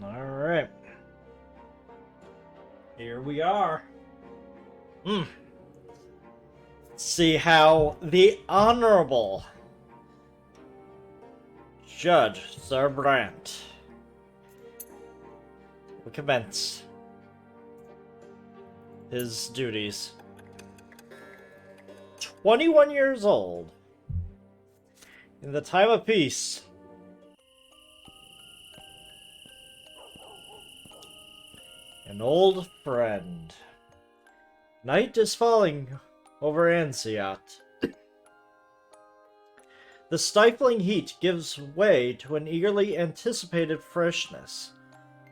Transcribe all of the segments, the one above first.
Alright. Here we are. Let's see how the Honorable Judge Brante will commence his duties. 21 years old. In the time of peace. An old friend. Night is falling over Ansiat. The stifling heat gives way to an eagerly anticipated freshness.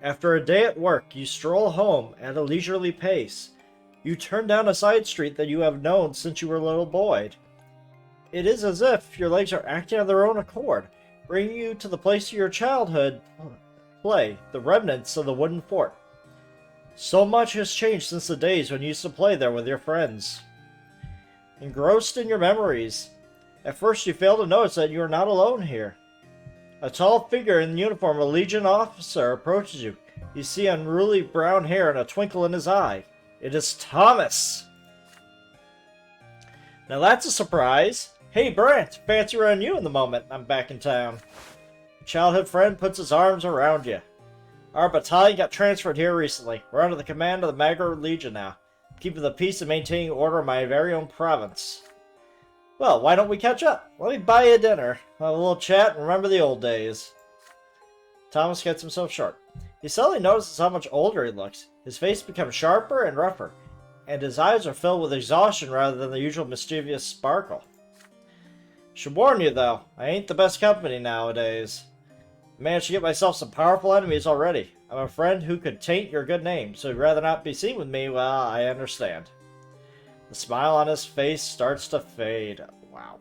After a day at work, you stroll home at a leisurely pace. You turn down a side street that you have known since you were a little boy. It is as if your legs are acting of their own accord, bringing you to the place of your childhood play, the remnants of the wooden fort. So much has changed since the days when you used to play there with your friends. Engrossed in your memories, at first you fail to notice that you are not alone here. A tall figure in the uniform of a Legion officer approaches you. You see unruly brown hair and a twinkle in his eye. It is Thomas! Now that's a surprise. Hey Brant, fancy around you in the moment I'm back in town. Your childhood friend puts his arms around you. Our battalion got transferred here recently. We're under the command of the Magor Legion now, keeping the peace and maintaining order in my very own province. Well, why don't we catch up? Let me buy you a dinner, have a little chat, and remember the old days. Thomas gets himself short. He suddenly notices how much older he looks. His face becomes sharper and rougher, and his eyes are filled with exhaustion rather than the usual mischievous sparkle. Should warn you, though, I ain't the best company nowadays. Managed to get myself some powerful enemies already. I'm a friend who could taint your good name, so you'd rather not be seen with me. Well, I understand. The smile on his face starts to fade. Wow.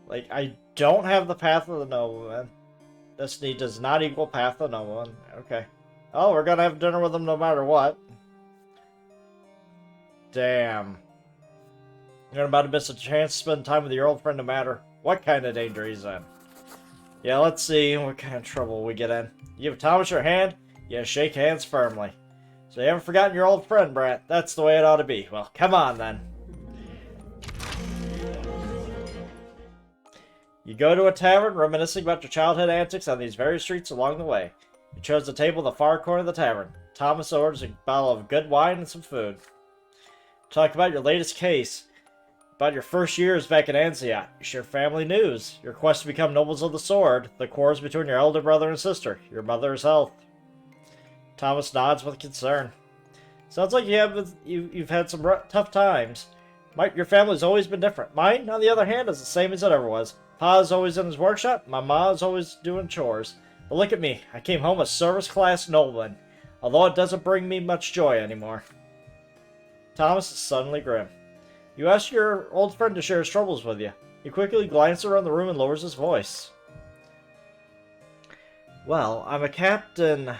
Like, I don't have the Path of the Nobleman. Destiny does not equal Path of the Nobleman. Okay. Oh, we're gonna have dinner with him no matter what. Damn. You're about to miss a chance to spend time with your old friend no matter what kind of danger he's in. Yeah, let's see what kind of trouble we get in. You give Thomas your hand, you shake hands firmly. So you haven't forgotten your old friend, Brant. That's the way it ought to be. Well, come on then. You go to a tavern, reminiscing about your childhood antics on these very streets along the way. You chose a table in the far corner of the tavern. Thomas orders a bottle of good wine and some food. Talk about your latest case. About your first years back in Ansiat. You share family news. Your quest to become nobles of the sword. The quarrels between your elder brother and sister. Your mother's health. Thomas nods with concern. Sounds like you've had some tough times. Your family's always been different. Mine, on the other hand, is the same as it ever was. Pa's always in his workshop. My ma's always doing chores. But look at me. I came home a service-class nobleman. Although it doesn't bring me much joy anymore. Thomas is suddenly grim. You ask your old friend to share his troubles with you. He quickly glances around the room and lowers his voice. Well, I'm a captain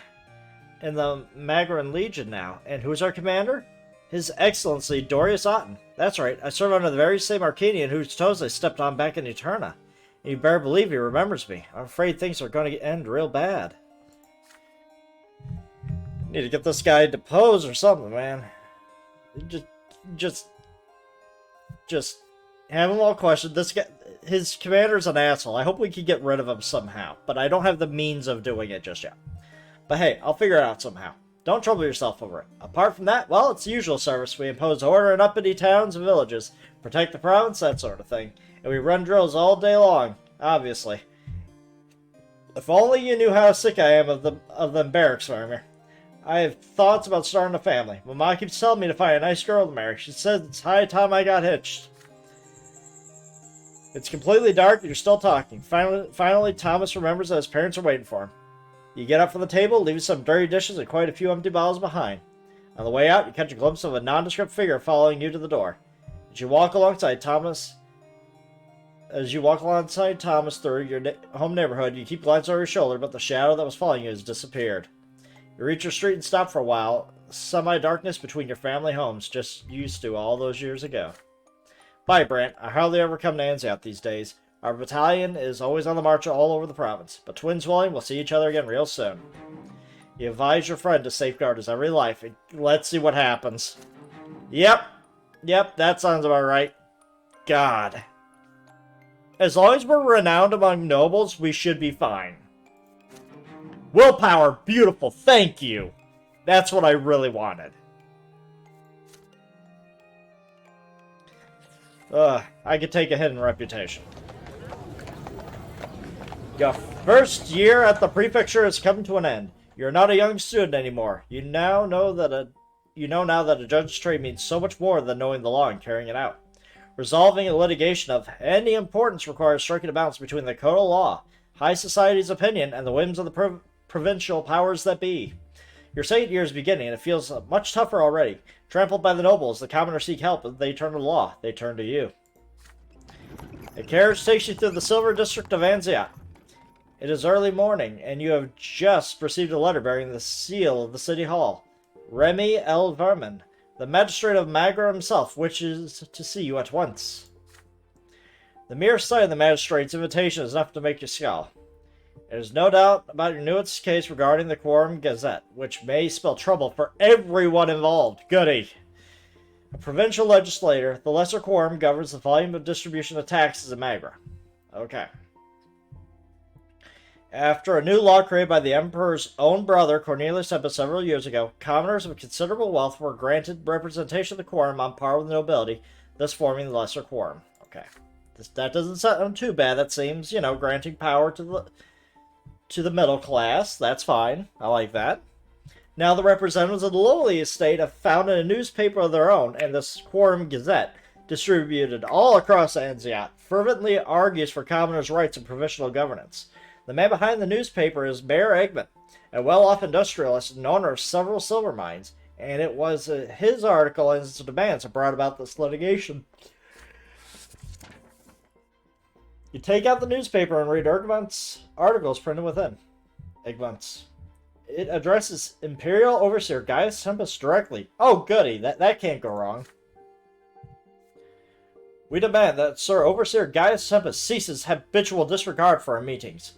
in the Magran Legion now. And who's our commander? His Excellency Dorius Otten. That's right, I serve under the very same Arcanian whose toes I stepped on back in Eterna. And you better believe he remembers me. I'm afraid things are going to end real bad. Need to get this guy deposed or something, man. Just have him all questioned. This guy, his commander's an asshole. I hope we can get rid of him somehow, but I don't have the means of doing it just yet. But hey, I'll figure it out somehow. Don't trouble yourself over it. Apart from that, well, it's the usual service. We impose order in uppity towns and villages, protect the province, that sort of thing. And we run drills all day long, obviously. If only you knew how sick I am of them barracks, farmer. I have thoughts about starting a family. Mama keeps telling me to find a nice girl to marry. She says it's high time I got hitched. It's completely dark and you're still talking. Finally, Thomas remembers that his parents are waiting for him. You get up from the table, leaving some dirty dishes and quite a few empty bottles behind. On the way out, you catch a glimpse of a nondescript figure following you to the door. As you walk alongside Thomas through your home neighborhood, you keep glancing over your shoulder, but the shadow that was following you has disappeared. You reach your street and stop for a while. Semi-darkness between your family homes, just used to all those years ago. Bye, Brant. I hardly ever come to Anziat these days. Our battalion is always on the march all over the province, but twins willing, we'll see each other again real soon. You advise your friend to safeguard his every life. Let's see what happens. Yep, that sounds about right. God. As long as we're renowned among nobles, we should be fine. Willpower, beautiful, thank you. That's what I really wanted. I could take a hit in reputation. Your first year at the prefecture has come to an end. You're not a young student anymore. You know now that a judge's trade means so much more than knowing the law and carrying it out. Resolving a litigation of any importance requires striking a balance between the code of law, high society's opinion, and the whims of the provincial powers that be. Your second year is beginning, and it feels much tougher already. Trampled by the nobles, the commoners seek help, and they turn to the law. They turn to you. A carriage takes you through the silver district of Anziat. It is early morning, and you have just received a letter bearing the seal of the city hall. Remy L. Vermin, the magistrate of Magra himself, wishes to see you at once. The mere sight of the magistrate's invitation is enough to make you scowl. There is no doubt about your newest case regarding the Quorum Gazette, which may spell trouble for everyone involved. Goody. A provincial legislator, the lesser quorum governs the volume of distribution of taxes in Magra. Okay. After a new law created by the Emperor's own brother, Cornelius Tempus, several years ago, commoners of considerable wealth were granted representation of the quorum on par with the nobility, thus forming the lesser quorum. Okay. That doesn't sound too bad. That seems, granting power to the middle class. That's fine. I like that. Now the representatives of the lowly estate have founded a newspaper of their own, and this Quorum Gazette, distributed all across Anziat, fervently argues for commoners' rights and provincial governance. The man behind the newspaper is Mayor Eggman, a well-off industrialist and owner of several silver mines, and it was his article and his demands that brought about this litigation. You take out the newspaper and read Eggman's articles printed within. Eggman's. It addresses Imperial Overseer Gaius Tempus directly. Oh, goody. That can't go wrong. We demand that Sir Overseer Gaius Tempus ceases habitual disregard for our meetings.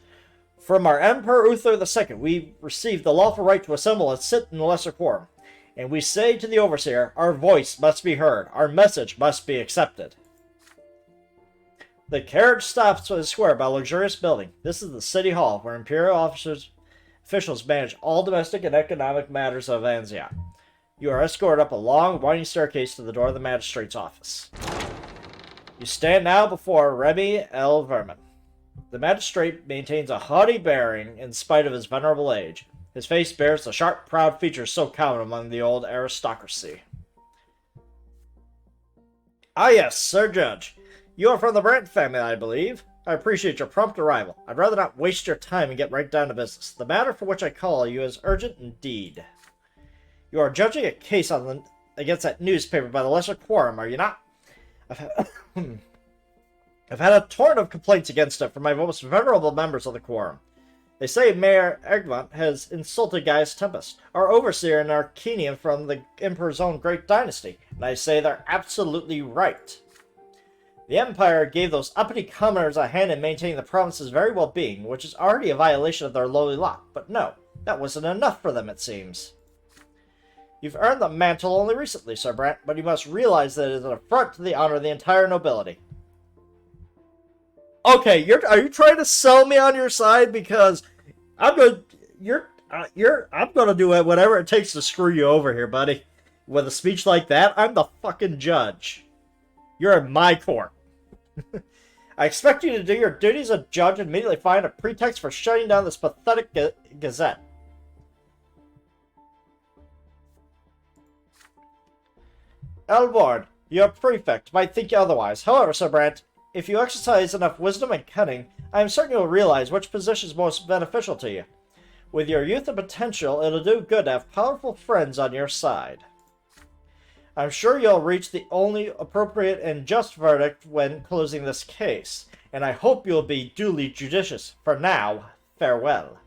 From our Emperor Uther II, we received the lawful right to assemble and sit in the lesser quorum. And we say to the Overseer, our voice must be heard. Our message must be accepted. The carriage stops at a square by a luxurious building. This is the City Hall, where Imperial officials manage all domestic and economic matters of Anziat. You are escorted up a long, winding staircase to the door of the magistrate's office. You stand now before Remy L. Vermin. The magistrate maintains a haughty bearing in spite of his venerable age. His face bears the sharp, proud features so common among the old aristocracy. Ah yes, Sir Judge. You are from the Brante family, I believe. I appreciate your prompt arrival. I'd rather not waste your time and get right down to business. The matter for which I call you is urgent indeed. You are judging a case against that newspaper by the lesser quorum, are you not? I've had a torrent of complaints against it from my most venerable members of the quorum. They say Mayor Egmont has insulted Gaius Tempus, our overseer and Arcanian from the Emperor's own great dynasty, and I say they're absolutely right. The Empire gave those uppity commoners a hand in maintaining the province's very well-being, which is already a violation of their lowly lot. But no, that wasn't enough for them, it seems. You've earned the mantle only recently, Sir Brant, but you must realize that it is an affront to the honor of the entire nobility. Okay, are you trying to sell me on your side? Because I'm gonna do whatever it takes to screw you over here, buddy. With a speech like that, I'm the fucking judge. You're in my court. I expect you to do your duties as a judge and immediately find a pretext for shutting down this pathetic gazette. Elvord, your prefect, might think otherwise. However, Sir Brant, if you exercise enough wisdom and cunning, I am certain you'll realize which position is most beneficial to you. With your youth and potential, it'll do good to have powerful friends on your side. I'm sure you'll reach the only appropriate and just verdict when closing this case, and I hope you'll be duly judicious. For now, farewell.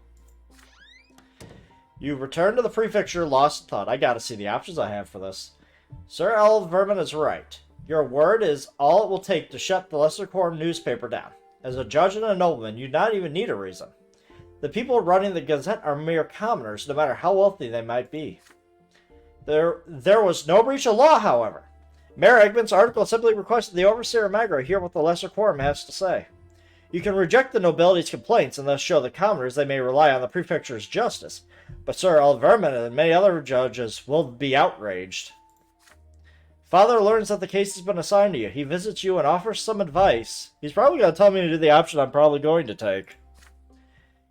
You return to the prefecture lost in thought. I gotta see the options I have for this. Sir L. Vermin is right. Your word is all it will take to shut the Lesser Quorum newspaper down. As a judge and a nobleman, you not even need a reason. The people running the Gazette are mere commoners, no matter how wealthy they might be. There was no breach of law, however. Mayor Eggman's article simply requested the Overseer of Magro hear what the Lesser Quorum has to say. You can reject the nobility's complaints and thus show the commoners they may rely on the prefecture's justice, but Sir Alverman and many other judges will be outraged. Father learns that the case has been assigned to you. He visits you and offers some advice. He's probably going to tell me to do the option I'm probably going to take.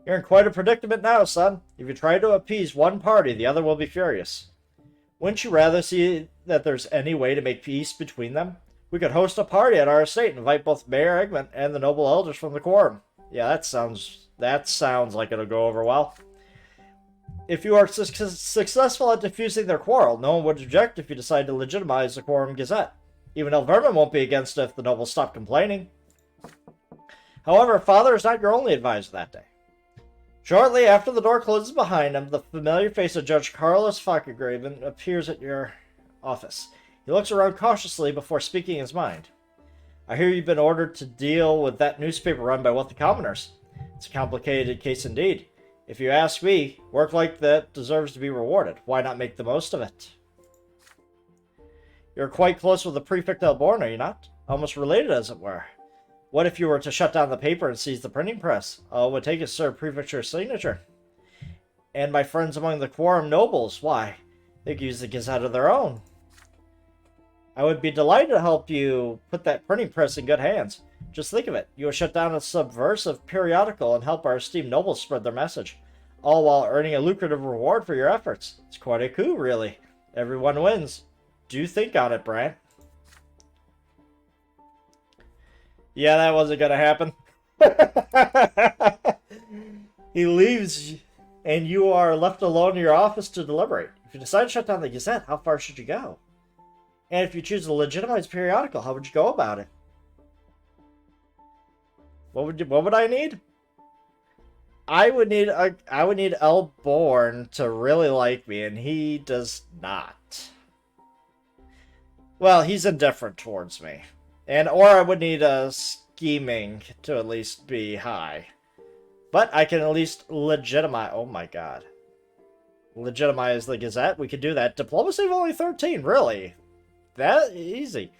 You're in quite a predicament now, son. If you try to appease one party, the other will be furious. Wouldn't you rather see that there's any way to make peace between them? We could host a party at our estate and invite both Mayor Eggman and the noble elders from the quorum. Yeah, that sounds like it'll go over well. If you are successful at diffusing their quarrel, no one would object if you decide to legitimize the Quorum Gazette. Even Alverman won't be against it if the nobles stop complaining. However, Father is not your only advisor that day. Shortly after the door closes behind him, the familiar face of Judge Carlos Falcagraven appears at your office. He looks around cautiously before speaking his mind. I hear you've been ordered to deal with that newspaper run by wealthy commoners. It's a complicated case indeed. If you ask me, work like that deserves to be rewarded. Why not make the most of it? You're quite close with the Prefect Elborn, are you not? Almost related, as it were. What if you were to shut down the paper and seize the printing press? All it would take is Sir Prefecture's signature. And my friends among the Quorum nobles, why, they could use the Gazette of their own. I would be delighted to help you put that printing press in good hands. Just think of it. You would shut down a subversive periodical and help our esteemed nobles spread their message, all while earning a lucrative reward for your efforts. It's quite a coup, really. Everyone wins. Do think on it, Brant. Yeah, that wasn't going to happen. He leaves, and you are left alone in your office to deliberate. If you decide to shut down the Gazette, how far should you go? And if you choose to legitimize periodical, how would you go about it? What would I need? I would need Elborn to really like me, and he does not. Well, he's indifferent towards me. Or I would need a scheming to at least be high. But I can at least legitimize... Oh my god. Legitimize the Gazette? We could do that. Diplomacy of only 13, really? That easy.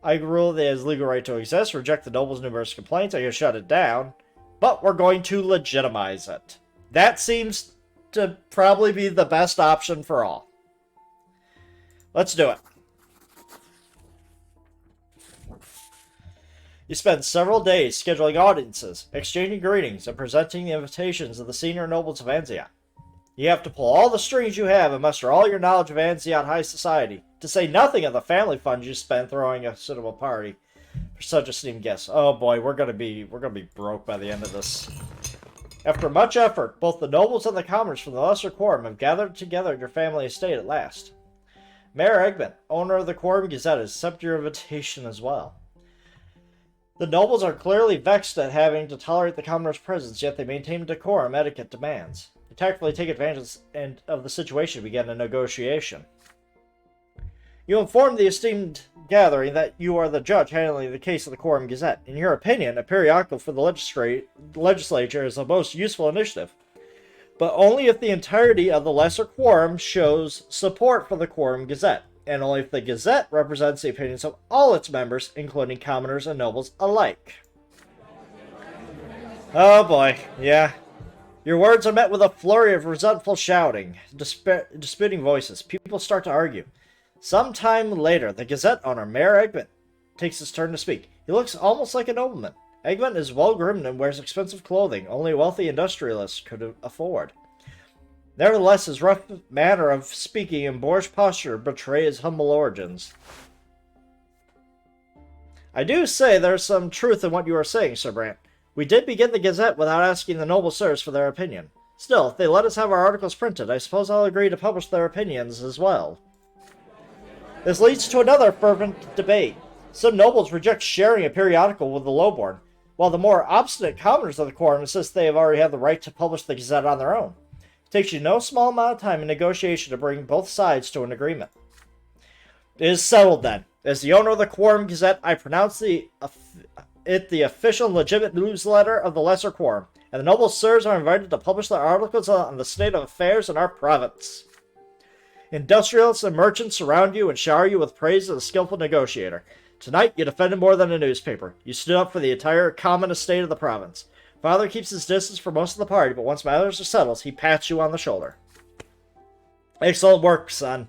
I rule that it has legal right to exist, reject the nobles' numerous complaints, I can shut it down. But we're going to legitimize it. That seems to probably be the best option for all. Let's do it. You spend several days scheduling audiences, exchanging greetings, and presenting the invitations of the senior nobles of Anziat. You have to pull all the strings you have and muster all your knowledge of Anziat high society, to say nothing of the family funds you spend throwing a suitable party for such esteemed guests. Oh boy, we're gonna be broke by the end of this. After much effort, both the nobles and the commoners from the Lesser Quorum have gathered together at your family estate at last. Mayor Eggman, owner of the Quorum Gazette, has accepted your invitation as well. The nobles are clearly vexed at having to tolerate the commoners' presence, yet they maintain decorum etiquette demands. They tactfully take advantage of the situation to begin a negotiation. You inform the esteemed gathering that you are the judge handling the case of the Quorum Gazette. In your opinion, a periodical for the legislature is a most useful initiative, but only if the entirety of the Lesser Quorum shows support for the Quorum Gazette, and only if the Gazette represents the opinions of all its members, including commoners and nobles alike. Oh boy, yeah. Your words are met with a flurry of resentful shouting, disputing voices. People start to argue. Sometime later, the Gazette owner, Mayor Eggman, takes his turn to speak. He looks almost like a nobleman. Eggman is well-groomed and wears expensive clothing only wealthy industrialists could afford. Nevertheless, his rough manner of speaking and boorish posture betray his humble origins. I do say there's some truth in what you are saying, Sir Brant. We did begin the Gazette without asking the noble sirs for their opinion. Still, if they let us have our articles printed, I suppose I'll agree to publish their opinions as well. This leads to another fervent debate. Some nobles reject sharing a periodical with the lowborn, while the more obstinate commoners of the quorum insist they have already had the right to publish the Gazette on their own. It takes you no small amount of time in negotiation to bring both sides to an agreement. It is settled then. As the owner of the Quorum Gazette, I pronounce it the official and legitimate newsletter of the Lesser Quorum, and the noble sirs are invited to publish their articles on the state of affairs in our province. Industrialists and merchants surround you and shower you with praise as a skillful negotiator. Tonight, you defended more than a newspaper. You stood up for the entire common estate of the province. Father keeps his distance for most of the party, but once matters are settled, he pats you on the shoulder. Excellent work, son.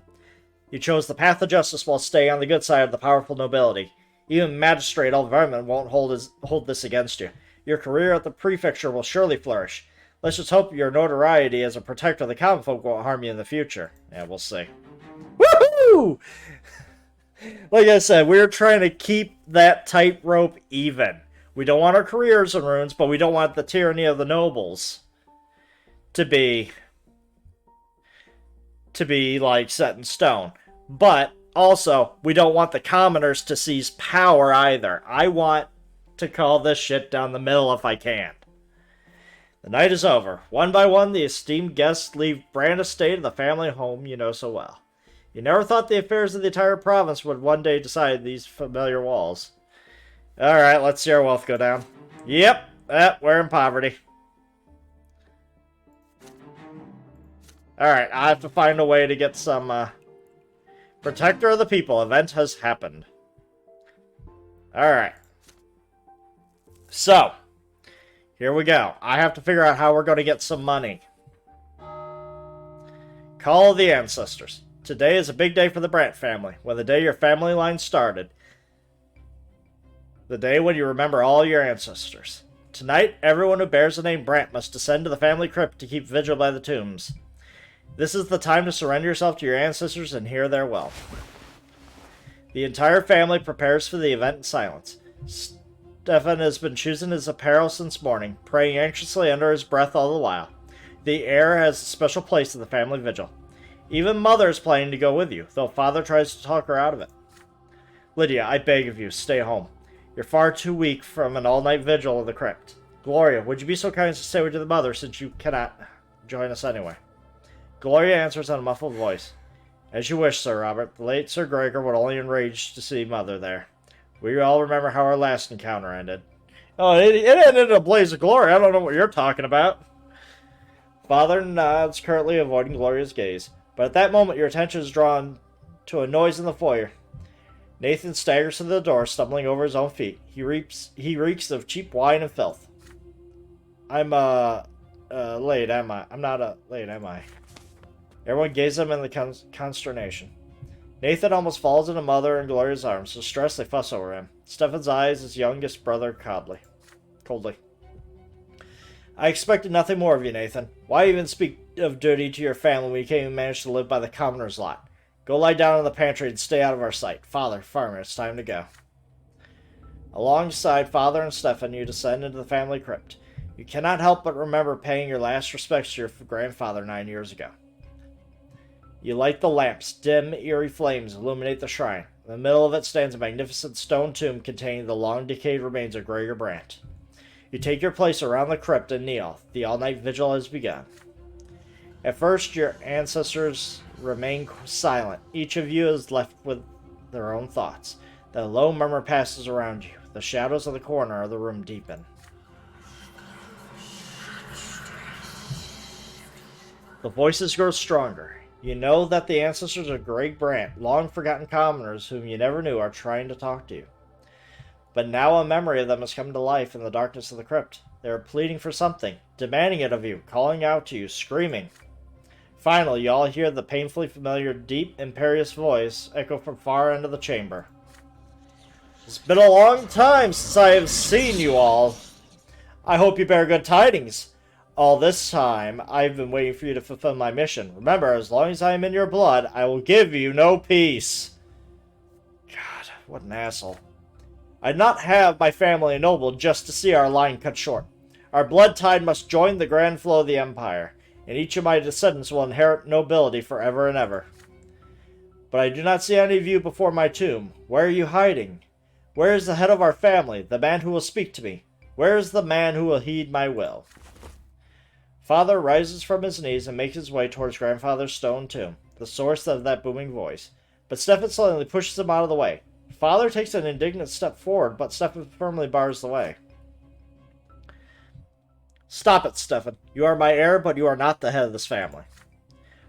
You chose the path of justice while staying on the good side of the powerful nobility. Even magistrate Alverman won't hold this against you. Your career at the prefecture will surely flourish. Let's just hope your notoriety as a protector of the common folk won't harm you in the future. Yeah, we'll see. Woohoo! Like I said, we're trying to keep that tightrope even. We don't want our careers in ruins, but we don't want the tyranny of the nobles to be like set in stone. But also, we don't want the commoners to seize power either. I want to call this shit down the middle if I can. The night is over. One by one, the esteemed guests leave Brant Estate and the family home you know so well. You never thought the affairs of the entire province would one day decide these familiar walls. Alright, let's see our wealth go down. Yep, we're in poverty. Alright, I have to find a way to get some, Protector of the People. Event has happened. Alright. So, here we go. I have to figure out how we're going to get some money. Call of the Ancestors. Today is a big day for the Brant family. When the day your family line started. The day when you remember all your ancestors. Tonight, everyone who bears the name Brant must descend to the family crypt to keep vigil by the tombs. This is the time to surrender yourself to your ancestors and hear their will. The entire family prepares for the event in silence. Stefan has been choosing his apparel since morning, praying anxiously under his breath all the while. The heir has a special place in the family vigil. Even Mother is planning to go with you, though Father tries to talk her out of it. Lydia, I beg of you, stay home. You're far too weak from an all-night vigil of the crypt. Gloria, would you be so kind as to stay with the Mother, since you cannot join us anyway? Gloria answers in a muffled voice. As you wish, Sir Robert. The late Sir Gregor would only enrage to see Mother there. We all remember how our last encounter ended. Oh, it ended in a blaze of glory. I don't know what you're talking about. Father nods, currently avoiding Gloria's gaze. But at that moment, your attention is drawn to a noise in the foyer. Nathan staggers to the door, stumbling over his own feet. He reeks of cheap wine and filth. I'm, late, am I? I'm not, late, am I? Everyone gazes at him in the consternation. Nathan almost falls into Mother and Gloria's arms. Distressed, they fuss over him. Stefan's eyes his youngest brother coldly. I expected nothing more of you, Nathan. Why even speak of duty to your family when you can't even manage to live by the commoner's lot? Go lie down in the pantry and stay out of our sight. Father, Farmer, it's time to go. Alongside Father and Stefan, you descend into the family crypt. You cannot help but remember paying your last respects to your grandfather 9 years ago. You light the lamps. Dim, eerie flames illuminate the shrine. In the middle of it stands a magnificent stone tomb containing the long-decayed remains of Gregor Brant. You take your place around the crypt and kneel. The all-night vigil has begun. At first, your ancestors remain silent. Each of you is left with their own thoughts. Then a low murmur passes around you. The shadows of the corner of the room deepen. The voices grow stronger. You know that the ancestors of Greg Brant, long-forgotten commoners whom you never knew, are trying to talk to you. But now a memory of them has come to life in the darkness of the crypt. They are pleading for something, demanding it of you, calling out to you, screaming. Finally, you all hear the painfully familiar, deep, imperious voice echo from far end of the chamber. It's been a long time since I have seen you all. I hope you bear good tidings. All this time, I've been waiting for you to fulfill my mission. Remember, as long as I am in your blood, I will give you no peace. God, what an asshole. I'd not have my family ennobled just to see our line cut short. Our blood tide must join the grand flow of the Empire, and each of my descendants will inherit nobility forever and ever. But I do not see any of you before my tomb. Where are you hiding? Where is the head of our family, the man who will speak to me? Where is the man who will heed my will? Father rises from his knees and makes his way towards grandfather's stone tomb, the source of that booming voice. But Stefan suddenly pushes him out of the way. Father takes an indignant step forward, but Stefan firmly bars the way. Stop it, Stefan. You are my heir, but you are not the head of this family.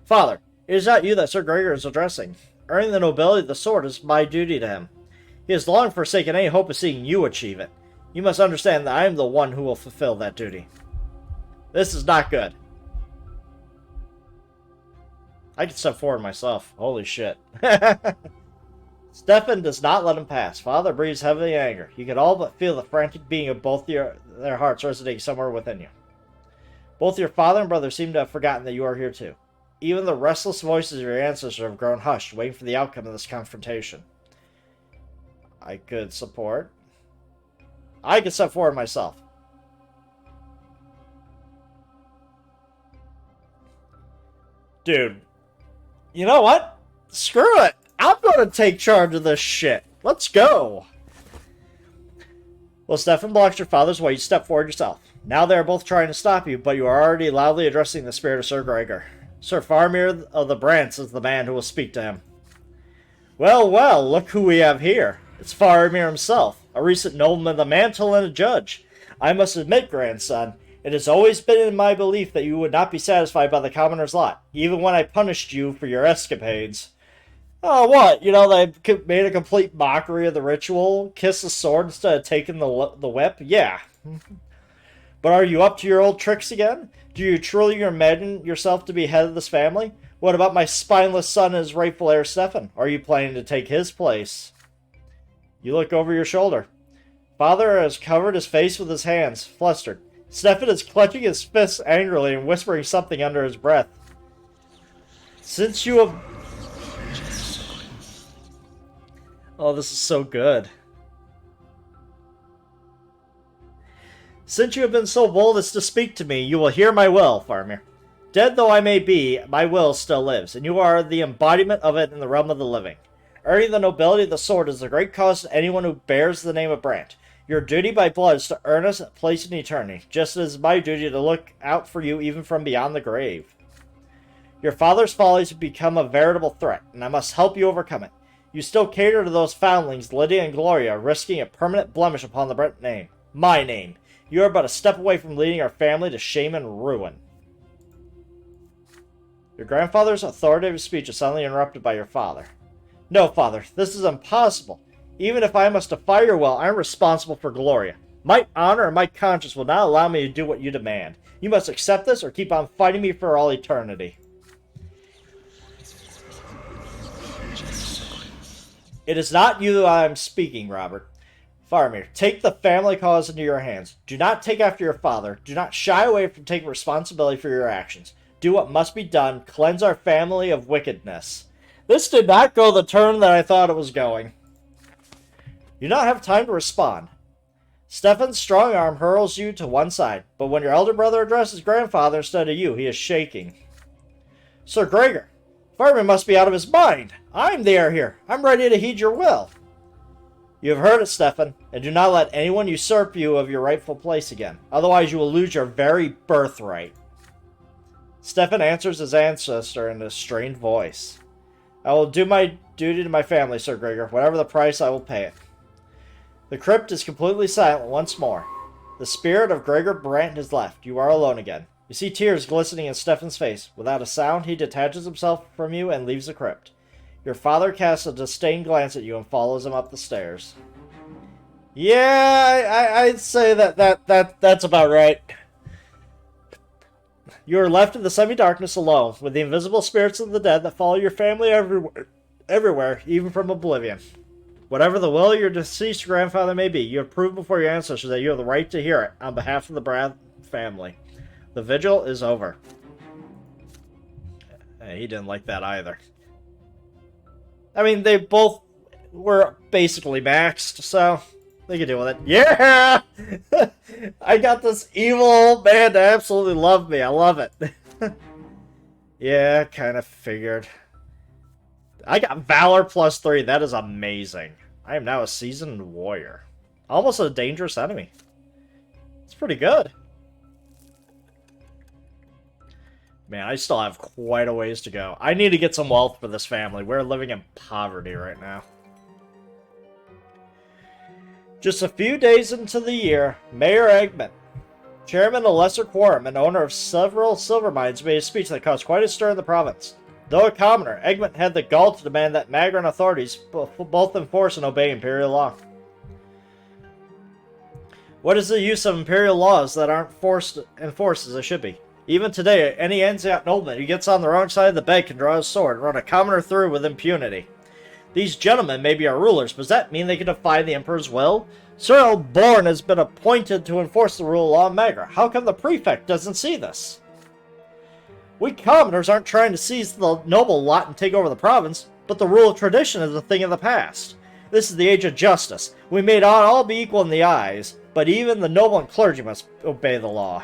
Father, it is not you that Sir Gregor is addressing. Earning the nobility of the sword is my duty to him. He has long forsaken any hope of seeing you achieve it. You must understand that I am the one who will fulfill that duty. This is not good. I can step forward myself. Holy shit. Stefan does not let him pass. Father breathes heavily in anger. You can all but feel the frantic beating of both their hearts resonating somewhere within you. Both your father and brother seem to have forgotten that you are here too. Even the restless voices of your ancestors have grown hushed, waiting for the outcome of this confrontation. I could support. I could step forward myself. Dude. You know what? Screw it. I'm going to take charge of this shit. Let's go. Well, Stefan blocks your father's way. You step forward yourself. Now they are both trying to stop you, but you are already loudly addressing the spirit of Sir Gregor. Sir Faramir of the Brants is the man who will speak to him. Well, well, look who we have here. It's Faramir himself, a recent nobleman of the mantle and a judge. I must admit, grandson, it has always been in my belief that you would not be satisfied by the commoner's lot, even when I punished you for your escapades. Oh, what? You know, they made a complete mockery of the ritual? Kiss the sword instead of taking the whip? Yeah. But are you up to your old tricks again? Do you truly imagine yourself to be head of this family? What about my spineless son and his rightful heir, Stefan? Are you planning to take his place? You look over your shoulder. Father has covered his face with his hands, flustered. Stefan is clenching his fists angrily and whispering something under his breath. Since you have... Oh, this is so good. Since you have been so bold as to speak to me, you will hear my will, Faramir. Dead though I may be, my will still lives, and you are the embodiment of it in the realm of the living. Earning the nobility of the sword is a great cause to anyone who bears the name of Brant. Your duty by blood is to earn us a place in eternity, just as it is my duty to look out for you even from beyond the grave. Your father's follies have become a veritable threat, and I must help you overcome it. You still cater to those foundlings, Lydia and Gloria, risking a permanent blemish upon the Brant name. My name. You are but a step away from leading our family to shame and ruin. Your grandfather's authoritative speech is suddenly interrupted by your father. No, father, this is impossible. Even if I must defy your will, I am responsible for Gloria. My honor and my conscience will not allow me to do what you demand. You must accept this or keep on fighting me for all eternity. It is not you that I am speaking, Robert. Faramir, take the family cause into your hands. Do not take after your father. Do not shy away from taking responsibility for your actions. Do what must be done. Cleanse our family of wickedness. This did not go the turn that I thought it was going. You do not have time to respond. Stefan's strong arm hurls you to one side, but when your elder brother addresses grandfather instead of you, he is shaking. Sir Gregor, Faramir must be out of his mind. I'm the heir here. I'm ready to heed your will. You have heard it, Stefan, and do not let anyone usurp you of your rightful place again. Otherwise you will lose your very birthright. Stefan answers his ancestor in a strained voice. I will do my duty to my family, Sir Gregor. Whatever the price, I will pay it. The crypt is completely silent once more. The spirit of Gregor Brant has left. You are alone again. You see tears glistening in Stefan's face. Without a sound, he detaches himself from you and leaves the crypt. Your father casts a disdained glance at you and follows him up the stairs. Yeah, I'd say that's about right. You are left in the semi-darkness alone, with the invisible spirits of the dead that follow your family everywhere, even from oblivion. Whatever the will of your deceased grandfather may be, you have proved before your ancestors that you have the right to hear it on behalf of the Brant family. The vigil is over. He didn't like that either. I mean, they both were basically maxed, so they could deal with it. Yeah! I got this evil old man to absolutely love me. I love it. Yeah, kind of figured. I got Valor +3. That is amazing. I am now a seasoned warrior. Almost a dangerous enemy. It's pretty good. Man, I still have quite a ways to go. I need to get some wealth for this family. We're living in poverty right now. Just a few days into the year, Mayor Eggman, chairman of Lesser Quorum and owner of several silver mines, made a speech that caused quite a stir in the province. Though a commoner, Eggman had the gall to demand that Magran authorities both enforce and obey imperial law. What is the use of imperial laws that aren't enforced as they should be? Even today, any Anziat nobleman who gets on the wrong side of the bed can draw his sword and run a commoner through with impunity. These gentlemen may be our rulers, but does that mean they can defy the Emperor's will? Cyril Bourne has been appointed to enforce the rule of law in Magra. How come the prefect doesn't see this? We commoners aren't trying to seize the noble lot and take over the province, but the rule of tradition is a thing of the past. This is the age of justice. We may not all be equal in the eyes, but even the noble and clergy must obey the law.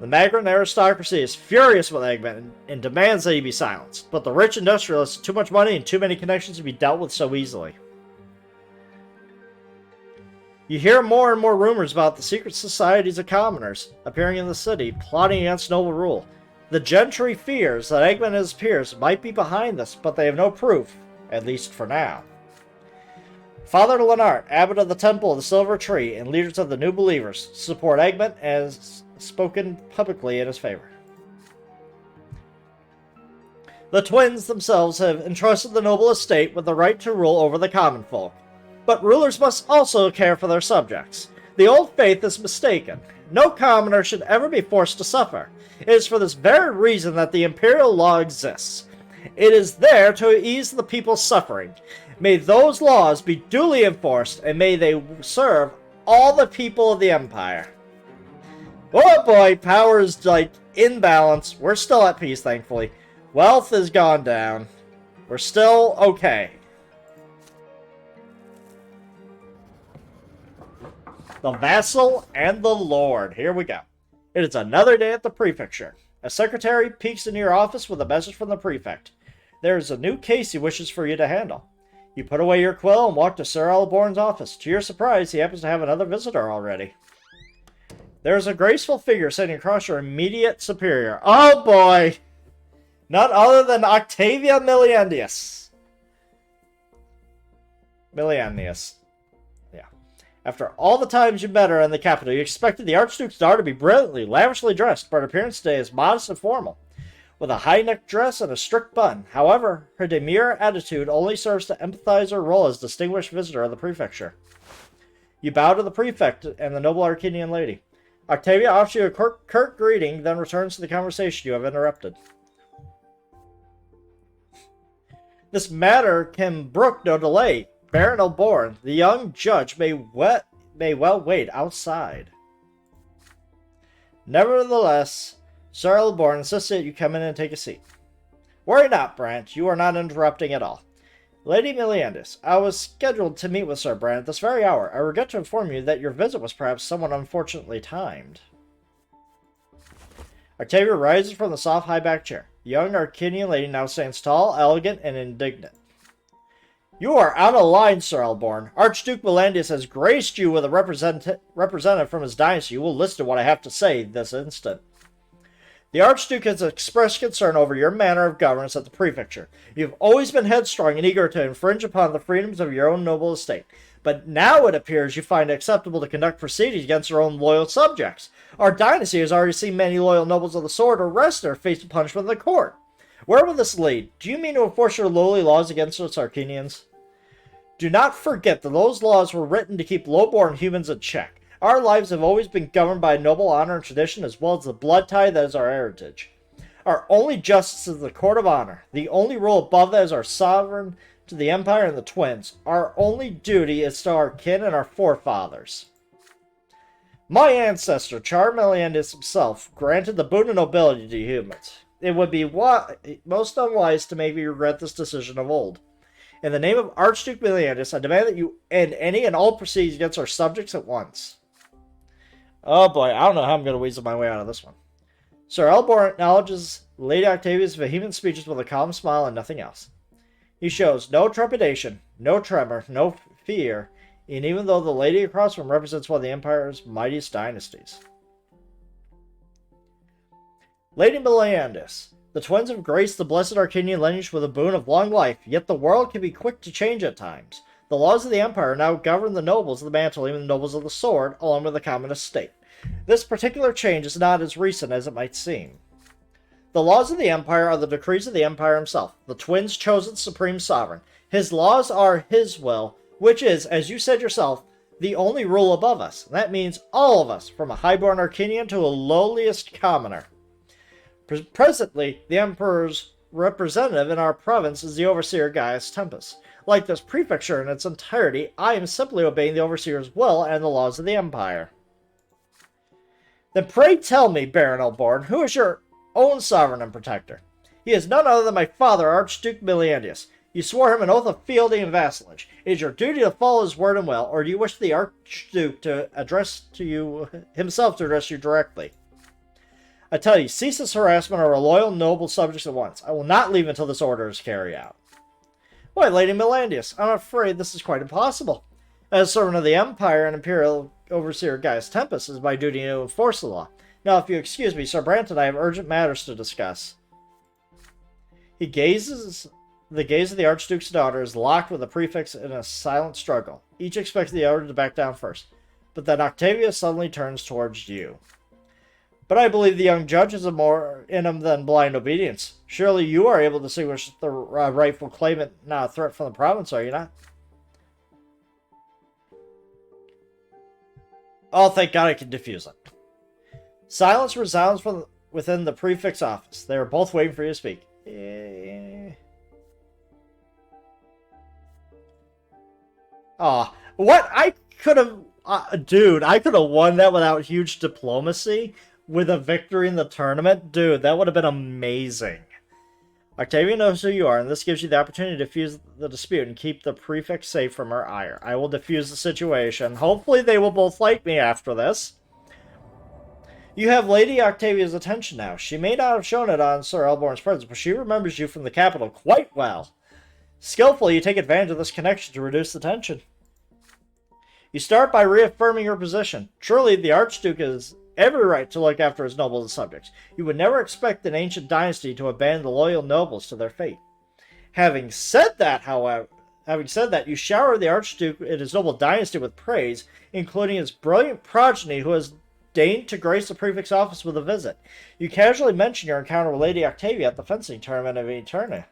The Magran aristocracy is furious with Eggman and demands that he be silenced, but the rich industrialists have too much money and too many connections to be dealt with so easily. You hear more and more rumors about the secret societies of commoners appearing in the city, plotting against noble rule. The gentry fears that Eggman and his peers might be behind this, but they have no proof, at least for now. Father Lenart, abbot of the Temple of the Silver Tree, and leaders of the New Believers support Eggman and has spoken publicly in his favor. The twins themselves have entrusted the noble estate with the right to rule over the common folk. But rulers must also care for their subjects. The old faith is mistaken. No commoner should ever be forced to suffer. It is for this very reason that the imperial law exists. It is there to ease the people's suffering. May those laws be duly enforced, and may they serve all the people of the empire. Oh boy, power is like in balance. We're still at peace, thankfully. Wealth has gone down. We're still okay. The Vassal and the Lord. Here we go. It is another day at the prefecture. A secretary peeks into your office with a message from the prefect. There is a new case he wishes for you to handle. You put away your quill and walk to Sir Alborn's office. To your surprise, he happens to have another visitor already. There is a graceful figure sitting across your immediate superior. Oh boy! None other than Octavia Miliandius. Yeah. After all the times you met her in the capital, you expected the Archduke's daughter to be brilliantly, lavishly dressed, but her appearance today is modest and formal, with a high-necked dress and a strict bun. However, her demure attitude only serves to emphasize her role as distinguished visitor of the prefecture. You bow to the prefect and the noble Arcadian lady. Octavia offers you a curt greeting, then returns to the conversation you have interrupted. This matter can brook no delay. Baron Elborn, the young judge, may well wait outside. Nevertheless, Sir Elborn insists that you come in and take a seat. Worry not, Brant. You are not interrupting at all. Lady Miliandis, I was scheduled to meet with Sir Brant at this very hour. I regret to inform you that your visit was perhaps somewhat unfortunately timed. Octavia rises from the soft high-backed chair. The young Arcadian lady now stands tall, elegant, and indignant. You are out of line, Sir Elborn. Archduke Miliandis has graced you with a representative from his dynasty who will listen to what I have to say this instant. The Archduke has expressed concern over your manner of governance at the prefecture. You have always been headstrong and eager to infringe upon the freedoms of your own noble estate. But now it appears you find it acceptable to conduct proceedings against your own loyal subjects. Our dynasty has already seen many loyal nobles of the sword arrested or face punishment in the court. Where will this lead? Do you mean to enforce your lowly laws against us Arcanians? Do not forget that those laws were written to keep low-born humans in check. Our lives have always been governed by noble honor and tradition, as well as the blood tie that is our heritage. Our only justice is the court of honor. The only rule above that is our sovereign to the empire and the twins. Our only duty is to our kin and our forefathers. My ancestor, Charmeleandus himself, granted the boon of nobility to humans. It would be most unwise to make me regret this decision of old. In the name of Archduke Miliandus, I demand that you end any and all proceedings against our subjects at once. Oh boy, I don't know how I'm going to weasel my way out of this one. Sir Elborn acknowledges Lady Octavia's vehement speeches with a calm smile and nothing else. He shows no trepidation, no tremor, no fear, and even though the lady across from him represents one of the Empire's mightiest dynasties. Lady Miliandis, the twins have graced the blessed Arcadian lineage with a boon of long life, yet the world can be quick to change at times. The laws of the Empire now govern the nobles of the mantle and the nobles of the sword, along with the common estate. This particular change is not as recent as it might seem. The laws of the Empire are the decrees of the Empire himself, the twins' chosen supreme sovereign. His laws are his will, which is, as you said yourself, the only rule above us. That means all of us, from a highborn Arcanian to a lowliest commoner. Presently, the Emperor's representative in our province is the Overseer Gaius Tempus. Like this prefecture in its entirety, I am simply obeying the Overseer's will and the laws of the Empire. Then pray tell me, Baron Elborn, who is your own sovereign and protector? He is none other than my father, Archduke Miliandius. You swore him an oath of fealty and vassalage. It is your duty to follow his word and will, or do you wish the Archduke to address you directly? I tell you, cease this harassment of our loyal noble subjects at once. I will not leave until this order is carried out. Why, Lady Miliandius, I'm afraid this is quite impossible. As servant of the Empire and Imperial Overseer Gaius Tempus, it is my duty to enforce the law. Now, if you excuse me, Sir Brante and I have urgent matters to discuss. The gaze of the Archduke's daughter is locked with the prefects in a silent struggle. Each expects the other to back down first. But then Octavia suddenly turns towards you. But I believe the young judge has more in him than blind obedience. Surely you are able to distinguish the rightful claimant, not a threat from the province, are you not? Oh, thank God I can diffuse it. Silence resounds from within the prefect's office. They are both waiting for you to speak. What? I could have... dude, I could have won that without huge diplomacy with a victory in the tournament. Dude, that would have been amazing. Octavia knows who you are, and this gives you the opportunity to defuse the dispute and keep the prefect safe from her ire. I will defuse the situation. Hopefully they will both like me after this. You have Lady Octavia's attention now. She may not have shown it on Sir Elborn's presence, but she remembers you from the capital quite well. Skillfully, you take advantage of this connection to reduce the tension. You start by reaffirming your position. Truly, the Archduke has every right to look after his nobles and subjects. You would never expect an ancient dynasty to abandon the loyal nobles to their fate. Having said that, you shower the Archduke and his noble dynasty with praise, including his brilliant progeny who has deigned to grace the prefect's office with a visit. You casually mention your encounter with Lady Octavia at the fencing tournament of Eternia.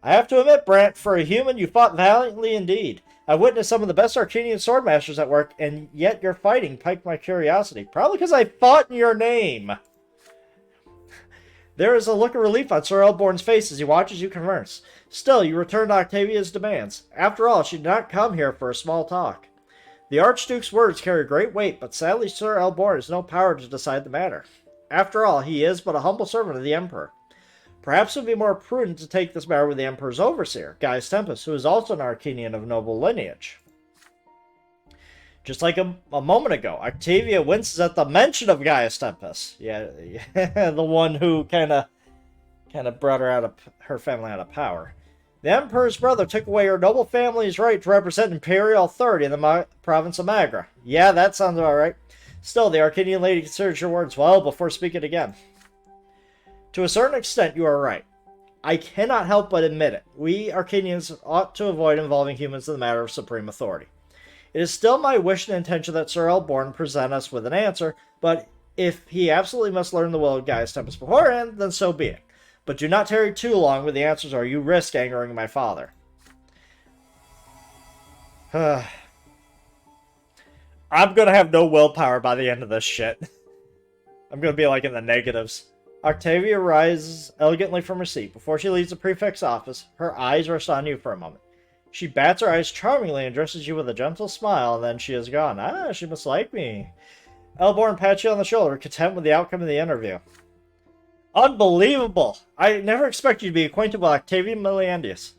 I have to admit, Brant, for a human, you fought valiantly indeed. I witnessed some of the best Arcanian swordmasters at work, and yet your fighting piqued my curiosity. Probably because I fought in your name. There is a look of relief on Sir Elborn's face as he watches you converse. Still, you return to Octavia's demands. After all, she did not come here for a small talk. The Archduke's words carry great weight, but sadly Sir Elborn has no power to decide the matter. After all, he is but a humble servant of the Emperor. Perhaps it would be more prudent to take this matter with the Emperor's overseer, Gaius Tempus, who is also an Arcanian of noble lineage. Just like a moment ago, Octavia winces at the mention of Gaius Tempus. Yeah, the one who kind of brought her family out of power. The Emperor's brother took away her noble family's right to represent imperial authority in the province of Magra. Yeah, that sounds about right. Still, the Arcanian lady considers your words well before speaking again. To a certain extent, you are right. I cannot help but admit it. We Arcanians ought to avoid involving humans in the matter of supreme authority. It is still my wish and intention that Sir Elborn present us with an answer, but if he absolutely must learn the will of Gaius Tempus beforehand, then so be it. But do not tarry too long with the answers, or you risk angering my father. I'm gonna have no willpower by the end of this shit. I'm gonna be like in the negatives. Octavia rises elegantly from her seat. Before she leaves the prefect's office, her eyes rest on you for a moment. She bats her eyes charmingly and addresses you with a gentle smile, and then she is gone. Ah, she must like me. Elborn pats you on the shoulder, content with the outcome of the interview. Unbelievable! I never expected you to be acquainted with Octavia Miliandius.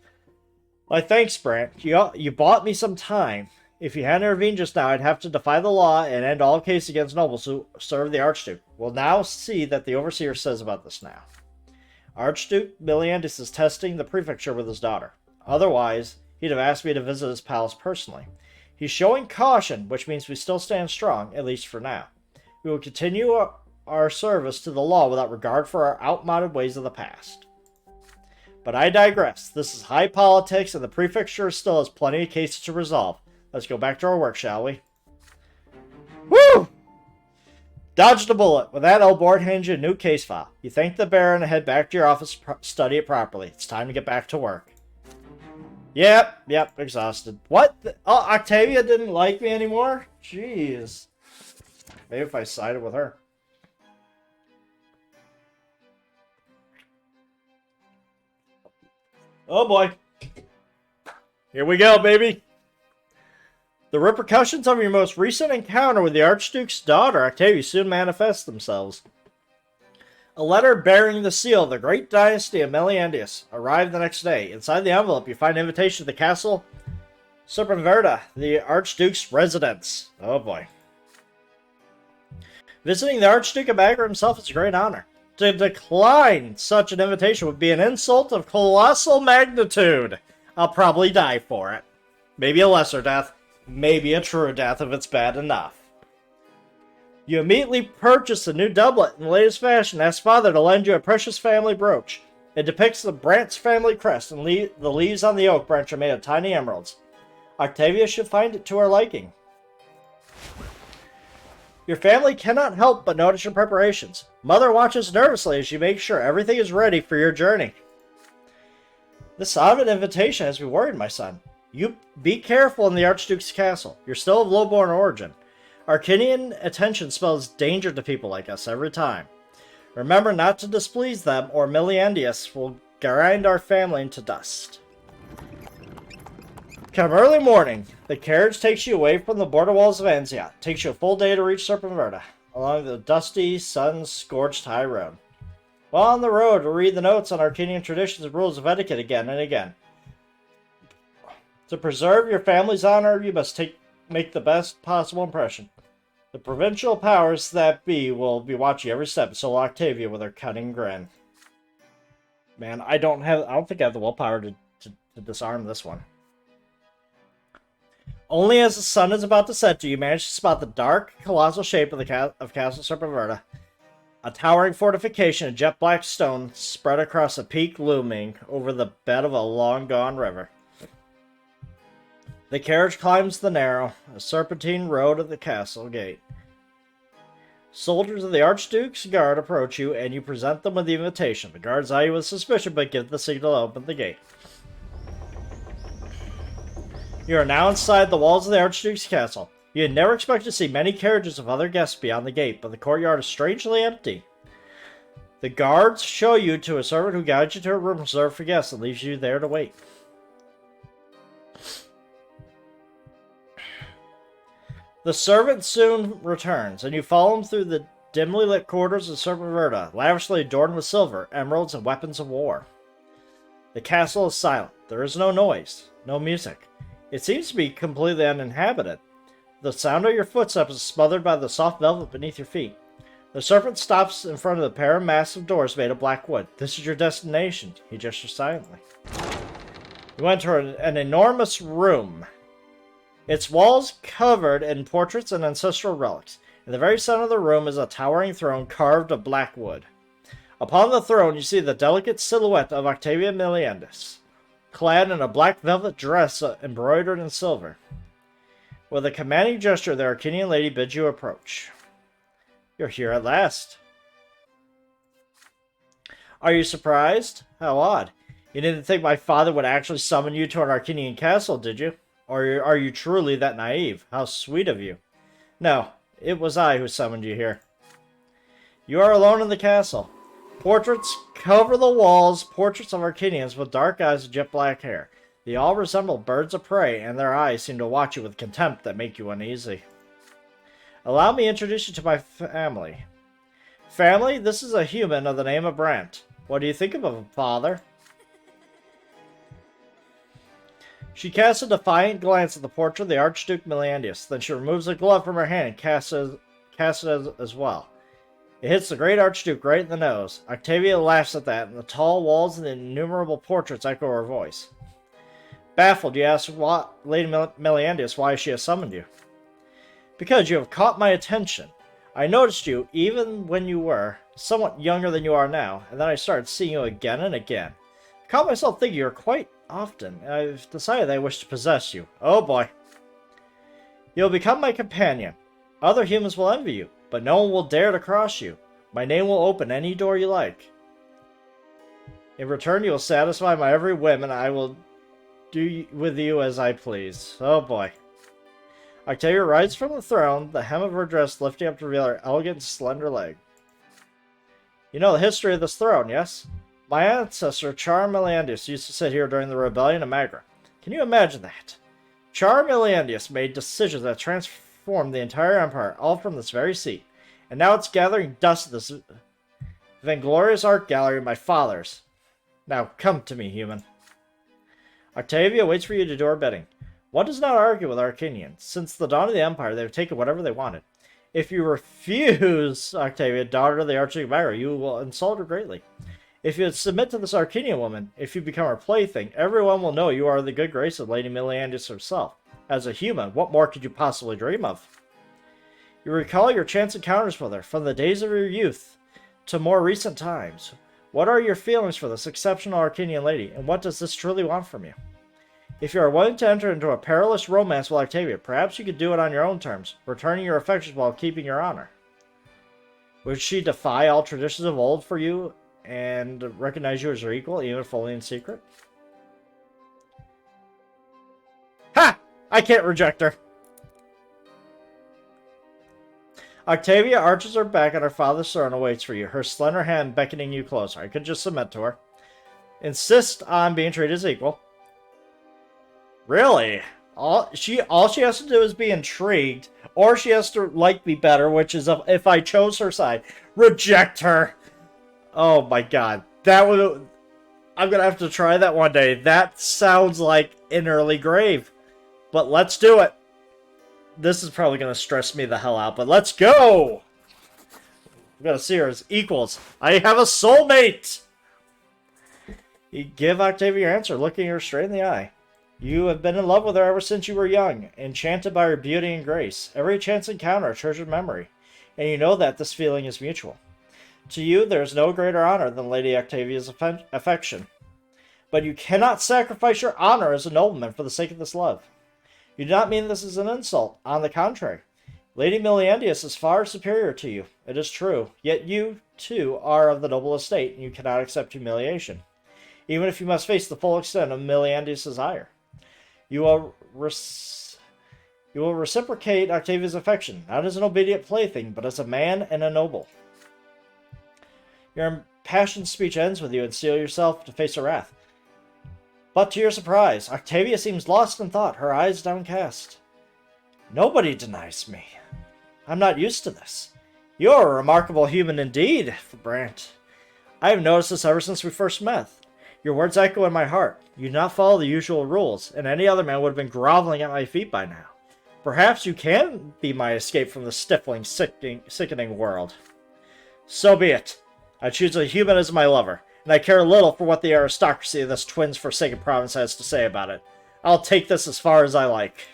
Why, thanks, Brant. You bought me some time. If you hadn't intervened just now, I'd have to defy the law and end all cases against nobles who serve the Archduke. We'll now see that the Overseer says about this now. Archduke Miliandius is testing the prefecture with his daughter. Otherwise, he'd have asked me to visit his palace personally. He's showing caution, which means we still stand strong, at least for now. We will continue our service to the law without regard for our outmoded ways of the past. But I digress. This is high politics, and the prefecture still has plenty of cases to resolve. Let's go back to our work, shall we? Woo! Dodged a bullet. With that, Elbord hands you a new case file. You thank the Baron and head back to your office to study it properly. It's time to get back to work. Yep, exhausted. What? Oh, Octavia didn't like me anymore? Jeez. Maybe if I sided with her. Oh boy. Here we go, baby. The repercussions of your most recent encounter with the Archduke's daughter, Octavia, soon manifest themselves. A letter bearing the seal of the great dynasty of Meliandius arrived the next day. Inside the envelope, you find an invitation to the castle Serpenverda, the Archduke's residence. Oh boy. Visiting the Archduke of Agra himself is a great honor. To decline such an invitation would be an insult of colossal magnitude. I'll probably die for it. Maybe a lesser death. Maybe a true death if it's bad enough. You immediately purchase a new doublet in the latest fashion and ask Father to lend you a precious family brooch. It depicts the Brant's family crest, and the leaves on the oak branch are made of tiny emeralds. Octavia should find it to her liking. Your family cannot help but notice your preparations. Mother watches nervously as you make sure everything is ready for your journey. This odd invitation has me worried, my son. You be careful in the Archduke's castle. You're still of low-born origin. Arcanian attention spells danger to people like us every time. Remember not to displease them, or Meliandius will grind our family into dust. Come early morning, the carriage takes you away from the border walls of Anziat. It takes you a full day to reach Serpenverda, along the dusty, sun-scorched high road. While on the road, we'll read the notes on Arcanian traditions and rules of etiquette again and again. To preserve your family's honor, you must make the best possible impression. The provincial powers that be will be watching every step, so will Octavia with her cunning grin. Man, I don't think I have the willpower to disarm this one. Only as the sun is about to set do you manage to spot the dark, colossal shape of Castle Serpenverda. A towering fortification of jet black stone spread across a peak looming over the bed of a long-gone river. The carriage climbs the narrow, serpentine road of the castle gate. Soldiers of the Archduke's guard approach you, and you present them with the invitation. The guards eye you with suspicion, but give the signal to open the gate. You are now inside the walls of the Archduke's castle. You had never expected to see many carriages of other guests beyond the gate, but the courtyard is strangely empty. The guards show you to a servant who guides you to a room reserved for guests and leaves you there to wait. The servant soon returns, and you follow him through the dimly lit corridors of Serpenverda, lavishly adorned with silver, emeralds, and weapons of war. The castle is silent. There is no noise, no music. It seems to be completely uninhabited. The sound of your footsteps is smothered by the soft velvet beneath your feet. The servant stops in front of the pair of massive doors made of black wood. This is your destination. He gestures silently. You enter an enormous room. Its walls covered in portraits and ancestral relics. In the very center of the room is a towering throne carved of black wood. Upon the throne you see the delicate silhouette of Octavia Meliandius, clad in a black velvet dress embroidered in silver. With a commanding gesture, the Arcanian lady bids you approach. You're here at last. Are you surprised? How odd. You didn't think my father would actually summon you to an Arcanian castle, did you? Or are you truly that naive? How sweet of you. No, it was I who summoned you here. You are alone in the castle. Portraits cover the walls, portraits of Arcanians with dark eyes and jet black hair. They all resemble birds of prey, and their eyes seem to watch you with contempt that make you uneasy. Allow me to introduce you to my family. Family, this is a human of the name of Brant. What do you think of him, father? She casts a defiant glance at the portrait of the Archduke Meliandius. Then she removes a glove from her hand and casts it as well. It hits the great Archduke right in the nose. Octavia laughs at that, and the tall walls and the innumerable portraits echo her voice. Baffled, you ask Lady Meliandius why she has summoned you. Because you have caught my attention. I noticed you even when you were somewhat younger than you are now, and then I started seeing you again and again. caught myself thinking you're quite often. I've decided I wish to possess you. Oh boy. You'll become my companion. Other humans will envy you, but no one will dare to cross you. My name will open any door you like. In return, you will satisfy my every whim, and I will do with you as I please. Oh boy. Octavia rises from the throne, the hem of her dress lifting up to reveal her elegant, slender leg. You know the history of this throne, yes? My ancestor, Char Millandius, used to sit here during the rebellion of Magra. Can you imagine that? Char Millandius made decisions that transformed the entire empire, all from this very seat. And now it's gathering dust at this vainglorious art gallery of my father's. Now come to me, human. Octavia waits for you to do her bidding. One does not argue with Arcanians. Since the dawn of the Empire, they have taken whatever they wanted. If you refuse, Octavia, daughter of the Archduke Magra, you will insult her greatly. If you submit to this Arcanian woman, if you become her plaything, everyone will know you are the good grace of Lady Millandius herself. As a human, what more could you possibly dream of? You recall your chance encounters with her, from the days of your youth to more recent times. What are your feelings for this exceptional Arcanian lady, and what does this truly want from you? If you are willing to enter into a perilous romance with Octavia, perhaps you could do it on your own terms, returning your affections while keeping your honor. Would she defy all traditions of old for you and recognize you as her equal, even fully in secret? Ha! I can't reject her. Octavia arches her back on her father's throne and waits for you, her slender hand beckoning you closer. I could just submit to her. Insist on being treated as equal. Really? All she has to do is be intrigued, or she has to like me better, which is if I chose her side. Reject her. Oh my god. That would... I'm gonna have to try that one day. That sounds like an early grave. But let's do it. This is probably gonna stress me the hell out, but let's go! I'm gonna see her as equals. I have a soulmate! You give Octavia your answer, looking her straight in the eye. You have been in love with her ever since you were young, enchanted by her beauty and grace. Every chance encounter a treasured memory, and you know that this feeling is mutual. To you, there is no greater honor than Lady Octavia's affection. But you cannot sacrifice your honor as a nobleman for the sake of this love. You do not mean this as an insult. On the contrary, Lady Millandius is far superior to you. It is true. Yet you, too, are of the noble estate, and you cannot accept humiliation, even if you must face the full extent of Millandius' ire. You will reciprocate Octavia's affection, not as an obedient plaything, but as a man and a noble. Your impassioned speech ends with you, and steel yourself to face her wrath. But to your surprise, Octavia seems lost in thought, her eyes downcast. Nobody denies me. I'm not used to this. You're a remarkable human indeed, Brant. I have noticed this ever since we first met. Your words echo in my heart. You do not follow the usual rules, and any other man would have been groveling at my feet by now. Perhaps you can be my escape from the stifling, sickening world. So be it. I choose a human as my lover, and I care little for what the aristocracy of this twins forsaken province has to say about it. I'll take this as far as I like.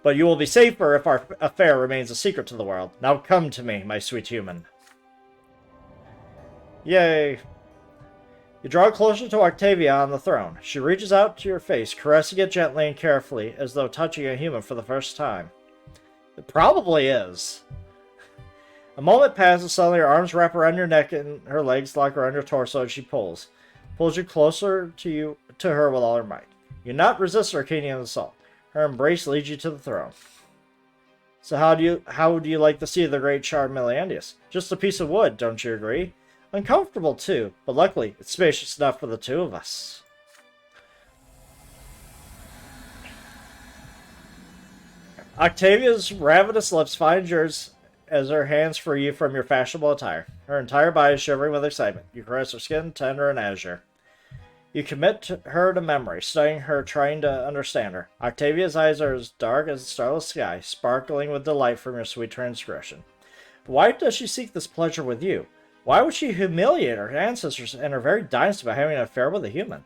But you will be safer if our affair remains a secret to the world. Now come to me, my sweet human. Yay. You draw closer to Octavia on the throne. She reaches out to your face, caressing it gently and carefully, as though touching a human for the first time. It probably is. A moment passes, suddenly her arms wrap around your neck and her legs lock around your torso as she pulls you closer to her with all her might. You not resist her Arcanian assault. Her embrace leads you to the throne. So how do you like the seat of the great Char Millandius? Just a piece of wood, don't you agree? Uncomfortable too, but luckily it's spacious enough for the two of us. Octavia's ravenous lips find yours as her hands free you from your fashionable attire. Her entire body is shivering with excitement. You caress her skin, tender and azure. You commit her to memory, studying her, trying to understand her. Octavia's eyes are as dark as the starless sky, sparkling with delight from your sweet transgression. But why does she seek this pleasure with you? Why would she humiliate her ancestors and her very dynasty by having an affair with a human?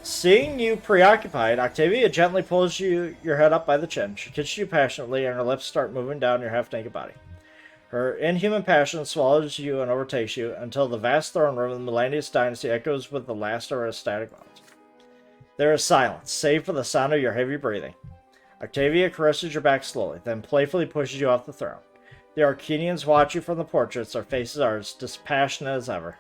Seeing you preoccupied, Octavia gently pulls your head up by the chin. She kisses you passionately, and her lips start moving down your half-naked body. Her inhuman passion swallows you and overtakes you until the vast throne room of the Melanius dynasty echoes with the last of her ecstatic moans. There is silence, save for the sound of your heavy breathing. Octavia caresses your back slowly, then playfully pushes you off the throne. The Arcanians watch you from the portraits, their faces are as dispassionate as ever.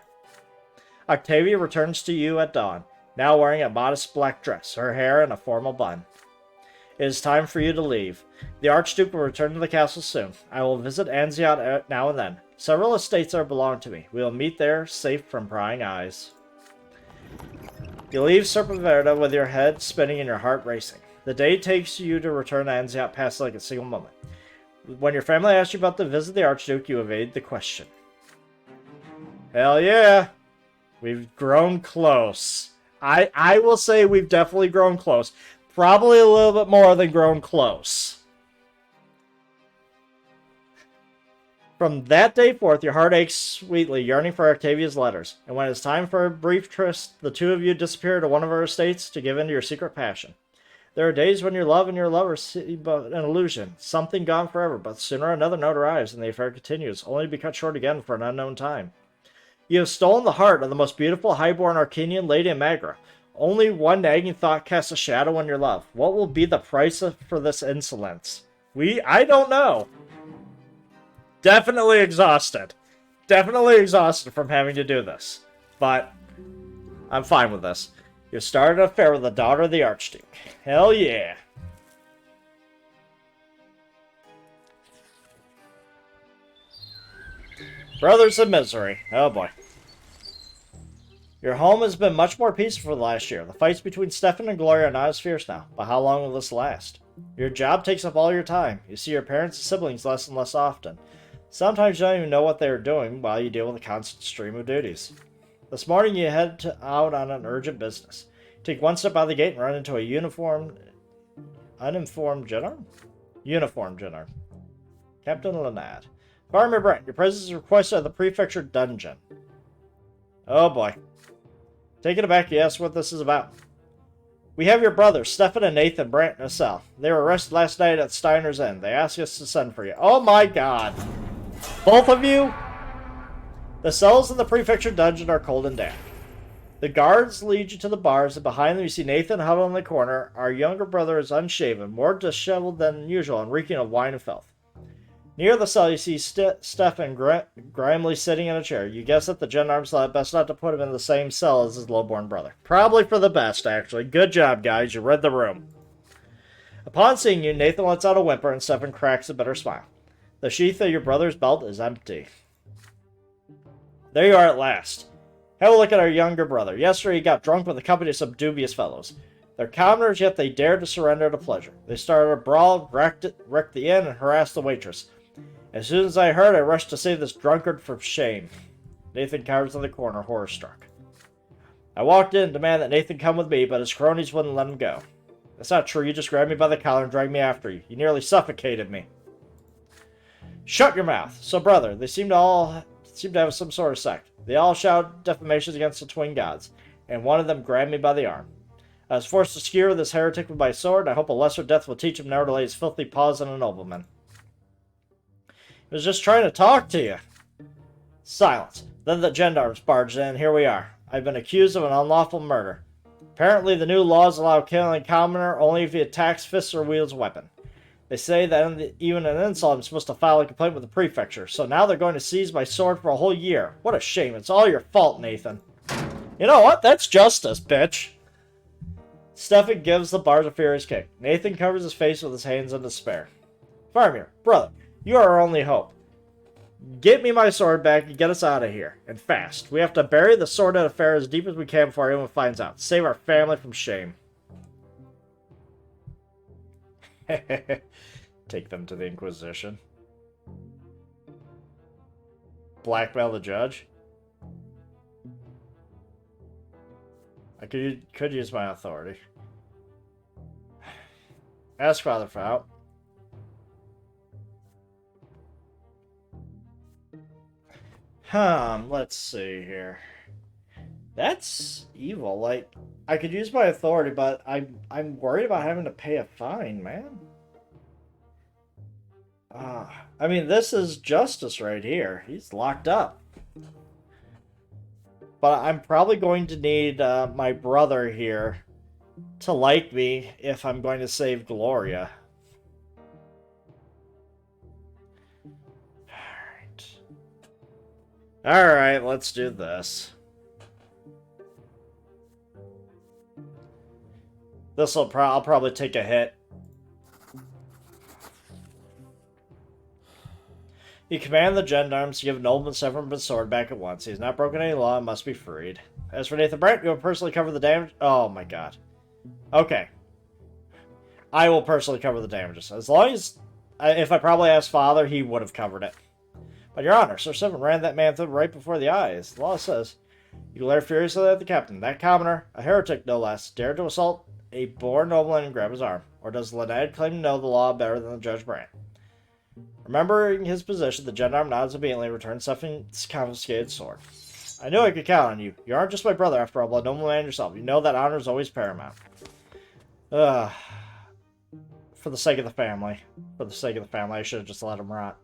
Octavia returns to you at dawn, now wearing a modest black dress, her hair in a formal bun. It is time for you to leave. The Archduke will return to the castle soon. I will visit Anziot now and then. Several estates are belong to me. We will meet there, safe from prying eyes. You leave Serpenverda with your head spinning and your heart racing. The day takes you to return to Anziot passes like a single moment. When your family asks you about the visit of the Archduke, you evade the question. Hell yeah! We've grown close. I will say we've definitely grown close. Probably a little bit more than grown close. From that day forth, your heart aches sweetly, yearning for Octavia's letters. And when it's time for a brief tryst, the two of you disappear to one of her estates to give in to your secret passion. There are days when your love and your lover see but an illusion, something gone forever, but sooner another note arrives and the affair continues, only to be cut short again for an unknown time. You have stolen the heart of the most beautiful highborn Arcanian lady in Magra. Only one nagging thought casts a shadow on your love. What will be the price for this insolence? I don't know. Definitely exhausted. Definitely exhausted from having to do this. But I'm fine with this. You started an affair with the daughter of the Archduke. Hell yeah. Brothers in misery. Oh boy. Your home has been much more peaceful for the last year. The fights between Stefan and Gloria are not as fierce now, but how long will this last? Your job takes up all your time. You see your parents and siblings less and less often. Sometimes you don't even know what they are doing while you deal with a constant stream of duties. This morning you head out on an urgent business. Take one step out of the gate and run into a uninformed general? Uniformed general. Captain Lanad. Farmer Brent, your presence is requested at the prefecture dungeon. Oh boy. Taken aback, you ask what this is about. We have your brothers, Stefan and Nathan Brant in a cell. They were arrested last night at Steiner's Inn. They asked us to send for you. Oh my god. Both of you? The cells in the prefecture dungeon are cold and damp. The guards lead you to the bars, and behind them you see Nathan huddled in the corner. Our younger brother is unshaven, more disheveled than usual, and reeking of wine and filth. Near the cell, you see Stefan grimly sitting in a chair. You guess that the gendarmes thought it best not to put him in the same cell as his lowborn brother. Probably for the best, actually. Good job, guys. You read the room. Upon seeing you, Nathan lets out a whimper, and Stefan cracks a bitter smile. The sheath of your brother's belt is empty. There you are at last. Have a look at our younger brother. Yesterday he got drunk with a company of some dubious fellows. They're commoners, yet they dared to surrender to pleasure. They started a brawl, wrecked the inn, and harassed the waitress. As soon as I heard, I rushed to save this drunkard from shame. Nathan cowers in the corner, horror-struck. I walked in and demanded that Nathan come with me, but his cronies wouldn't let him go. That's not true. You just grabbed me by the collar and dragged me after you. You nearly suffocated me. Shut your mouth. So, brother, they seem to have some sort of sect. They all shout defamations against the twin gods, and one of them grabbed me by the arm. I was forced to skewer this heretic with my sword, and I hope a lesser death will teach him never to lay his filthy paws on a nobleman. He was just trying to talk to you. Silence. Then the gendarmes barged in, and here we are. I've been accused of an unlawful murder. Apparently, the new laws allow killing a commoner only if he attacks, fists, or wields a weapon. They say that even an insult, I'm supposed to file a complaint with the prefecture, so now they're going to seize my sword for a whole year. What a shame. It's all your fault, Nathan. You know what? That's justice, bitch. Stefan gives the bars a furious kick. Nathan covers his face with his hands in despair. Farmir, brother, you are our only hope. Get me my sword back and get us out of here. And fast. We have to bury the sordid affair as deep as we can before anyone finds out. Save our family from shame. Take them to the Inquisition. Blackmail the judge. I could use my authority. Ask Father for help. Let's see here. That's evil. Like, I could use my authority, but I'm worried about having to pay a fine, man. I mean, this is justice right here. He's locked up. But I'm probably going to need my brother here to like me if I'm going to save Gloria. Alright, let's do this. I'll probably take a hit. You command the gendarmes to give Nobleman Severance sword back at once. He has not broken any law and must be freed. As for Nathan Brant, you will personally cover the damage. Oh my god. Okay. I will personally cover the damages. As long as... if I probably asked Father, he would have covered it. But Your Honor, Sir Seven ran that man through right before the eyes. The law says, you glare furiously at the captain. That commoner, a heretic no less, dared to assault a born nobleman and grab his arm. Or does Lynette claim to know the law better than the Judge Brante? Remembering his position, the gendarme nods obediently and returns Stephen's confiscated sword. I knew I could count on you. You aren't just my brother after all, but a noble man yourself. You know that honor is always paramount. For the sake of the family. For the sake of the family, I should have just let him rot.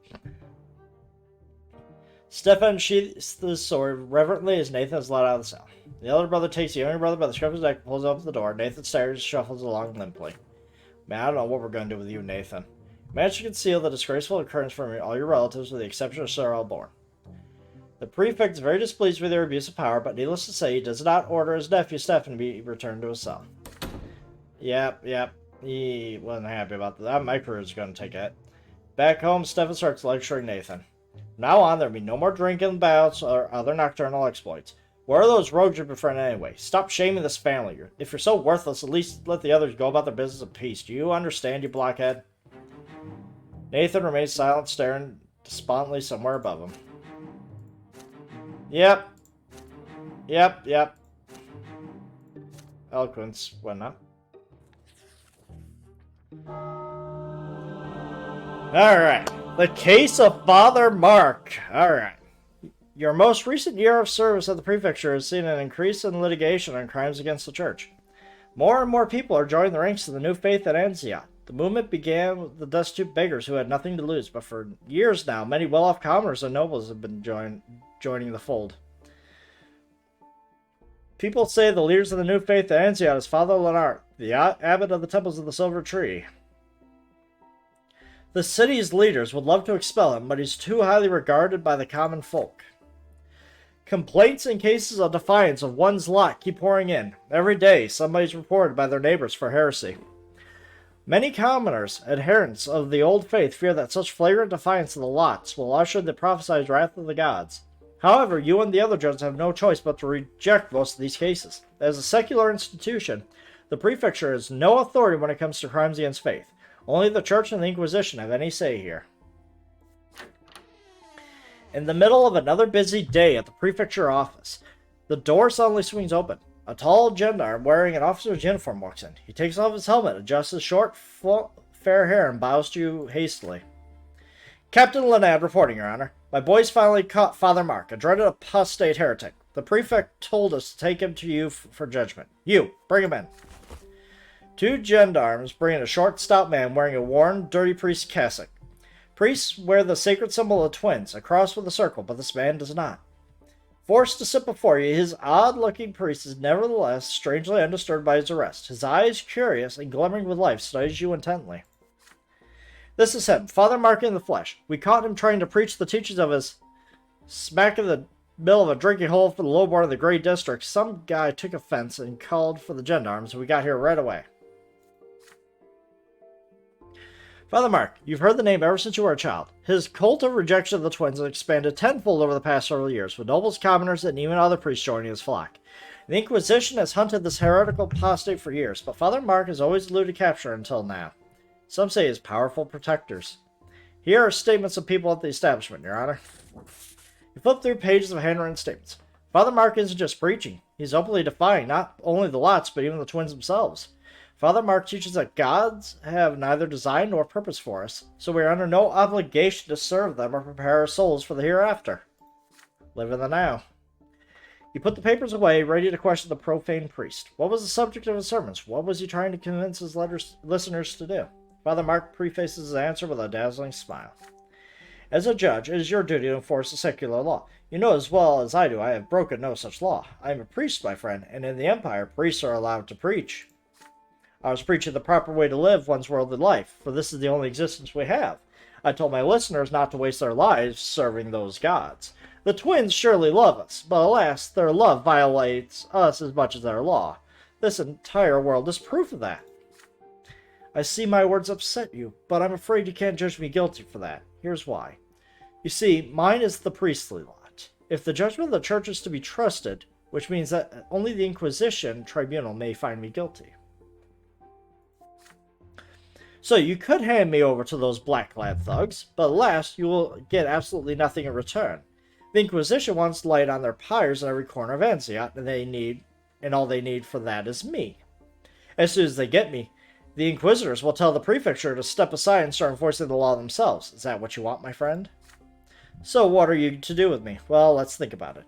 Stefan sheaths the sword reverently as Nathan is let out of the cell. The elder brother takes the younger brother by the scruff of his neck and pulls him up to the door. Nathan stares and shuffles along limply. Man, I don't know what we're going to do with you, Nathan. Managed to conceal the disgraceful occurrence from all your relatives with the exception of Sir Alborn. The prefect is very displeased with your abuse of power, but needless to say, he does not order his nephew Stefan to be returned to his cell. Yep. He wasn't happy about that. My career is going to take a hit. Back home, Stefan starts lecturing Nathan. From now on, there'll be no more drinking bouts or other nocturnal exploits. Where are those rogues you befriend anyway? Stop shaming this family. If you're so worthless, at least let the others go about their business in peace. Do you understand, you blockhead? Nathan remains silent, staring despondently somewhere above him. Yep. Eloquence, whatnot. Alright. The case of Father Mark. Alright. Your most recent year of service at the prefecture has seen an increase in litigation on crimes against the church. More and more people are joining the ranks of the new faith at Anziat. The movement began with the destitute beggars who had nothing to lose, but for years now, many well-off commoners and nobles have been joining the fold. People say the leaders of the new faith at Anziat is Father Lenart, the abbot of the Temples of the Silver Tree. The city's leaders would love to expel him, but he's too highly regarded by the common folk. Complaints and cases of defiance of one's lot keep pouring in. Every day, somebody's reported by their neighbors for heresy. Many commoners, adherents of the old faith, fear that such flagrant defiance of the lots will usher the prophesied wrath of the gods. However, you and the other judges have no choice but to reject most of these cases. As a secular institution, the prefecture has no authority when it comes to crimes against faith. Only the Church and the Inquisition have any say here. In the middle of another busy day at the prefecture office, the door suddenly swings open. A tall gendarme wearing an officer's uniform walks in. He takes off his helmet, adjusts his short, fair hair, and bows to you hastily. Captain Lenad reporting, Your Honor. My boys finally caught Father Mark, a dreaded apostate heretic. The prefect told us to take him to you for judgment. You, bring him in. Two gendarmes bring in a short, stout man wearing a worn, dirty priest's cassock. Priests wear the sacred symbol of twins, a cross with a circle, but this man does not. Forced to sit before you, his odd-looking priest is nevertheless strangely undisturbed by his arrest. His eyes, curious and glimmering with life, studies you intently. This is him, Father Mark in the flesh. We caught him trying to preach the teachings of his smack in the middle of a drinking hole for the lowborn of the Grey District. Some guy took offense and called for the gendarmes, and we got here right away. Father Mark, you've heard the name ever since you were a child. His cult of rejection of the twins has expanded tenfold over the past several years, with nobles, commoners, and even other priests joining his flock. The Inquisition has hunted this heretical apostate for years, but Father Mark has always eluded capture until now. Some say his powerful protectors. Here are statements of people at the establishment, Your Honor. You flip through pages of handwritten statements. Father Mark isn't just preaching. He's openly defying not only the lots, but even the twins themselves. Father Mark teaches that gods have neither design nor purpose for us, so we are under no obligation to serve them or prepare our souls for the hereafter. Live in the now. You put the papers away, ready to question the profane priest. What was the subject of his sermons? What was he trying to convince his listeners to do? Father Mark prefaces his answer with a dazzling smile. As a judge, it is your duty to enforce the secular law. You know as well as I do I have broken no such law. I am a priest, my friend, and in the Empire, priests are allowed to preach. I was preaching the proper way to live one's worldly life, for this is the only existence we have. I told my listeners not to waste their lives serving those gods. The twins surely love us, but alas, their love violates us as much as their law. This entire world is proof of that. I see my words upset you, but I'm afraid you can't judge me guilty for that. Here's why. You see, mine is the priestly lot. If the judgment of the church is to be trusted, which means that only the Inquisition tribunal may find me guilty. So you could hand me over to those black-clad thugs, but alas, you will get absolutely nothing in return. The Inquisition wants light on their pyres in every corner of Anziot, and all they need for that is me. As soon as they get me, the Inquisitors will tell the prefecture to step aside and start enforcing the law themselves. Is that what you want, my friend? So what are you to do with me? Well, let's think about it.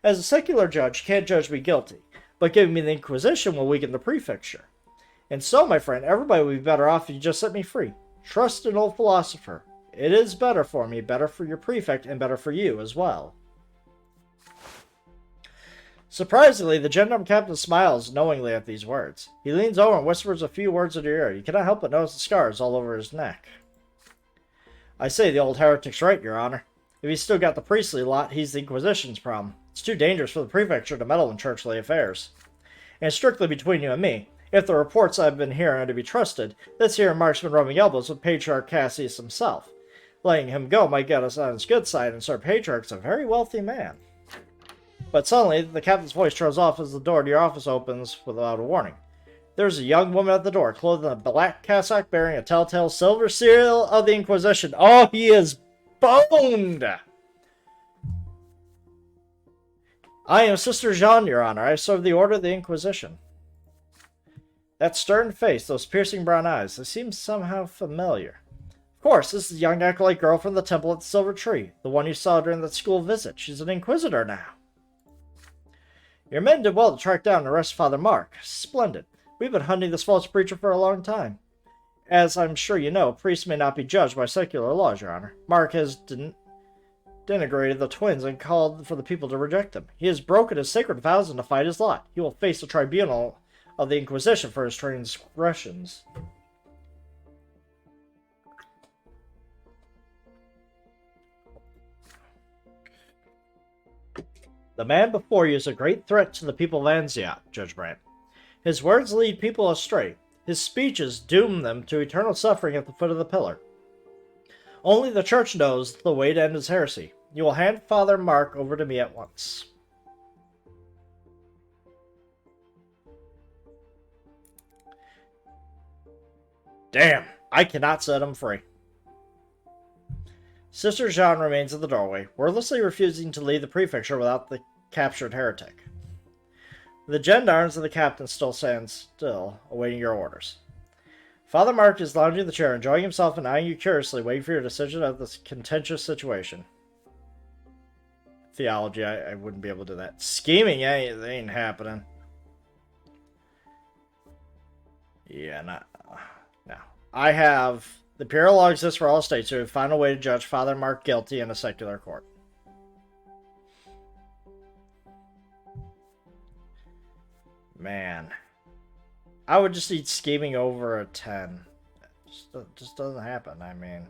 As a secular judge, you can't judge me guilty, but giving me the Inquisition will weaken the prefecture. And so, my friend, everybody will be better off if you just set me free. Trust an old philosopher. It is better for me, better for your prefect, and better for you as well. Surprisingly, the gendarme captain smiles knowingly at these words. He leans over and whispers a few words into your ear. You cannot help but notice the scars all over his neck. I say the old heretic's right, Your Honor. If he's still got the priestly lot, he's the Inquisition's problem. It's too dangerous for the prefecture to meddle in churchly affairs. And strictly between you and me, if the reports I've been hearing are to be trusted, this here Mark's been rubbing elbows with Patriarch Cassius himself. Letting him go might get us on his good side, and Sir Patriarch's a very wealthy man. But suddenly, the captain's voice trails off as the door to your office opens without a warning. There's a young woman at the door, clothed in a black cassock bearing a telltale silver seal of the Inquisition. Oh, he is boned! I am Sister Jeanne, Your Honor. I serve the Order of the Inquisition. That stern face, those piercing brown eyes, they seem somehow familiar. Of course, this is the young acolyte girl from the temple at the Silver Tree, the one you saw during that school visit. She's an Inquisitor now. Your men did well to track down and arrest Father Mark. Splendid. We've been hunting this false preacher for a long time. As I'm sure you know, priests may not be judged by secular laws, Your Honor. Mark has denigrated the twins and called for the people to reject him. He has broken his sacred vows and defied his lot. He will face the tribunal of the Inquisition for his transgressions. The man before you is a great threat to the people of Anziot, Judge Brante. His words lead people astray. His speeches doom them to eternal suffering at the foot of the pillar. Only the Church knows the way to end his heresy. You will hand Father Mark over to me at once. Damn, I cannot set him free. Sister Jeanne remains at the doorway, wordlessly refusing to leave the prefecture without the captured heretic. The gendarmes and the captain still stand still, awaiting your orders. Father Mark is lounging in the chair, enjoying himself and eyeing you curiously, waiting for your decision of this contentious situation. Theology, I wouldn't be able to do that. Scheming, ain't happening. Yeah, no. I have... The Imperial law exists for all states, so we find a way to judge Father Mark guilty in a secular court. Man. I would just need scheming over a 10. It just doesn't happen, I mean...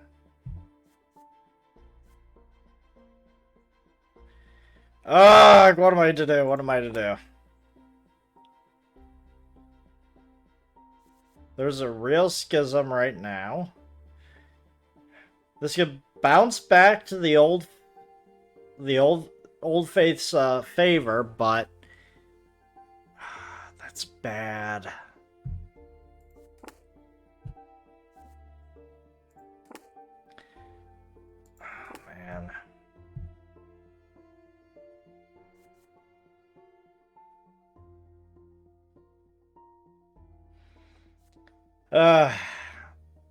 Ugh, what am I to do? What am I to do? There's a real schism right now. This could bounce back to the old faith's favor, but that's bad. Oh, man.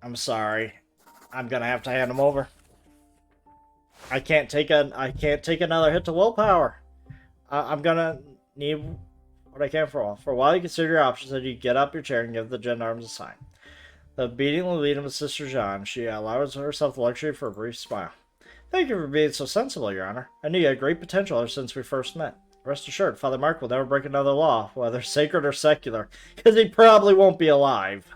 I'm sorry. I'm gonna have to hand him over. I can't take another hit to willpower. I'm gonna need what I can for a while. For a while, you consider your options, and you get up your chair and give the gendarmes a sign. Obediently leading with Sister Jean, she allows herself the luxury for a brief smile. Thank you for being so sensible, Your Honor. I knew you had great potential ever since we first met. Rest assured, Father Mark will never break another law, whether sacred or secular, because he probably won't be alive.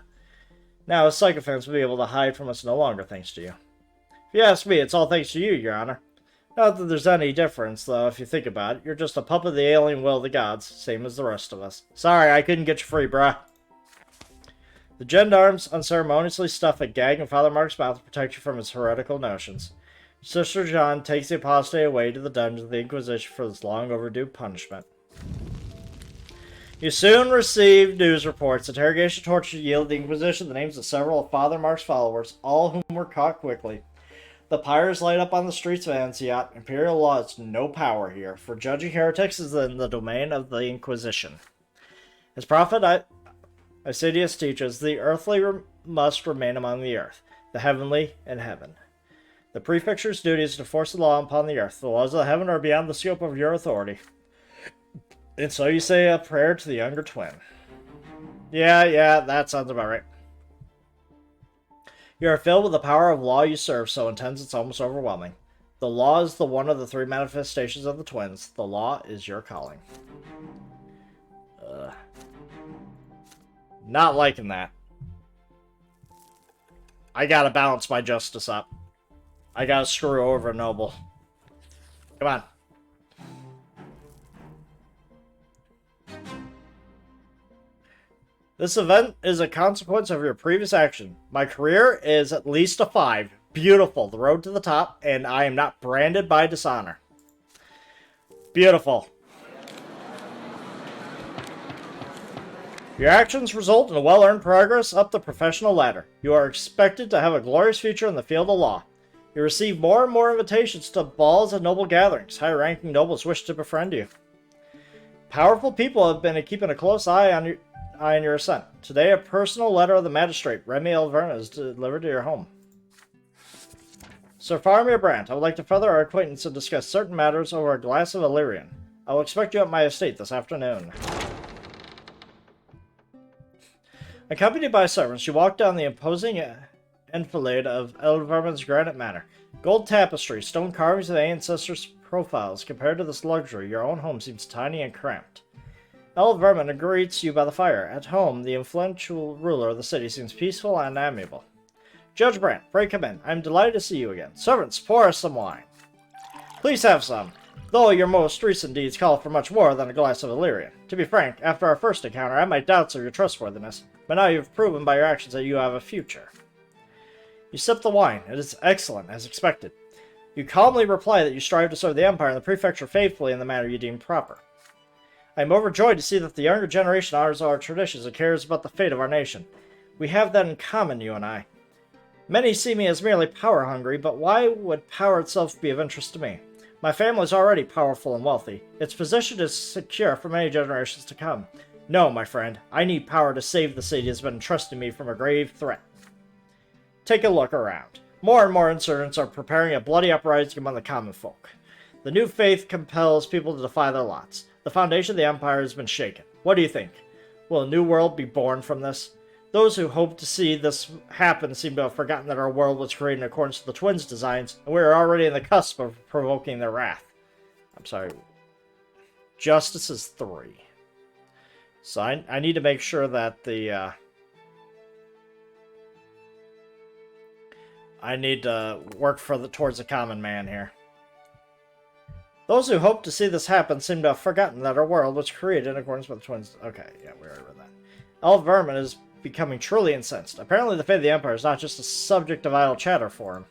Now, his sycophants will be able to hide from us no longer, thanks to you. If you ask me, it's all thanks to you, Your Honor. Not that there's any difference, though, if you think about it. You're just a puppet of the alien will of the gods, same as the rest of us. Sorry, I couldn't get you free, bruh. The gendarmes unceremoniously stuff a gag in Father Mark's mouth to protect you from his heretical notions. Sister Jean takes the apostate away to the dungeon of the Inquisition for this long overdue punishment. You soon receive news reports. Interrogation torture yielded the Inquisition the names of several of Father Mark's followers, all whom were caught quickly. The pyres light up on the streets of Ansiot. Imperial law has no power here, for judging heretics is in the domain of the Inquisition. As Prophet Isidius teaches, the earthly must remain among the earth, the heavenly in heaven. The prefecture's duty is to force the law upon the earth. The laws of the heaven are beyond the scope of your authority. And so you say a prayer to the younger twin. Yeah, that sounds about right. You are filled with the power of law you serve, so intense it's almost overwhelming. The law is the one of the three manifestations of the twins. The law is your calling. Not liking that. I gotta balance my justice up. I gotta screw over a noble. Come on. This event is a consequence of your previous action. My career is at least a 5. Beautiful. The road to the top, and I am not branded by dishonor. Beautiful. Your actions result in a well-earned progress up the professional ladder. You are expected to have a glorious future in the field of law. You receive more and more invitations to balls and noble gatherings. High-ranking nobles wish to befriend you. Powerful people have been keeping a close eye on your ascent. Today, a personal letter of the magistrate, Remy Alverna, is delivered to your home. Sir Faramir Brant, I would like to further our acquaintance and discuss certain matters over a glass of Illyrian. I will expect you at my estate this afternoon. Accompanied by servants, you walk down the imposing enfilade of Elverman's granite manor. Gold tapestry, stone carvings of ancestors' profiles. Compared to this luxury, your own home seems tiny and cramped. Elverman greets you by the fire. At home, the influential ruler of the city seems peaceful and amiable. Judge Brante, pray come in. I am delighted to see you again. Servants, pour us some wine. Please have some, though your most recent deeds call for much more than a glass of Illyrian. To be frank, after our first encounter, I had my doubts of your trustworthiness, but now you have proven by your actions that you have a future. You sip the wine. It is excellent, as expected. You calmly reply that you strive to serve the Empire and the Prefecture faithfully in the manner you deem proper. I am overjoyed to see that the younger generation honors our traditions and cares about the fate of our nation. We have that in common, you and I. Many see me as merely power-hungry, but why would power itself be of interest to me? My family is already powerful and wealthy. Its position is secure for many generations to come. No, my friend, I need power to save the city that has been entrusted me from a grave threat. Take a look around. More and more insurgents are preparing a bloody uprising among the common folk. The new faith compels people to defy their lots. The foundation of the Empire has been shaken. What do you think? Will a new world be born from this? Those who hope to see this happen seem to have forgotten that our world was created in accordance to the twins' designs, and we are already in the cusp of provoking their wrath. I'm sorry. Justice is 3. So I need to make sure that the... I need to work towards the common man here. Those who hope to see this happen seem to have forgotten that our world was created in accordance with the twins... Okay, yeah, we already read that. Elverman is becoming truly incensed. Apparently the fate of the Empire is not just a subject of idle chatter for him.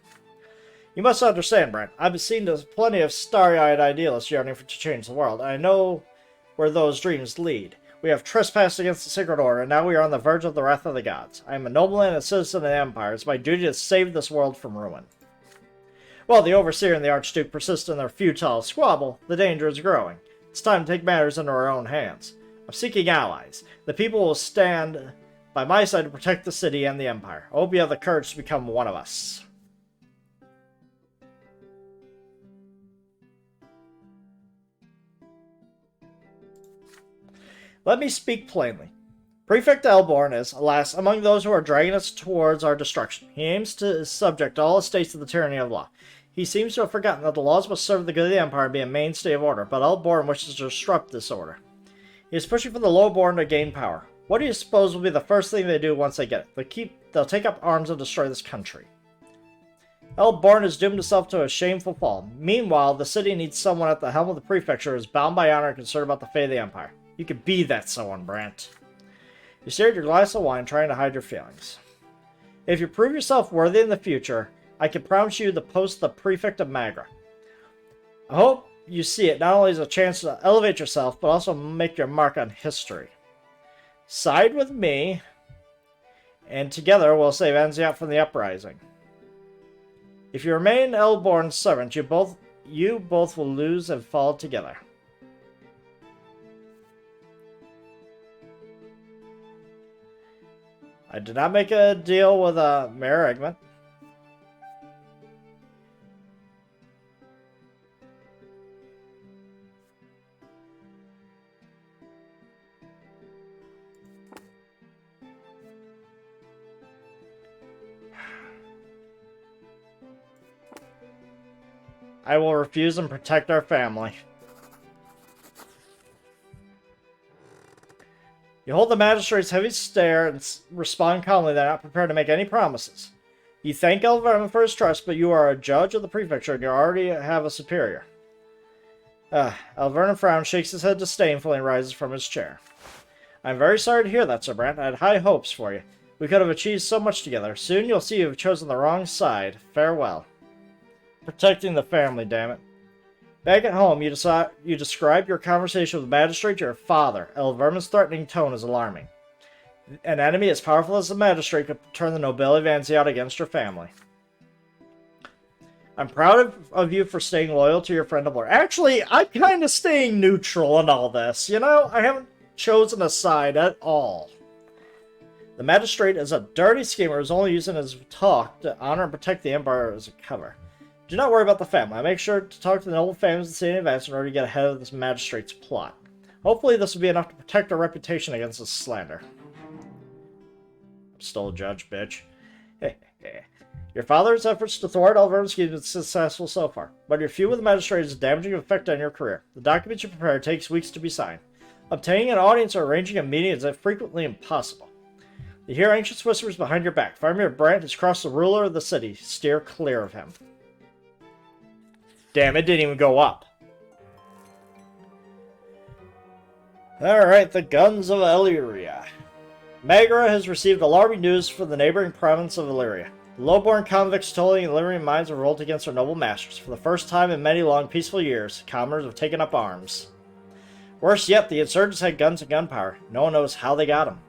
You must understand, Brent. I've seen plenty of starry-eyed idealists yearning to change the world. I know where those dreams lead. We have trespassed against the Sacred Order, and now we are on the verge of the wrath of the gods. I am a nobleman and a citizen of the Empire. It's my duty to save this world from ruin. While the Overseer and the Archduke persist in their futile squabble, the danger is growing. It's time to take matters into our own hands. I'm seeking allies. The people will stand by my side to protect the city and the Empire. I hope you have the courage to become one of us. Let me speak plainly. Prefect Elborn is, alas, among those who are dragging us towards our destruction. He aims to subject all estates to the tyranny of law. He seems to have forgotten that the laws must serve the good of the Empire and be a mainstay of order, but Elborn wishes to disrupt this order. He is pushing for the lowborn to gain power. What do you suppose will be the first thing they do once they get it? They'll take up arms and destroy this country. Elborn has doomed himself to a shameful fall. Meanwhile, the city needs someone at the helm of the prefecture who is bound by honor and concerned about the fate of the Empire. You could be that someone, Brant. You stare at your glass of wine, trying to hide your feelings. If you prove yourself worthy in the future, I can promise you the post of the Prefect of Magra. I hope you see it not only as a chance to elevate yourself, but also make your mark on history. Side with me, and together we'll save Anziat from the uprising. If you remain Elborn's servant, you both will lose and fall together. I did not make a deal with Mayor Eggman. I will refuse and protect our family. You hold the magistrate's heavy stare and respond calmly that you're not prepared to make any promises. You thank Elverman for his trust, but you are a judge of the prefecture and you already have a superior. Elverman frowns, shakes his head disdainfully, and rises from his chair. I'm very sorry to hear that, Sir Brant. I had high hopes for you. We could have achieved so much together. Soon you'll see you've chosen the wrong side. Farewell. Protecting the family, damn it. Back at home, you describe your conversation with the magistrate to your father. Elverman's threatening tone is alarming. An enemy as powerful as the magistrate could turn the nobility of Anziat against your family. I'm proud of you for staying loyal to your friend Elborn. Actually, I'm kind of staying neutral in all this. You know, I haven't chosen a side at all. The magistrate is a dirty schemer who's only using his talk to honor and protect the Empire as a cover. Do not worry about the family. I make sure to talk to the noble families of the city in advance in order to get ahead of this magistrate's plot. Hopefully this will be enough to protect our reputation against this slander. I'm still a judge, bitch. Your father's efforts to thwart Elverman's scheme have been successful so far, but your feud with the magistrate has a damaging effect on your career. The documents you prepare takes weeks to be signed. Obtaining an audience or arranging a meeting is frequently impossible. You hear anxious whispers behind your back. Farmer Brant has crossed the ruler of the city. Steer clear of him. Damn, it didn't even go up. Alright, the guns of Illyria. Magra has received alarming news from the neighboring province of Illyria. The lowborn convicts tolling in Illyrian mines have revolted against their noble masters. For the first time in many long, peaceful years, commoners have taken up arms. Worse yet, the insurgents had guns and gunpowder. No one knows how they got them.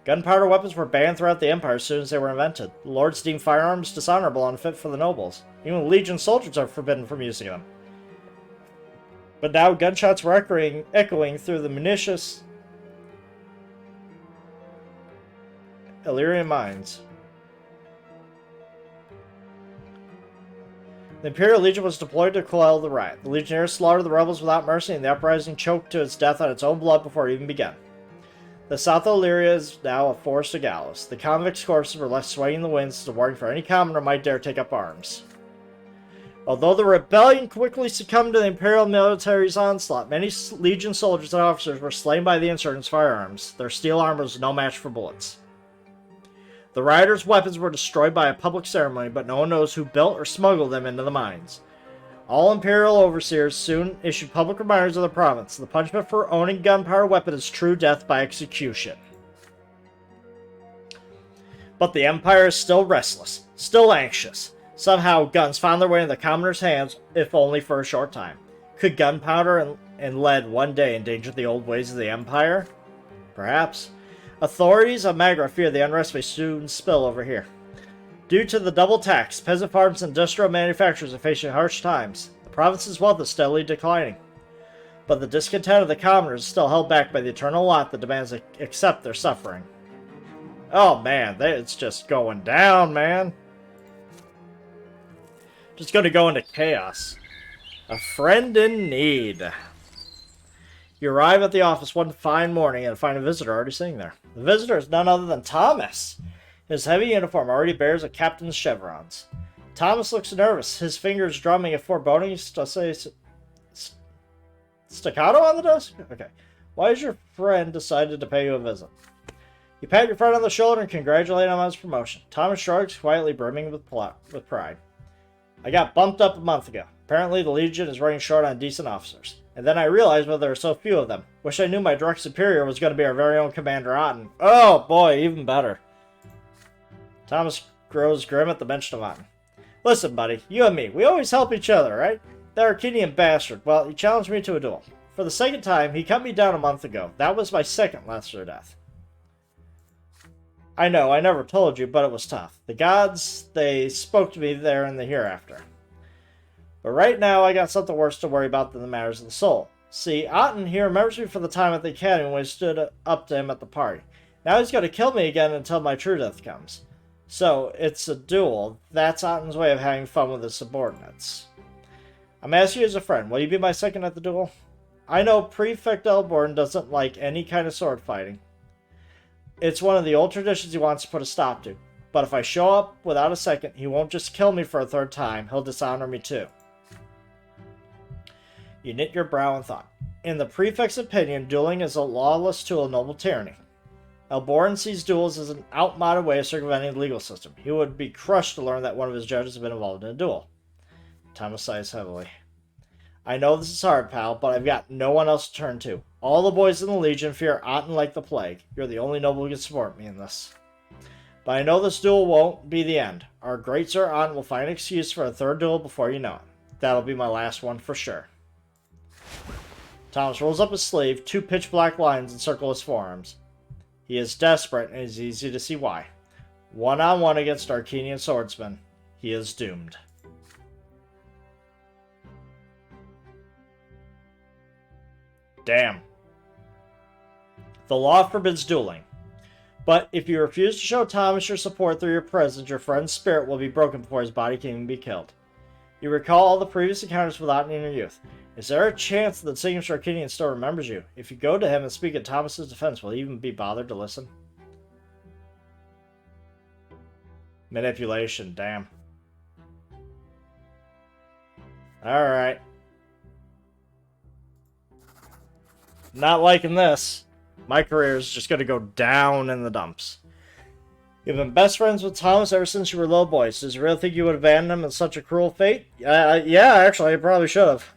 Gunpowder weapons were banned throughout the Empire as soon as they were invented. The lords deemed firearms dishonorable and unfit for the nobles. Even Legion soldiers are forbidden from using them. But now gunshots were echoing through the munitions Illyrian mines. The Imperial Legion was deployed to quell the riot. The Legionnaires slaughtered the rebels without mercy, and the uprising choked to its death on its own blood before it even began. The south of Illyria is now a forest of gallows. The convicts' corpses were left swaying in the winds as a warning for any commoner might dare take up arms. Although the rebellion quickly succumbed to the Imperial military's onslaught, many Legion soldiers and officers were slain by the insurgents' firearms. Their steel armor was no match for bullets. The rioters' weapons were destroyed by a public ceremony, but no one knows who built or smuggled them into the mines. All Imperial overseers soon issued public reminders of the province. The punishment for owning gunpowder weapon is true death by execution. But the Empire is still restless, still anxious. Somehow, guns found their way into the commoners' hands, if only for a short time. Could gunpowder and lead one day endanger the old ways of the Empire? Perhaps. Authorities of Magra fear the unrest may soon spill over here. Due to the double tax, peasant farms and industrial manufacturers are facing harsh times. The province's wealth is steadily declining. But the discontent of the commoners is still held back by the eternal lot that demands they accept their suffering. Oh man, it's just going down, man. Just gonna go into chaos. A friend in need. You arrive at the office one fine morning and find a visitor already sitting there. The visitor is none other than Thomas. His heavy uniform already bears a captain's chevrons. Thomas looks nervous, his fingers drumming a foreboding staccato on the desk? Okay. Why has your friend decided to pay you a visit? You pat your friend on the shoulder and congratulate him on his promotion. Thomas shrugs, quietly brimming with pride. I got bumped up a month ago. Apparently the Legion is running short on decent officers. And then I realized why there are so few of them. Wish I knew my direct superior was going to be our very own Commander Otten. Oh boy, even better. Thomas grows grim at the mention of Otten. Listen, buddy, you and me, we always help each other, right? That Arcadian bastard, well, he challenged me to a duel. For the second time, he cut me down a month ago. That was my second lesser death. I know, I never told you, but it was tough. The gods, they spoke to me there in the hereafter. But right now, I got something worse to worry about than the matters of the soul. See, Otten, he remembers me from the time at the academy when I stood up to him at the party. Now he's going to kill me again until my true death comes. So, it's a duel. That's Otten's way of having fun with his subordinates. I'm asking you as a friend, will you be my second at the duel? I know Prefect Elborn doesn't like any kind of sword fighting. It's one of the old traditions he wants to put a stop to. But if I show up without a second, he won't just kill me for a third time, he'll dishonor me too. You knit your brow in thought. In the Prefect's opinion, dueling is a lawless tool of noble tyranny. Elborn sees duels as an outmoded way of circumventing the legal system. He would be crushed to learn that one of his judges had been involved in a duel. Thomas sighs heavily. I know this is hard, pal, but I've got no one else to turn to. All the boys in the Legion fear Otten like the plague. You're the only noble who can support me in this. But I know this duel won't be the end. Our great Sir Otten will find an excuse for a third duel before you know it. That'll be my last one for sure. Thomas rolls up his sleeve, 2 pitch-black lines encircle his forearms. He is desperate, and it's easy to see why. One-on-one against Arcadian swordsmen, he is doomed. Damn. The law forbids dueling. But if you refuse to show Thomas your support through your presence, your friend's spirit will be broken before his body can even be killed. You recall all the previous encounters with Otten in your youth. Is there a chance that the distinguished Arcadian still remembers you? If you go to him and speak in Thomas's defense, will he even be bothered to listen? Manipulation, damn. Alright. Not liking this. My career is just going to go down in the dumps. You've been best friends with Thomas ever since you were little boys. Does you really think you would abandon him in such a cruel fate? Yeah, actually, I probably should have.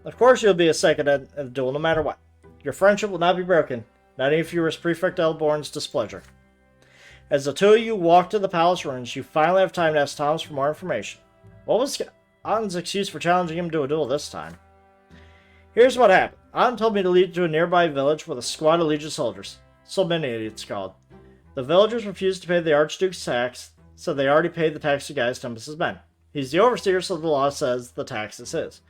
Of course you'll be a second at the duel, no matter what. Your friendship will not be broken, not even if you risk Prefect Elborn's displeasure. As the two of you walk to the palace ruins, you finally have time to ask Thomas for more information. What was Otten's excuse for challenging him to a duel this time? Here's what happened. Otten told me to lead you to a nearby village with a squad of Legion soldiers. Solmini, it's called. The villagers refused to pay the Archduke's tax, so they already paid the tax to Gaius Tempus's men. He's the overseer, so the law says the tax is his.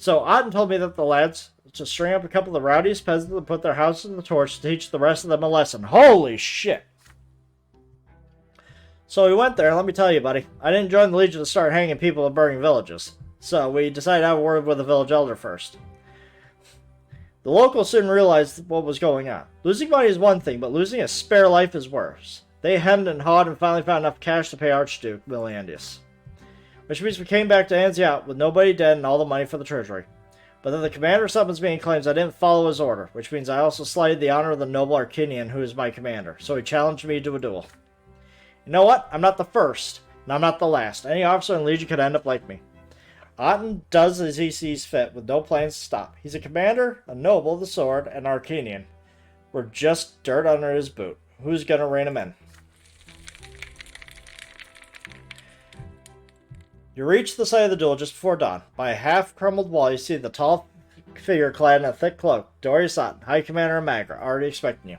So Otten told me that the lads to string up a couple of the rowdiest peasants and put their houses in the torch to teach the rest of them a lesson. Holy shit! So we went there, and let me tell you, buddy, I didn't join the Legion to start hanging people and burning villages. So we decided to have a word with the village elder first. The locals soon realized what was going on. Losing money is one thing, but losing a spare life is worse. They hemmed and hawed and finally found enough cash to pay Archduke Millandius. Which means we came back to Anziat with nobody dead and all the money for the treasury. But then the commander summons me and claims I didn't follow his order, which means I also slighted the honor of the noble Arcadian who is my commander, so he challenged me to a duel. You know what? I'm not the first, and I'm not the last. Any officer in Legion could end up like me. Otten does as he sees fit, with no plans to stop. He's a commander, a noble of the sword, and Arcadian. We're just dirt under his boot. Who's gonna rein him in? You reach the site of the duel just before dawn. By a half-crumbled wall, you see the tall figure clad in a thick cloak, Dorius Otten, High Commander of Magra, already expecting you.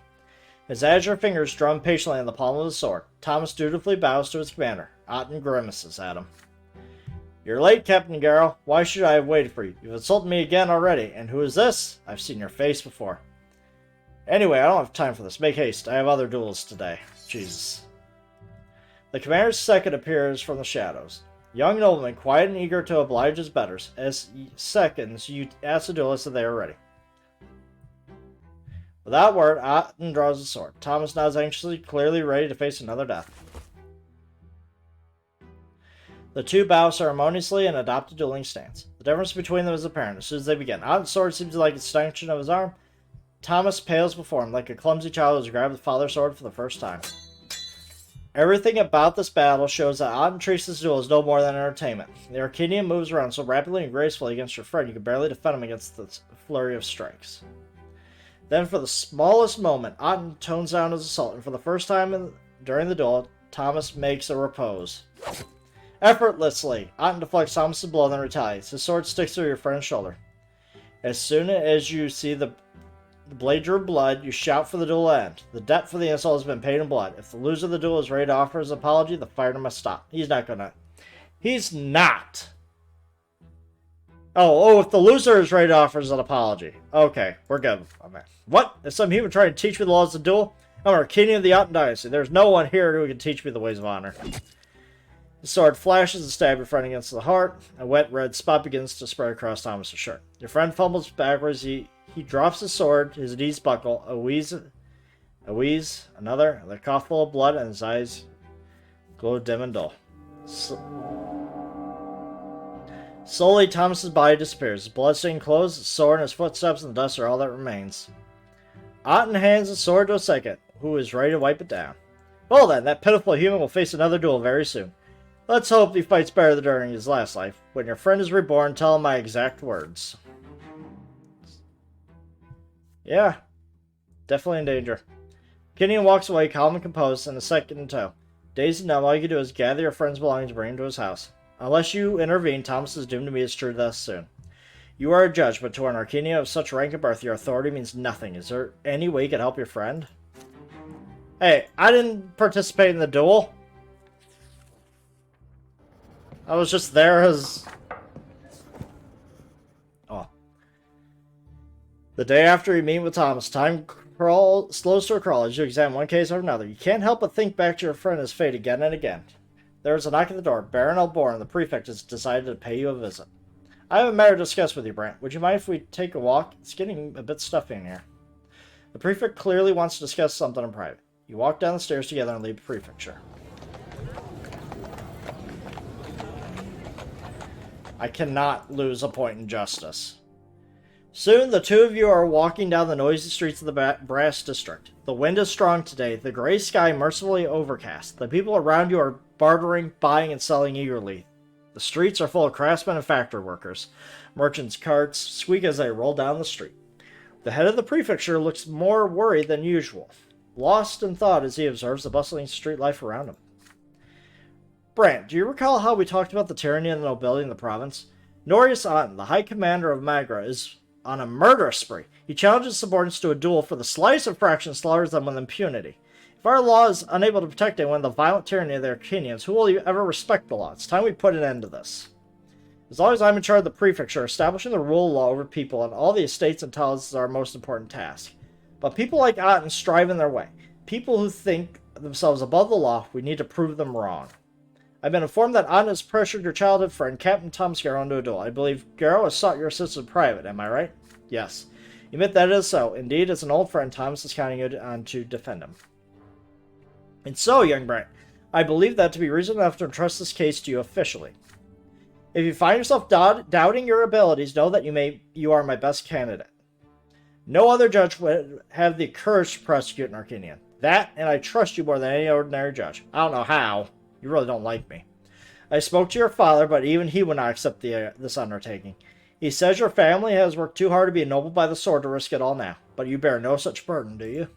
His azure fingers drum patiently on the palm of his sword. Thomas dutifully bows to his commander. Otten grimaces at him. You're late, Captain Garrow. Why should I have waited for you? You've insulted me again already. And who is this? I've seen your face before. Anyway, I don't have time for this. Make haste. I have other duels today. Jesus. The commander's second appears from the shadows. Young nobleman, quiet and eager to oblige his betters. As seconds, you ask the duelists if they are ready. Without word, Otten draws his sword. Thomas nods anxiously, clearly ready to face another death. The two bow ceremoniously and adopt a dueling stance. The difference between them is apparent as soon as they begin. Otten's sword seems like an extension of his arm. Thomas pales before him like a clumsy child who has grabbed the father's sword for the first time. Everything about this battle shows that Otten treats this duel as no more than entertainment. The Arcadian moves around so rapidly and gracefully against your friend you can barely defend him against the flurry of strikes. Then, for the smallest moment, Otten tones down his assault, and for the first time during the duel, Thomas makes a repose. Effortlessly, Otten deflects Thomas' blow, then retaliates. His sword sticks through your friend's shoulder. As soon as you see the blade drew blood, you shout for the duel to end. The debt for the insult has been paid in blood. If the loser of the duel is ready to offer his apology, the fighter must stop. He's not. Oh, if the loser is ready to offer his apology. Okay, we're good. Oh, man. What? Is some human trying to teach me the laws of the duel? I'm an Arcadian of the Otten Dynasty. There's no one here who can teach me the ways of honor. The sword flashes and stabs your friend against the heart. A wet red spot begins to spread across Thomas' shirt. Your friend fumbles backwards. He drops his sword, his knees buckle. A wheeze, another cough full of blood, and his eyes glow dim and dull. Slowly, Thomas' body disappears. His blood-stained clothes, his sword, and his footsteps in the dust are all that remains. Otten hands his sword to a second, who is ready to wipe it down. Well then, that pitiful human will face another duel very soon. Let's hope he fights better than during his last life. When your friend is reborn, tell him my exact words. Yeah, definitely in danger. Gideon walks away, calm and composed, and a second in tow. Dazed and numb, all you can do is gather your friend's belongings and bring him to his house. Unless you intervene, Thomas is doomed to meet his true death soon. You are a judge, but to an Arcadian of such rank and birth, your authority means nothing. Is there any way you can help your friend? Hey, I didn't participate in the duel. I was just there as... Oh. The day after you meet with Thomas, time slows to a crawl as you examine one case over another. You can't help but think back to your friend and his fate again and again. There is a knock at the door. Baron Elborn, the prefect, has decided to pay you a visit. I have a matter to discuss with you, Brant. Would you mind if we take a walk? It's getting a bit stuffy in here. The prefect clearly wants to discuss something in private. You walk down the stairs together and leave the prefecture. I cannot lose a point in justice. Soon, the two of you are walking down the noisy streets of the Brass District. The wind is strong today, the gray sky mercifully overcast. The people around you are bartering, buying, and selling eagerly. The streets are full of craftsmen and factory workers. Merchants' carts squeak as they roll down the street. The head of the prefecture looks more worried than usual, lost in thought as he observes the bustling street life around him. Brant, do you recall how we talked about the tyranny and the nobility in the province? Norius Otten, the high commander of Magra, is on a murderous spree. He challenges subordinates to a duel for the slightest infraction and slaughters them with impunity. If our law is unable to protect anyone from the violent tyranny of their Arcadians, who will ever respect the law? It's time we put an end to this. As long as I'm in charge of the prefecture, establishing the rule of law over people and all the estates and towns is our most important task. But people like Otten strive in their way. People who think themselves above the law, we need to prove them wrong. I've been informed that Otten has pressured your childhood friend, Captain Thomas Garrow, into a duel. I believe Garrow has sought your assistance in private, am I right? Yes. You admit that it is so. Indeed, as an old friend, Thomas is counting you on to defend him. And so, young Brant, I believe that to be reason enough to entrust this case to you officially. If you find yourself doubting your abilities, know that you are my best candidate. No other judge would have the courage to prosecute an Arcadian. That, and I trust you more than any ordinary judge. I don't know how. You really don't like me. I spoke to your father, but even he would not accept this undertaking. He says your family has worked too hard to be ennobled by the sword to risk it all now. But you bear no such burden, do you?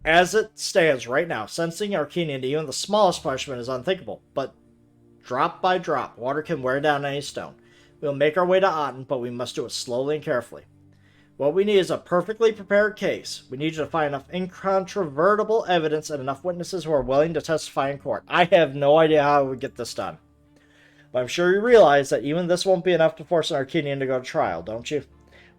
As it stands right now, sentencing Arcadian to even the smallest punishment is unthinkable. But drop by drop, water can wear down any stone. We'll make our way to Otten, but we must do it slowly and carefully. What we need is a perfectly prepared case. We need you to find enough incontrovertible evidence and enough witnesses who are willing to testify in court. I have no idea how I would get this done. But I'm sure you realize that even this won't be enough to force an Arcadian to go to trial, don't you?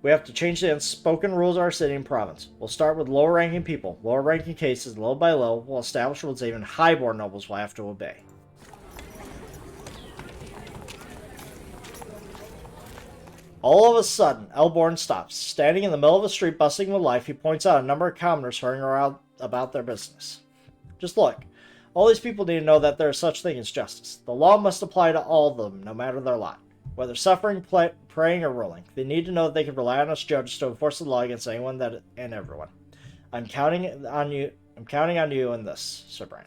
We have to change the unspoken rules of our city and province. We'll start with lower-ranking people. Lower-ranking cases, low by low, will establish rules even highborn nobles will have to obey. All of a sudden, Elborn stops. Standing in the middle of the street, bustling with life, he points out a number of commoners hurrying around about their business. Just look. All these people need to know that there is such thing as justice. The law must apply to all of them, no matter their lot. Whether suffering, praying, or ruling, they need to know that they can rely on us judges to enforce the law against anyone and everyone. I'm counting on you in this, Sir Brante.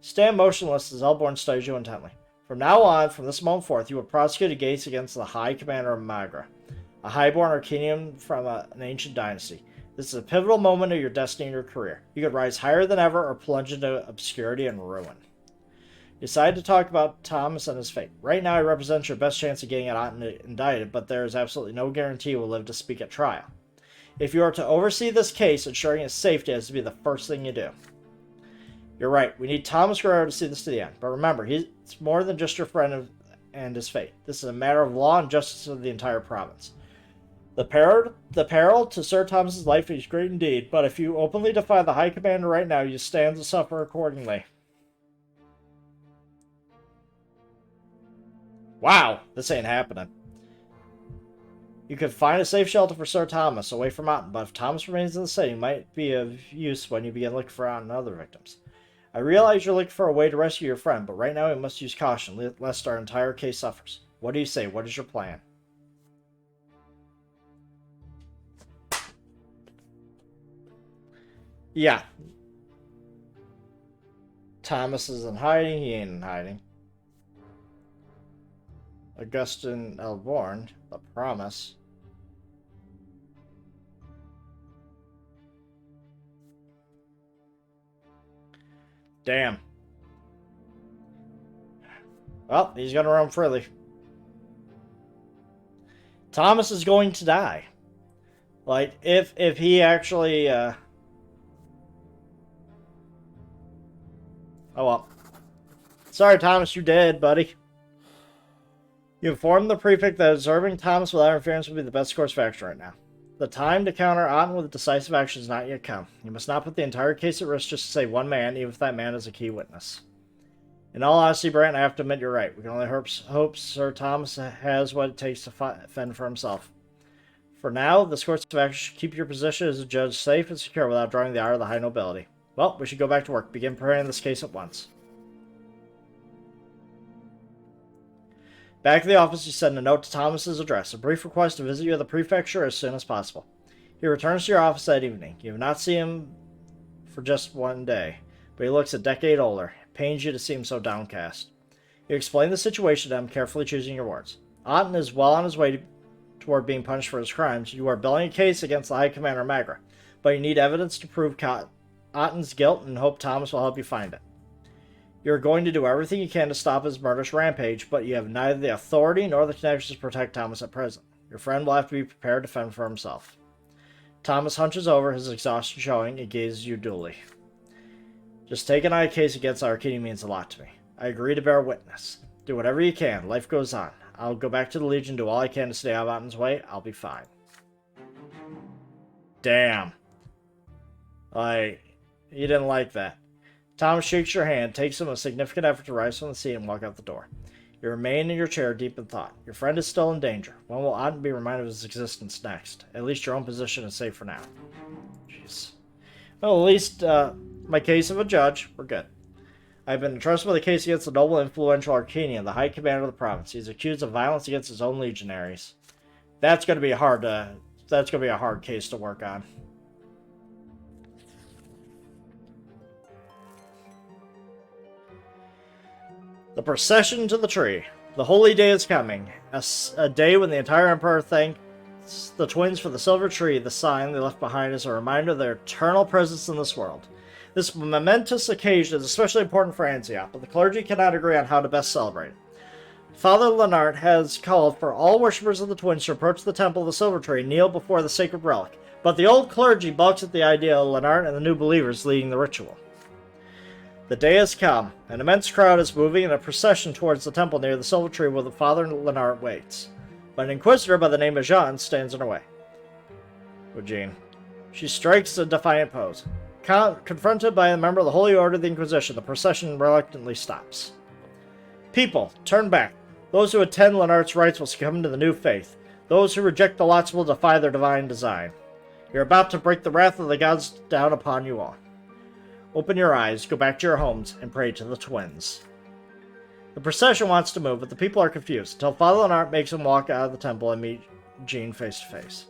Stand motionless as Elborn studies you intently. From now on, from this moment forth, you will prosecute a case against the High Commander of Magra, a highborn Arcanian from an ancient dynasty. This is a pivotal moment of your destiny and your career. You could rise higher than ever or plunge into obscurity and ruin. You decide to talk about Thomas and his fate. Right now, he represents your best chance of getting Otten indicted, but there is absolutely no guarantee he will live to speak at trial. If you are to oversee this case, ensuring its safety has to be the first thing you do. You're right, we need Thomas Guerrero to see this to the end. But remember, he's more than just your friend and his fate. This is a matter of law and justice of the entire province. The peril to Sir Thomas's life is great indeed, but if you openly defy the High Commander right now, you stand to suffer accordingly. Wow, this ain't happening. You could find a safe shelter for Sir Thomas, away from Otten, but if Thomas remains in the city, it might be of use when you begin looking for Otten and other victims. I realize you're looking for a way to rescue your friend, but right now we must use caution, lest our entire case suffers. What do you say? What is your plan? Yeah. Thomas is in hiding. He ain't in hiding. Augustin Elborn, the promise. Damn. Well, he's gonna roam freely. Thomas is going to die. Like, if he actually, Oh well. Sorry, Thomas, you dead, buddy. You informed the prefect that observing Thomas without interference would be the best course of action right now. The time to counter Otten with decisive action has not yet come. You must not put the entire case at risk just to save one man, even if that man is a key witness. In all honesty, Brant, I have to admit you're right. We can only hope Sir Thomas has what it takes to fend for himself. For now, this course of action should keep your position as a judge safe and secure without drawing the ire of the high nobility. Well, we should go back to work. Begin preparing this case at once. Back at the office, you send a note to Thomas's address, a brief request to visit you at the prefecture as soon as possible. He returns to your office that evening. You have not seen him for just one day, but he looks a decade older. It pains you to see him so downcast. You explain the situation to him, carefully choosing your words. Otten is well on his way toward being punished for his crimes. You are building a case against the High Commander Magra, but you need evidence to prove Otten's guilt and hope Thomas will help you find it. You're going to do everything you can to stop his murderous rampage, but you have neither the authority nor the connections to protect Thomas at present. Your friend will have to be prepared to fend for himself. Thomas hunches over, his exhaustion showing, and gazes you dully. Just taking on a case against Arcady means a lot to me. I agree to bear witness. Do whatever you can. Life goes on. I'll go back to the Legion, do all I can to stay out of Otten's way. I'll be fine. Damn. You didn't like that. Thomas shakes your hand, takes him a significant effort to rise from the seat and walk out the door. You remain in your chair deep in thought. Your friend is still in danger. When will Otten be reminded of his existence next? At least your own position is safe for now. Jeez. Well, at least, my case of a judge, we're good. I've been entrusted with a case against the noble influential Arcanian, the High Commander of the province. He's accused of violence against his own legionaries. That's going to be a hard case to work on. The procession to the tree. The holy day is coming. A day when the entire Empire thanks the twins for the silver tree, the sign they left behind as a reminder of their eternal presence in this world. This momentous occasion is especially important for Antioch, but the clergy cannot agree on how to best celebrate it. Father Lenart has called for all worshippers of the twins to approach the temple of the silver tree and kneel before the sacred relic, but the old clergy balks at the idea of Lenart and the new believers leading the ritual. The day has come. An immense crowd is moving in a procession towards the temple near the silver tree where the Father Lenart waits. But an inquisitor by the name of Jean stands in her way. Eugene. She strikes a defiant pose. Confronted by a member of the Holy Order of the Inquisition, the procession reluctantly stops. People, turn back. Those who attend Lenart's rites will succumb to the new faith. Those who reject the lots will defy their divine design. You're about to break the wrath of the gods down upon you all. Open your eyes, go back to your homes, and pray to the twins. The procession wants to move, but the people are confused, until Father Leonard makes them walk out of the temple and meet Jean face to face.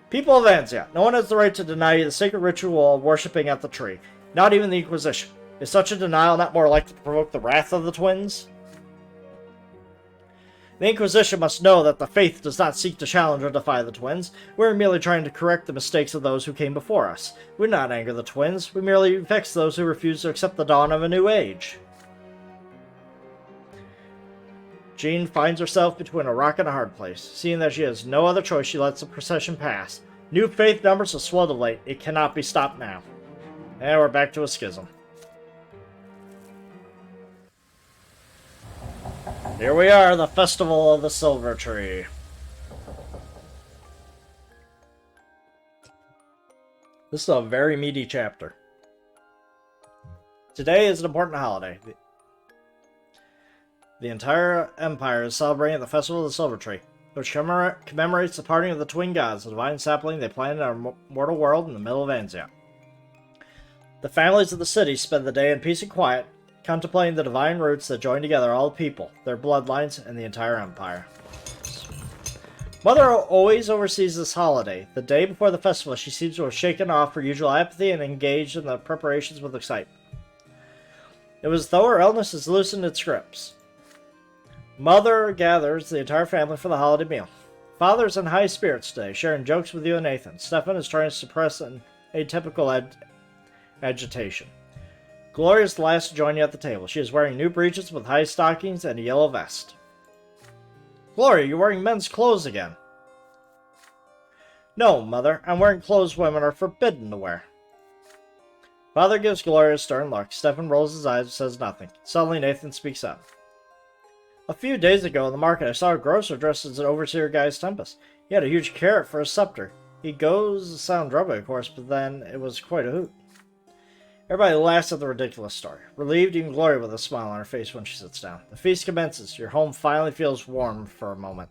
People of Anzia, no one has the right to deny you the sacred ritual of worshipping at the tree, not even the Inquisition. Is such a denial not more likely to provoke the wrath of the twins? The Inquisition must know that the faith does not seek to challenge or defy the twins. We're merely trying to correct the mistakes of those who came before us. We do not anger the twins. We merely vex those who refuse to accept the dawn of a new age. Jean finds herself between a rock and a hard place. Seeing that she has no other choice, she lets the procession pass. New faith numbers have swelled of late. It cannot be stopped now. And we're back to a schism. Here we are, the Festival of the Silver Tree. This is a very meaty chapter. Today is an important holiday. The entire empire is celebrating the Festival of the Silver Tree, which commemorates the parting of the twin gods, the divine sapling they planted in our mortal world in the middle of Anzia. The families of the city spend the day in peace and quiet, contemplating the divine roots that join together all people, their bloodlines, and the entire empire. Mother always oversees this holiday. The day before the festival, she seems to have shaken off her usual apathy and engaged in the preparations with excitement. It was as though her illness has loosened its grips. Mother gathers the entire family for the holiday meal. Father's in high spirits today, sharing jokes with you and Nathan. Stefan is trying to suppress an atypical agitation. Gloria is the last to join you at the table. She is wearing new breeches with high stockings and a yellow vest. Gloria, you're wearing men's clothes again. No, Mother, I'm wearing clothes women are forbidden to wear. Father gives Gloria a stern look. Stefan rolls his eyes and says nothing. Suddenly Nathan speaks up. A few days ago in the market, I saw a grocer dressed as an overseer Gaius Tempest. He had a huge carrot for a scepter. He goes to sound drubbing, of course, but then it was quite a hoot. Everybody laughs at the ridiculous story, relieved, even Gloria with a smile on her face when she sits down. The feast commences. Your home finally feels warm for a moment.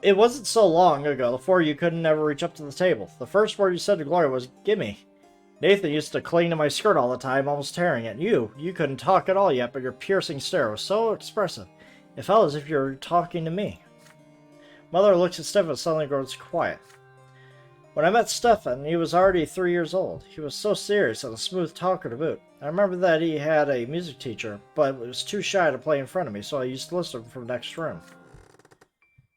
It wasn't so long ago, the four of you couldn't ever reach up to the table. The first word you said to Gloria was, "Gimme." Nathan used to cling to my skirt all the time, almost tearing it. You couldn't talk at all yet, but your piercing stare was so expressive. It felt as if you were talking to me. Mother looks at Stefan and suddenly grows quiet. When I met Stefan, he was already 3 years old. He was so serious and a smooth talker to boot. I remember that he had a music teacher, but was too shy to play in front of me, so I used to listen from the next room.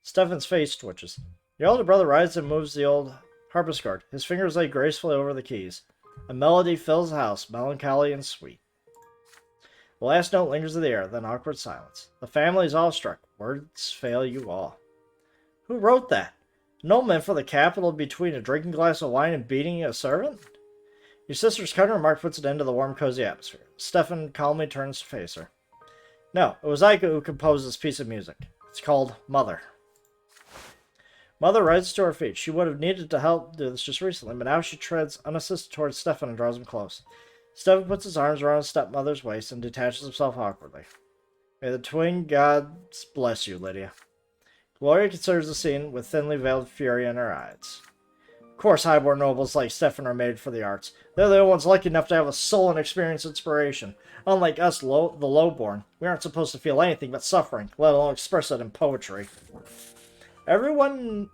Stefan's face twitches. The older brother rises and moves the old harpsichord. His fingers lay gracefully over the keys. A melody fills the house, melancholy and sweet. The last note lingers in the air, then awkward silence. The family is awestruck. Words fail you all. Who wrote that? No man for the capital between a drinking glass of wine and beating a servant? Your sister's kind remark puts an end to the warm, cozy atmosphere. Stefan calmly turns to face her. No, it was Aika who composed this piece of music. It's called Mother. Mother rises to her feet. She would have needed to help do this just recently, but now she treads unassisted towards Stefan and draws him close. Stefan puts his arms around his stepmother's waist and detaches himself awkwardly. May the twin gods bless you, Lydia. Gloria considers the scene with thinly veiled fury in her eyes. Of course, highborn nobles like Stefan are made for the arts. They're the only ones lucky enough to have a soul and experience inspiration. Unlike us, the lowborn, we aren't supposed to feel anything but suffering, let alone express it in poetry. Everyone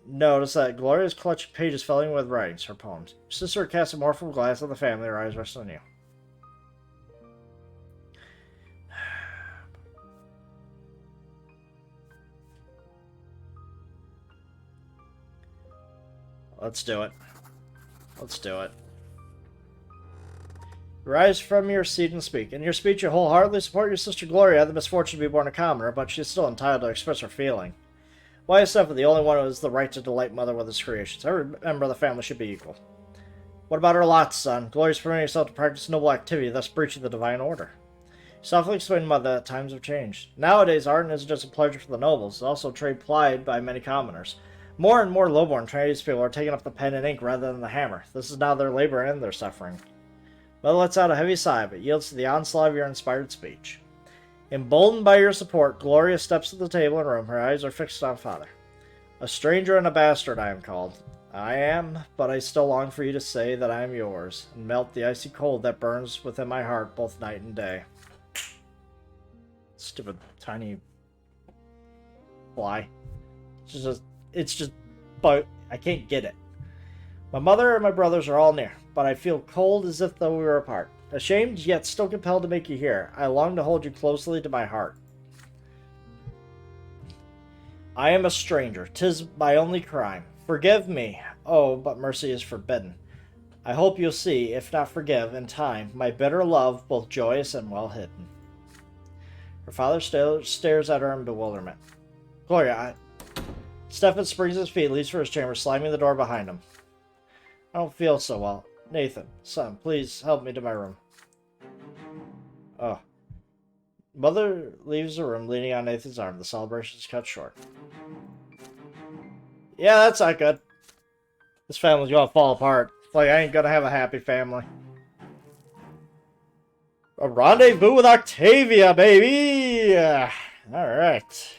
noticed that Gloria's clutched pages filling with writings, her poems. Her sister casts a mournful glance at the family, her eyes rest on you. Let's do it. Let's do it. Rise from your seat and speak. In your speech, you wholeheartedly support your sister Gloria had the misfortune to be born a commoner, but she is still entitled to express her feeling. Why is Stefan the only one who has the right to delight Mother with his creations? Every member of the family should be equal. What about her lot, son? Gloria's permitting herself to practice noble activity, thus breaching the divine order. Softly explained Mother that times have changed. Nowadays, art isn't just a pleasure for the nobles, it's also a trade plied by many commoners. More and more lowborn tradespeople are taking up the pen and ink rather than the hammer. This is now their labor and their suffering. Mother lets out a heavy sigh, but yields to the onslaught of your inspired speech. Emboldened by your support, Gloria steps to the table and room. Her eyes are fixed on Father. A stranger and a bastard I am called. I am, but I still long for you to say that I am yours, and melt the icy cold that burns within my heart both night and day. Stupid tiny fly. It's just, but I can't get it. My mother and my brothers are all near, but I feel cold as if though we were apart. Ashamed, yet still compelled to make you hear. I long to hold you closely to my heart. I am a stranger. 'Tis my only crime. Forgive me. Oh, but mercy is forbidden. I hope you'll see, if not forgive, in time, my bitter love, both joyous and well hidden. Her father stares at her in bewilderment. Gloria, Stefan springs his feet, leaves for his chamber, slamming the door behind him. I don't feel so well. Nathan, son, please help me to my room. Oh. Mother leaves the room, leaning on Nathan's arm. The celebration is cut short. Yeah, that's not good. This family's gonna fall apart. It's like I ain't gonna have a happy family. A rendezvous with Octavia, baby! Alright.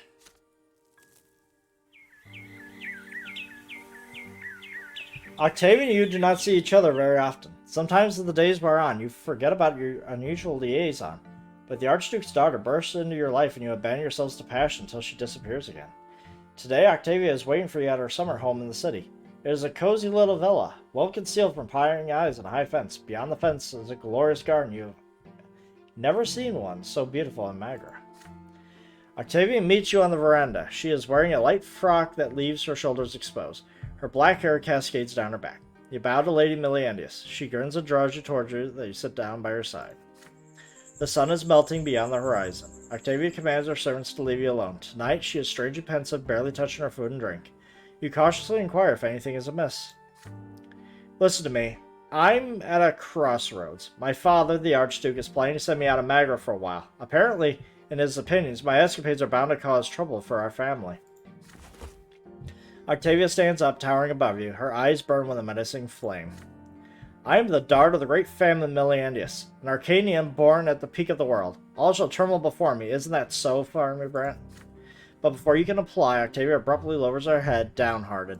Octavia and you do not see each other very often. Sometimes in the days wear on, you forget about your unusual liaison. But the Archduke's daughter bursts into your life and you abandon yourselves to passion until she disappears again. Today, Octavia is waiting for you at her summer home in the city. It is a cozy little villa, well concealed from prying eyes and a high fence. Beyond the fence is a glorious garden. You've never seen one so beautiful and magra. Octavia meets you on the veranda. She is wearing a light frock that leaves her shoulders exposed. Her black hair cascades down her back. You bow to Lady Milliandius. She grins and draws you towards you that you sit down by her side. The sun is melting beyond the horizon. Octavia commands her servants to leave you alone. Tonight she is strangely pensive, barely touching her food and drink. You cautiously inquire if anything is amiss. Listen to me. I'm at a crossroads. My father, the Archduke, is planning to send me out of Magra for a while. Apparently, in his opinions, my escapades are bound to cause trouble for our family. Octavia stands up, towering above you. Her eyes burn with a menacing flame. I am the daughter of the great family Milliandius, an Arcanian born at the peak of the world. All shall tremble before me. Isn't that so, Farmer Brant? But before you can apply, Octavia abruptly lowers her head, downhearted.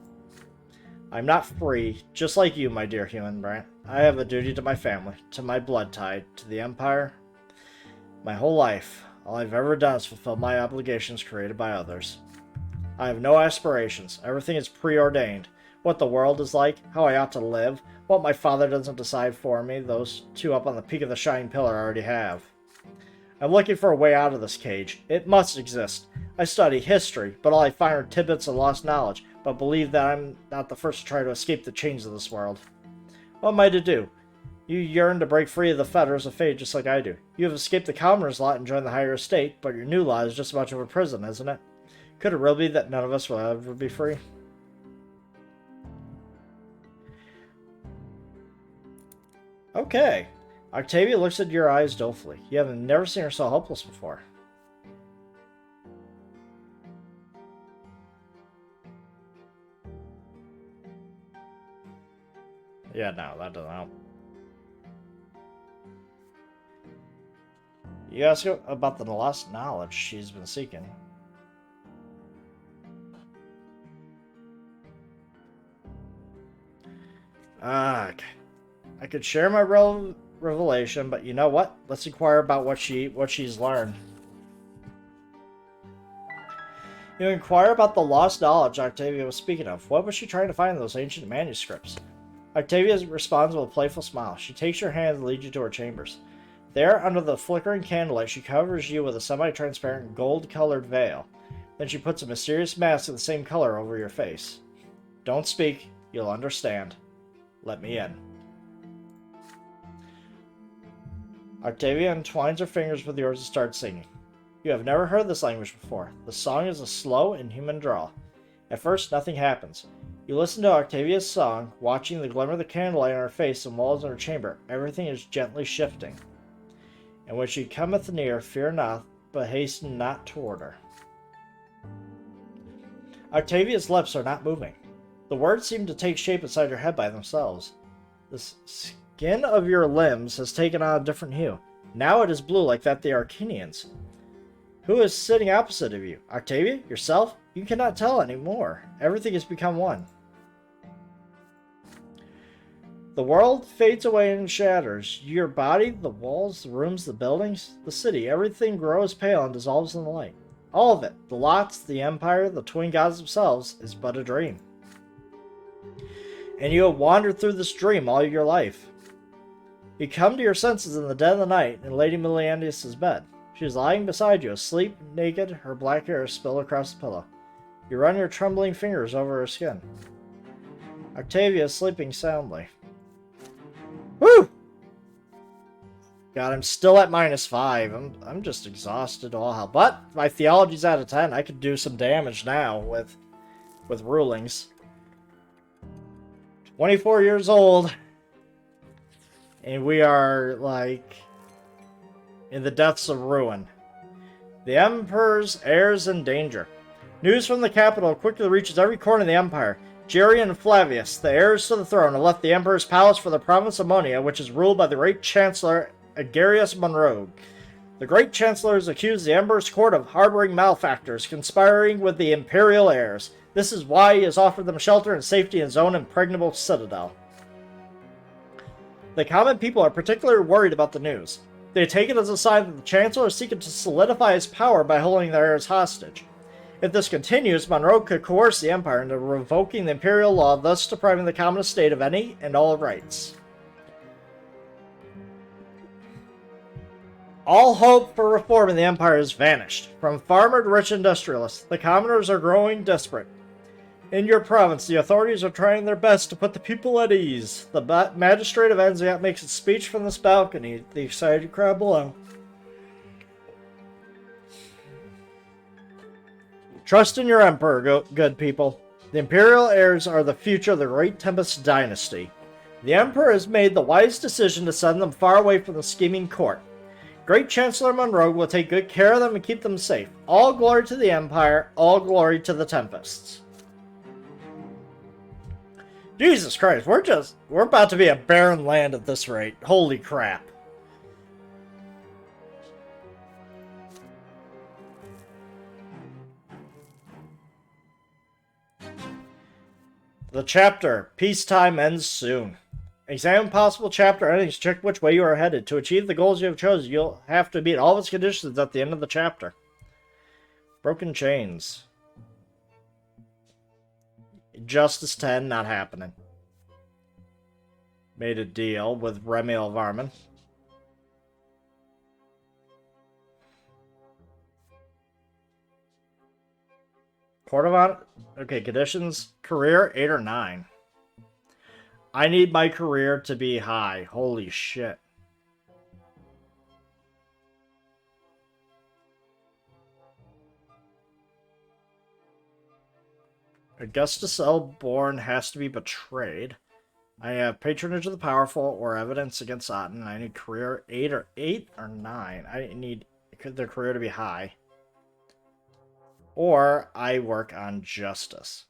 I'm not free, just like you, my dear human Brant. I have a duty to my family, to my blood tie, to the Empire. My whole life, all I've ever done is fulfill my obligations created by others. I have no aspirations. Everything is preordained. What the world is like, how I ought to live, what my father doesn't decide for me, those two up on the peak of the shining pillar already have. I'm looking for a way out of this cage. It must exist. I study history, but all I find are tidbits of lost knowledge, but believe that I'm not the first to try to escape the chains of this world. What am I to do? You yearn to break free of the fetters of fate just like I do. You have escaped the commoner's lot and joined the higher estate, but your new lot is just as much of a prison, isn't it? Could it really be that none of us will ever be free? Okay. Octavia looks at your eyes dolefully. You have never seen her so hopeless before. Yeah, no, that doesn't help. You ask her about the lost knowledge she's been seeking. I could share my revelation, but you know what? Let's inquire about what she's learned. You inquire about the lost knowledge Octavia was speaking of. What was she trying to find in those ancient manuscripts? Octavia responds with a playful smile. She takes your hand and leads you to her chambers. There, under the flickering candlelight, she covers you with a semi-transparent gold-colored veil. Then she puts a mysterious mask of the same color over your face. Don't speak. You'll understand. Let me in. Octavia entwines her fingers with yours and starts singing. You have never heard this language before. The song is a slow and human drawl. At first, nothing happens. You listen to Octavia's song, watching the glimmer of the candlelight on her face and walls in her chamber. Everything is gently shifting. And when she cometh near, fear not, but hasten not toward her. Octavia's lips are not moving. The words seem to take shape inside your head by themselves. The skin of your limbs has taken on a different hue. Now it is blue like that of the Arcanians. Who is sitting opposite of you? Octavia? Yourself? You cannot tell anymore. Everything has become one. The world fades away and shatters. Your body, the walls, the rooms, the buildings, the city, everything grows pale and dissolves in the light. All of it, the lots, the empire, the twin gods themselves, is but a dream. And you have wandered through this dream all your life. You come to your senses in the dead of the night in Lady Meliandus' bed. She is lying beside you, asleep, naked, her black hair spilled across the pillow. You run your trembling fingers over her skin. Octavia is sleeping soundly. Woo! God, I'm still at -5. I'm just exhausted all hell. But my theology's out of 10. I could do some damage now with rulings. 24 years old. And we are, like, in the depths of ruin. The Emperor's heirs in danger. News from the capital quickly reaches every corner of the Empire. Jerry and Flavius, the heirs to the throne, have left the Emperor's palace for the province of Monia, which is ruled by the Great Chancellor Agarius Monroe. The Great Chancellor has accused the Emperor's court of harboring malefactors, conspiring with the Imperial heirs. This is why he has offered them shelter and safety in his own impregnable citadel. The common people are particularly worried about the news. They take it as a sign that the Chancellor is seeking to solidify his power by holding their heirs hostage. If this continues, Monroe could coerce the Empire into revoking the Imperial law, thus depriving the common estate of any and all rights. All hope for reform in the Empire has vanished. From farmer to rich industrialist, the commoners are growing desperate. In your province, the authorities are trying their best to put the people at ease. The magistrate of Anziat makes a speech from this balcony, the excited crowd below. Trust in your emperor, good people. The imperial heirs are the future of the Great Tempest dynasty. The emperor has made the wise decision to send them far away from the scheming court. Great Chancellor Monroe will take good care of them and keep them safe. All glory to the Empire, all glory to the Tempests. Jesus Christ, we're about to be a barren land at this rate. Holy crap. The chapter, Peacetime ends soon. Examine possible chapter endings, check which way you are headed. To achieve the goals you have chosen, you'll have to meet all of its conditions at the end of the chapter. Broken chains. Justice 10, not happening. Made a deal with Remiel Varman. Court of Honor. Okay, conditions. Career, 8 or 9. I need my career to be high. Holy shit. Augustus L. Bourne has to be betrayed. I have patronage of the powerful or evidence against Otten. I need career 8 or 9. I need their career to be high. Or I work on justice.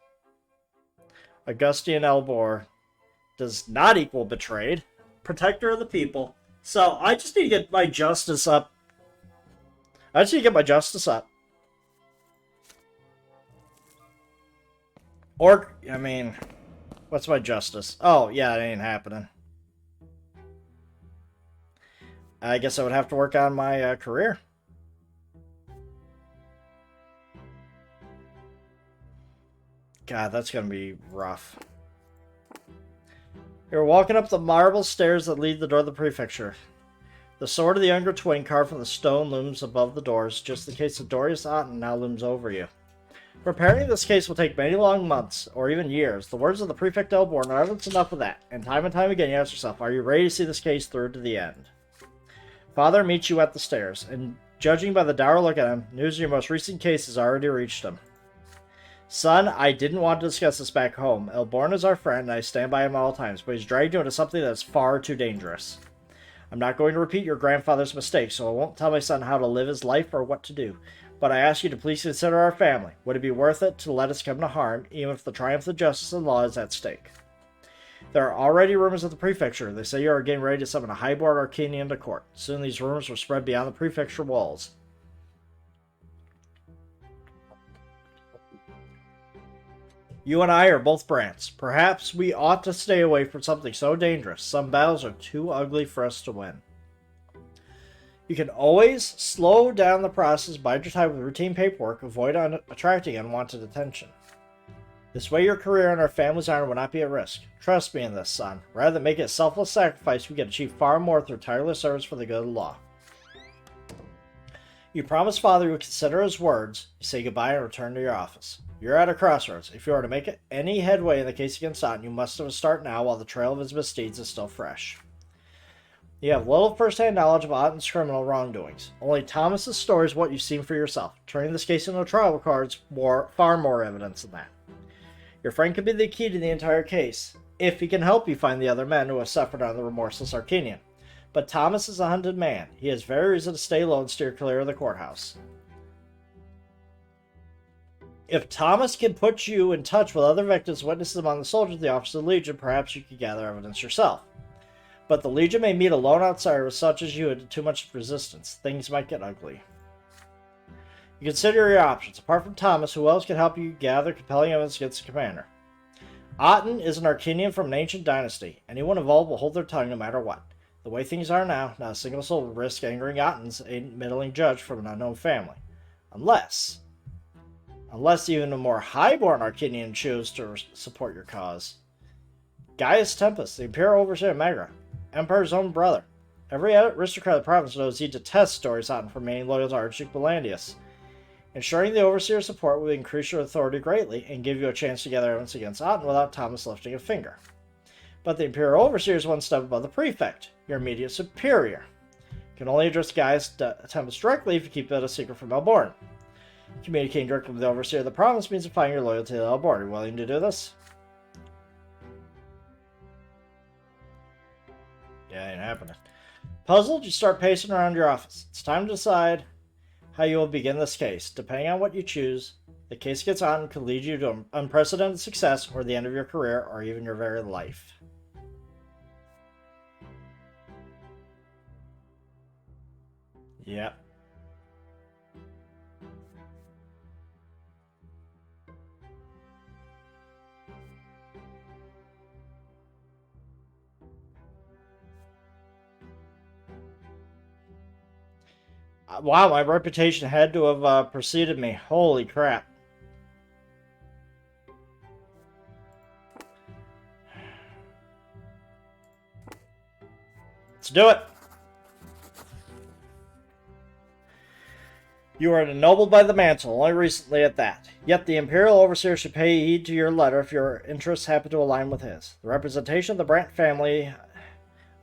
Augustin Elbor does not equal betrayed. Protector of the people. So I just need to get my justice up. Or, I mean, what's my justice? Oh, yeah, it ain't happening. I guess I would have to work on my career. God, that's going to be rough. You're walking up the marble stairs that lead to the door of the prefecture. The sword of the younger twin carved from the stone looms above the doors. Just the case of Dorius Otten now looms over you. Preparing this case will take many long months, or even years. The words of the Prefect Elborn are evidence enough of that, and time again you ask yourself, are you ready to see this case through to the end? Father meets you at the stairs, and judging by the dour look at him, news of your most recent case has already reached him. Son, I didn't want to discuss this back home. Elborn is our friend, and I stand by him at all times, but he's dragged you into something that is far too dangerous. I'm not going to repeat your grandfather's mistakes, so I won't tell my son how to live his life or what to do. But I ask you to please consider our family. Would it be worth it to let us come to harm, even if the triumph of justice and law is at stake? There are already rumors at the prefecture. They say you are getting ready to summon a highborn Arcanian to court. Soon these rumors will spread beyond the prefecture walls. You and I are both Brants. Perhaps we ought to stay away from something so dangerous. Some battles are too ugly for us to win. You can always slow down the process, bide your time with routine paperwork, avoid attracting unwanted attention. This way your career and our family's honor will not be at risk. Trust me in this, son. Rather than make it a selfless sacrifice, we can achieve far more through tireless service for the good of the law. You promise Father you will consider his words. You say goodbye and return to your office. You're at a crossroads. If you are to make any headway in the case against Otten, you must start now while the trail of his misdeeds is still fresh. You have little first-hand knowledge of Otten's criminal wrongdoings. Only Thomas's story is what you've seen for yourself. Turning this case into a trial requires far more evidence than that. Your friend could be the key to the entire case, if he can help you find the other men who have suffered under the remorseless Arcanian. But Thomas is a hunted man. He has very reason to stay low and steer clear of the courthouse. If Thomas can put you in touch with other victims, witnesses among the soldiers of the Office of the Legion, perhaps you could gather evidence yourself. But the Legion may meet a lone outsider with such as you and too much resistance. Things might get ugly. You consider your options. Apart from Thomas, who else can help you gather compelling evidence against the commander? Otten is an Arcanian from an ancient dynasty. Anyone involved will hold their tongue no matter what. The way things are now, not a single soul will risk angering Otten's a middling judge from an unknown family. Unless even a more highborn Arcanian chooses to support your cause. Gaius Tempest, the Imperial Overseer of Magra, Empire's own brother. Every aristocrat of the province knows he detests stories Otten for remaining loyal to Archduke Belandius. Ensuring the Overseer's support will increase your authority greatly and give you a chance to gather evidence against Otten without Thomas lifting a finger. But the Imperial Overseer is one step above the Prefect, your immediate superior. You can only address Gaius Tempest directly if you keep it a secret from Elborn. Communicating directly with the Overseer of the province means defying your loyalty to Elborn. Are you willing to do this? Yeah, ain't happening. Puzzled, you start pacing around your office. It's time to decide how you will begin this case. Depending on what you choose, the case gets on could lead you to unprecedented success or the end of your career or even your very life. Yep. Wow, my reputation had to have preceded me. Holy crap. Let's do it. You are ennobled by the mantle, only recently at that. Yet the Imperial Overseer should pay heed to your letter if your interests happen to align with his. The representation of the Brant family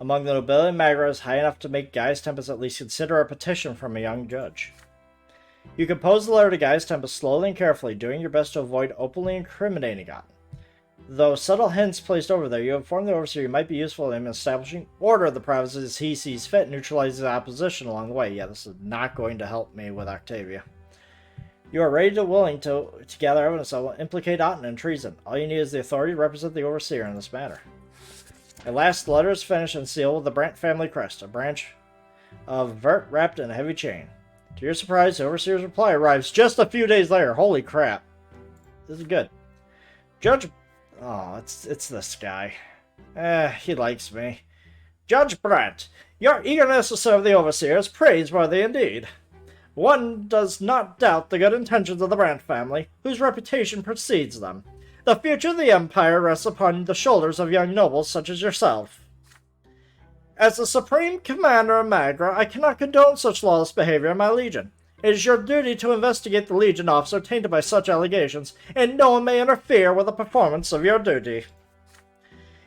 among the nobility of Magra is high enough to make Gaius Tempest at least consider a petition from a young judge. You compose the letter to Gaius Tempest slowly and carefully, doing your best to avoid openly incriminating Otten. Though subtle hints placed over there, you inform the Overseer you might be useful to him in establishing order of the provinces as he sees fit, neutralizing opposition along the way. Yeah, this is not going to help me with Octavia. You are ready and willing to gather evidence that will implicate Otten in treason. All you need is the authority to represent the Overseer in this matter. At last, the letter is finished and sealed with the Brant family crest, a branch of vert wrapped in a heavy chain. To your surprise, the Overseer's reply arrives just a few days later. Holy crap. This is good. Judge... Oh, it's this guy. He likes me. Judge Brante, your eagerness to serve the Overseer is praiseworthy indeed. One does not doubt the good intentions of the Brant family, whose reputation precedes them. The future of the Empire rests upon the shoulders of young nobles such as yourself. As the Supreme Commander of Magra, I cannot condone such lawless behavior in my Legion. It is your duty to investigate the Legion officer tainted by such allegations, and no one may interfere with the performance of your duty.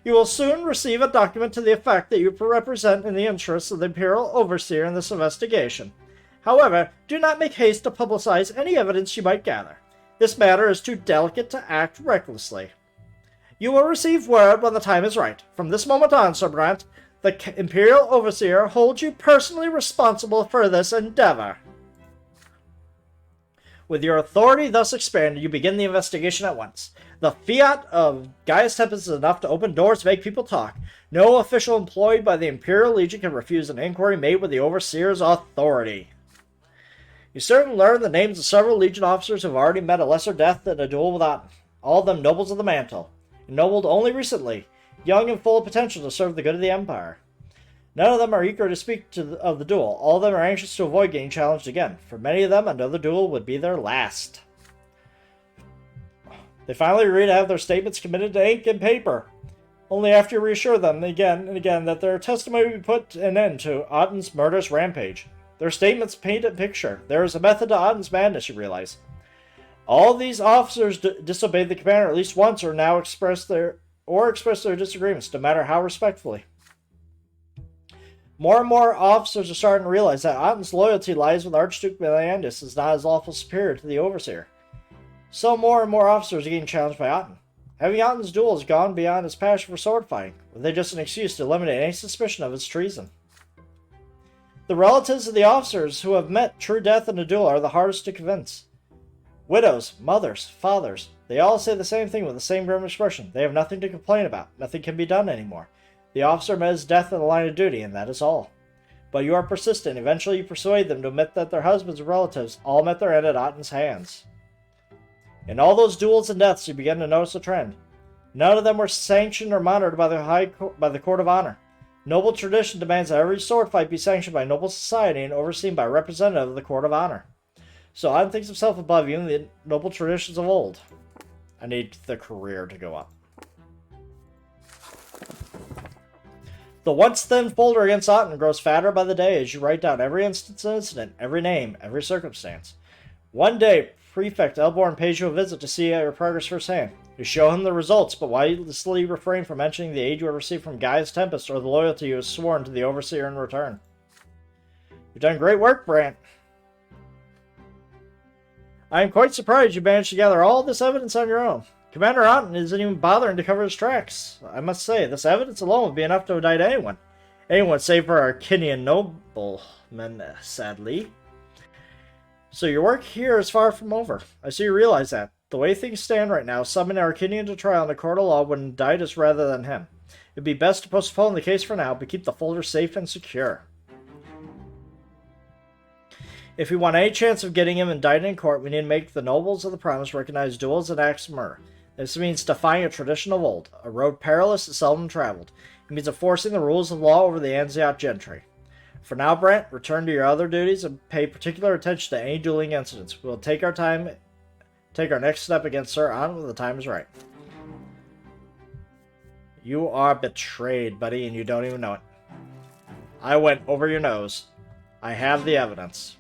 You will soon receive a document to the effect that you represent in the interests of the Imperial Overseer in this investigation. However, do not make haste to publicize any evidence you might gather. This matter is too delicate to act recklessly. You will receive word when the time is right. From this moment on, Sir Brant, the Imperial Overseer holds you personally responsible for this endeavor. With your authority thus expanded, you begin the investigation at once. The fiat of Gaius Tempest is enough to open doors to make people talk. No official employed by the Imperial Legion can refuse an inquiry made with the Overseer's authority. You soon learn the names of several Legion officers who have already met a lesser death than a duel with Otten. all of them nobles of the mantle, ennobled only recently, young and full of potential to serve the good of the Empire. None of them are eager to speak of the duel. All of them are anxious to avoid getting challenged again. For many of them, another duel would be their last. They finally agree to have their statements committed to ink and paper. Only after you reassure them again and again that their testimony will be put an end to Otten's murderous rampage. Their statements paint a picture. There is a method to Otten's madness, you realize. All these officers disobeyed the commander at least once or now express their disagreements, no matter how respectfully. More and more officers are starting to realize that Otten's loyalty lies with Archduke Melandus as not his lawful superior to the Overseer. So more and more officers are getting challenged by Otten. Having Otten's duel has gone beyond his passion for sword fighting, with they just an excuse to eliminate any suspicion of his treason. The relatives of the officers who have met true death in a duel are the hardest to convince. Widows, mothers, fathers, they all say the same thing with the same grim expression. They have nothing to complain about. Nothing can be done anymore. The officer met his death in the line of duty, and that is all. But you are persistent. Eventually you persuade them to admit that their husbands and relatives all met their end at Otten's hands. In all those duels and deaths, you begin to notice a trend. None of them were sanctioned or monitored by the Court of Honor. Noble tradition demands that every sword fight be sanctioned by noble society and overseen by a representative of the Court of Honor. So Otten thinks himself above even the noble traditions of old. I need the career to go up. The once thin folder against Otten grows fatter by the day as you write down every instance and incident, every name, every circumstance. One day, Prefect Elborn pays you a visit to see your progress firsthand. You show him the results, but wisely refrain from mentioning the aid you have received from Gaius Tempest or the loyalty you have sworn to the Overseer in return. You've done great work, Brant. I am quite surprised you managed to gather all this evidence on your own. Commander Otten isn't even bothering to cover his tracks. I must say, this evidence alone would be enough to indict anyone. Anyone save for our Arcinian noblemen, sadly. So your work here is far from over. I see you realize that. The way things stand right now, summoning Arcinian to trial in a court of law would indict us rather than him. It'd be best to postpone the case for now, but keep the folder safe and secure. If we want any chance of getting him indicted in court, we need to make the nobles of the province recognize duels and acts of murder. This means defying a tradition of old, a road perilous and seldom traveled. It means enforcing the rules of law over the Anziot gentry. For now, Brent, return to your other duties and pay particular attention to any dueling incidents. We'll take our next step against Sir Otten when the time is right. You are betrayed, buddy, and you don't even know it. I went over your nose. I have the evidence.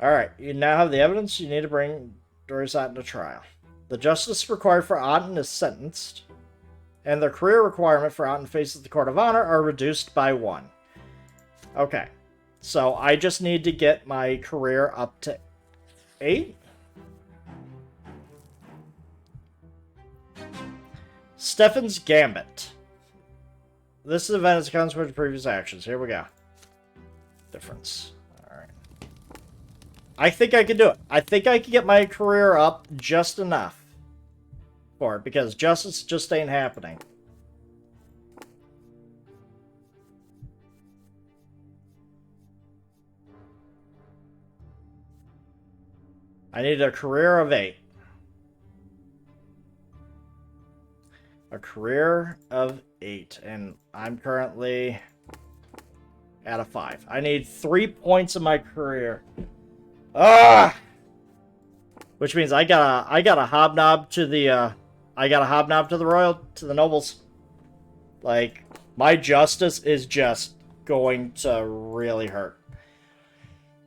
Alright, you now have the evidence you need to bring Doris Otten to trial. The justice required for Otten is sentenced, and the career requirement for Otten faces the Court of Honor are reduced by 1. Okay, so I just need to get my career up to 8? Stefan's Gambit. This event is a consequence of previous actions. Here we go. Difference. I think I can do it. I think I can get my career up just enough for it, because justice just ain't happening. I need a career of 8. A career of 8, and I'm currently at a 5. I need 3 points in my career. Ah! Which means I gotta hobnob to the nobles. Like, my justice is just going to really hurt.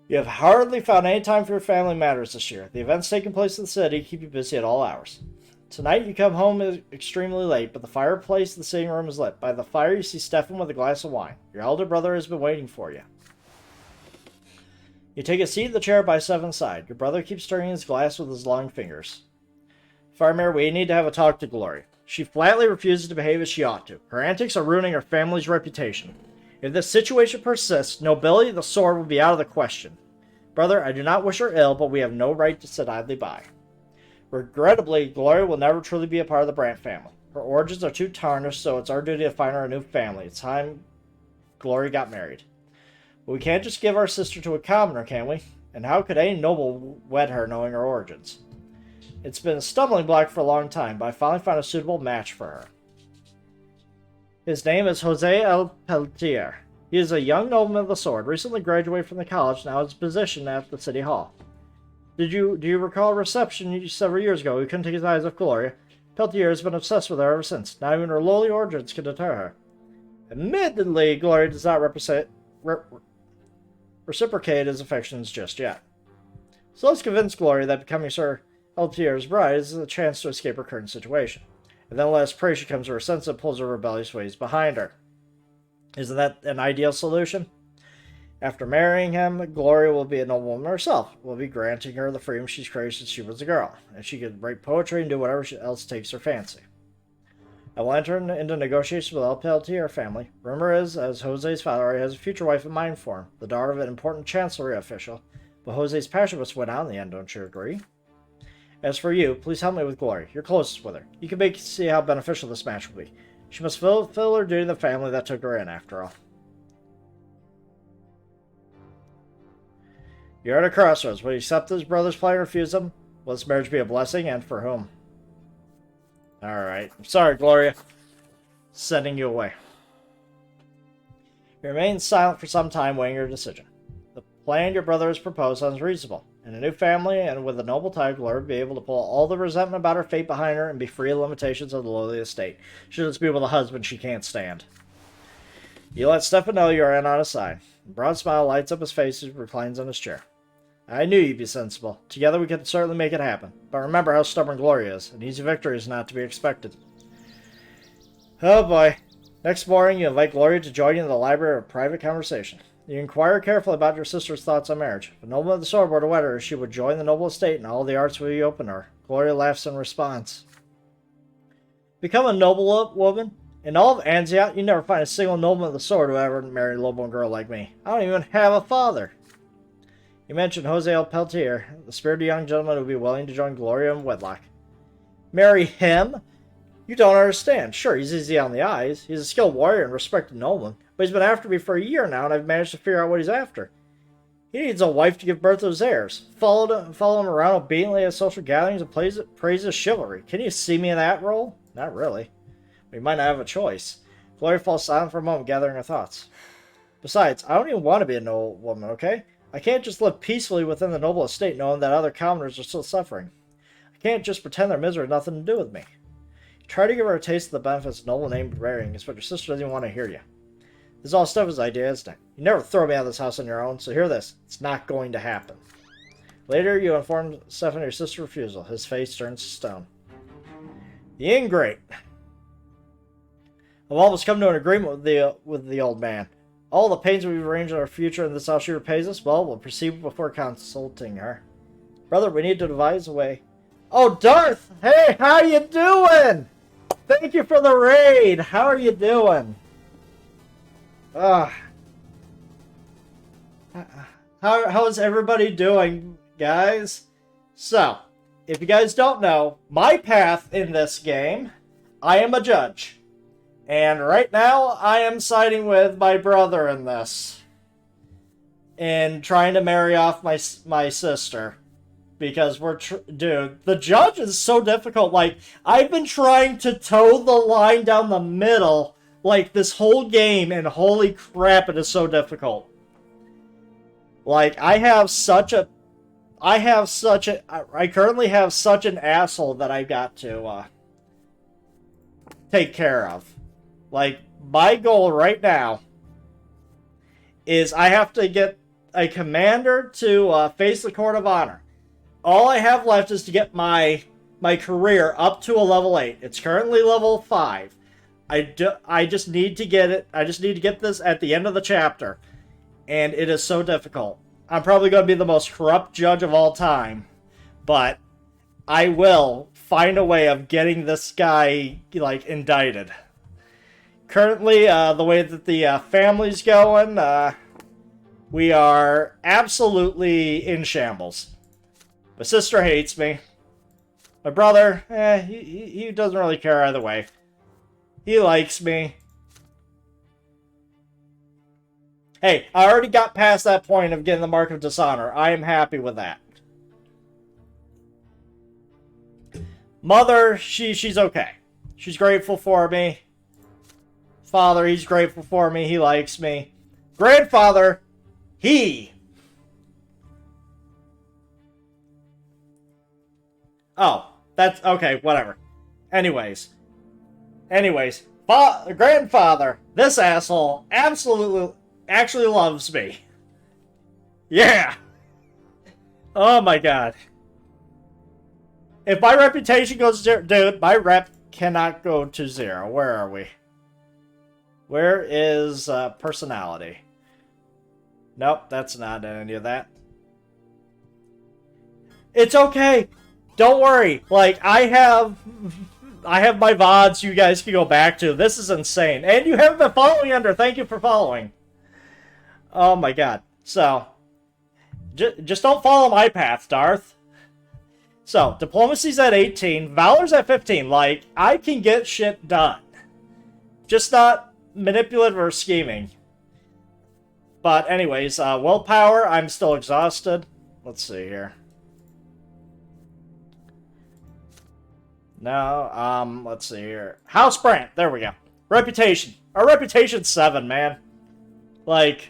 You have hardly found any time for your family matters this year. The events taking place in the city keep you busy at all hours. Tonight you come home extremely late, but the fireplace in the sitting room is lit. By the fire you see Stefan with a glass of wine. Your elder brother has been waiting for you. You take a seat in the chair by Stefan's side. Your brother keeps stirring his glass with his long fingers. Farmer, we need to have a talk to Glory. She flatly refuses to behave as she ought to. Her antics are ruining her family's reputation. If this situation persists, nobility of the sword will be out of the question. Brother, I do not wish her ill, but we have no right to sit idly by. Regrettably, Glory will never truly be a part of the Brant family. Her origins are too tarnished, so it's our duty to find her a new family. It's time Glory got married. But we can't just give our sister to a commoner, can we? And how could any noble wed her knowing her origins? It's been a stumbling block for a long time, but I finally found a suitable match for her. His name is Jose El Peltier. He is a young nobleman of the sword, recently graduated from the college, now has a position at the city hall. Do you recall a reception several years ago? He couldn't take his eyes off Gloria. Peltier has been obsessed with her ever since. Not even her lowly origins can deter her. Admittedly, Gloria does not reciprocate his affections just yet. So let's convince Gloria that becoming Sir Peltier's bride is a chance to escape her current situation. And then let us pray she comes to her senses and pulls her rebellious ways behind her. Isn't that an ideal solution? After marrying him, Gloria will be a noblewoman herself. We'll be granting her the freedom she's craved since she was a girl, and she can write poetry and do whatever else takes her fancy. I will enter into negotiations with El Peltier family. Rumor is, as Jose's father already has a future wife in mind for him, the daughter of an important chancellery official, but Jose's passion must win out in the end, don't you agree? As for you, please help me with Gloria. You're closest with her. You can see how beneficial this match will be. She must fulfill her duty to the family that took her in, after all. You're at a crossroads. Will you accept his brother's plight or refuse him? Will this marriage be a blessing, and for whom? Alright. I'm sorry, Gloria. Sending you away. You remain silent for some time, weighing your decision. The plan your brother has proposed sounds reasonable. In a new family, and with a noble title, Gloria will be able to pull all the resentment about her fate behind her and be free of the limitations of the lowly estate. She'll just be with a husband she can't stand. You let Stefan know you are in on his side. A broad smile lights up his face as he reclines on his chair. I knew you'd be sensible. Together we could certainly make it happen. But remember how stubborn Gloria is. An easy victory is not to be expected. Oh boy. Next morning, you invite Gloria to join you in the library of private conversation. You inquire carefully about your sister's thoughts on marriage. If a nobleman of the sword were to wed her, she would join the noble estate and all the arts will be open to her. Gloria laughs in response. Become a noble woman? In all of Anziat, you never find a single nobleman of the sword who ever married a nobleman girl like me. I don't even have a father. You mentioned Jose El Peltier, the spirited young gentleman who would be willing to join Gloria in wedlock. Marry him? You don't understand. Sure, he's easy on the eyes. He's a skilled warrior and respected nobleman, but he's been after me for a year now, and I've managed to figure out what he's after. He needs a wife to give birth to his heirs. Follow him around obediently at social gatherings and praise his chivalry. Can you see me in that role? Not really. We might not have a choice. Gloria falls silent for a moment, gathering her thoughts. Besides, I don't even want to be a noble woman, okay? I can't just live peacefully within the noble estate knowing that other commoners are still suffering. I can't just pretend their misery had nothing to do with me. Try to give her a taste of the benefits of noble name bearing, but your sister doesn't even want to hear you. This is all Stefan's idea, isn't it? You never throw me out of this house on your own, so hear this. It's not going to happen. Later, you inform Stefan of your sister's refusal. His face turns to stone. The ingrate. I've almost come to an agreement with the old man. All the pains we've arranged in our future and this how she repays us, well, we'll proceed before consulting her. Brother, we need to devise a way. Oh, Darth! Hey, how you doing? Thank you for the raid. How are you doing? How's everybody doing, guys? So, if you guys don't know, my path in this game, I am a judge. And right now, I am siding with my brother in this. In trying to marry off my sister. Because dude, the judge is so difficult. Like, I've been trying to toe the line down the middle, like, this whole game, and holy crap, it is so difficult. Like, I currently have such an asshole that I've got to, take care of. Like, my goal right now is I have to get a commander to face the Court of Honor. All I have left is to get my career up to a level 8. It's currently level 5. I just need to get it. I just need to get this at the end of the chapter. And it is so difficult. I'm probably going to be the most corrupt judge of all time. But I will find a way of getting this guy, like, indicted. Currently, the way that the family's going, we are absolutely in shambles. My sister hates me. My brother, he doesn't really care either way. He likes me. Hey, I already got past that point of getting the Mark of Dishonor. I am happy with that. Mother, she's okay. She's grateful for me. Father, he's grateful for me. He likes me. Grandfather, he... Oh, that's... Okay, whatever. Anyways. Grandfather, this asshole absolutely... actually loves me. Yeah! Oh my god. If my reputation goes to zero... Dude, my rep cannot go to zero. Where are we? Where is personality? Nope, that's not any of that. It's okay. Don't worry. Like, I have my VODs you guys can go back to. This is insane. And you haven't been following under. Thank you for following. Oh my god. So, just don't follow my path, Darth. So, diplomacy's at 18. Valor's at 15. Like, I can get shit done. Just not manipulative or scheming. But anyways, willpower, I'm still exhausted. Let's see here. No, let's see here. House Brant, there we go. Reputation. Our reputation's 7, man. Like,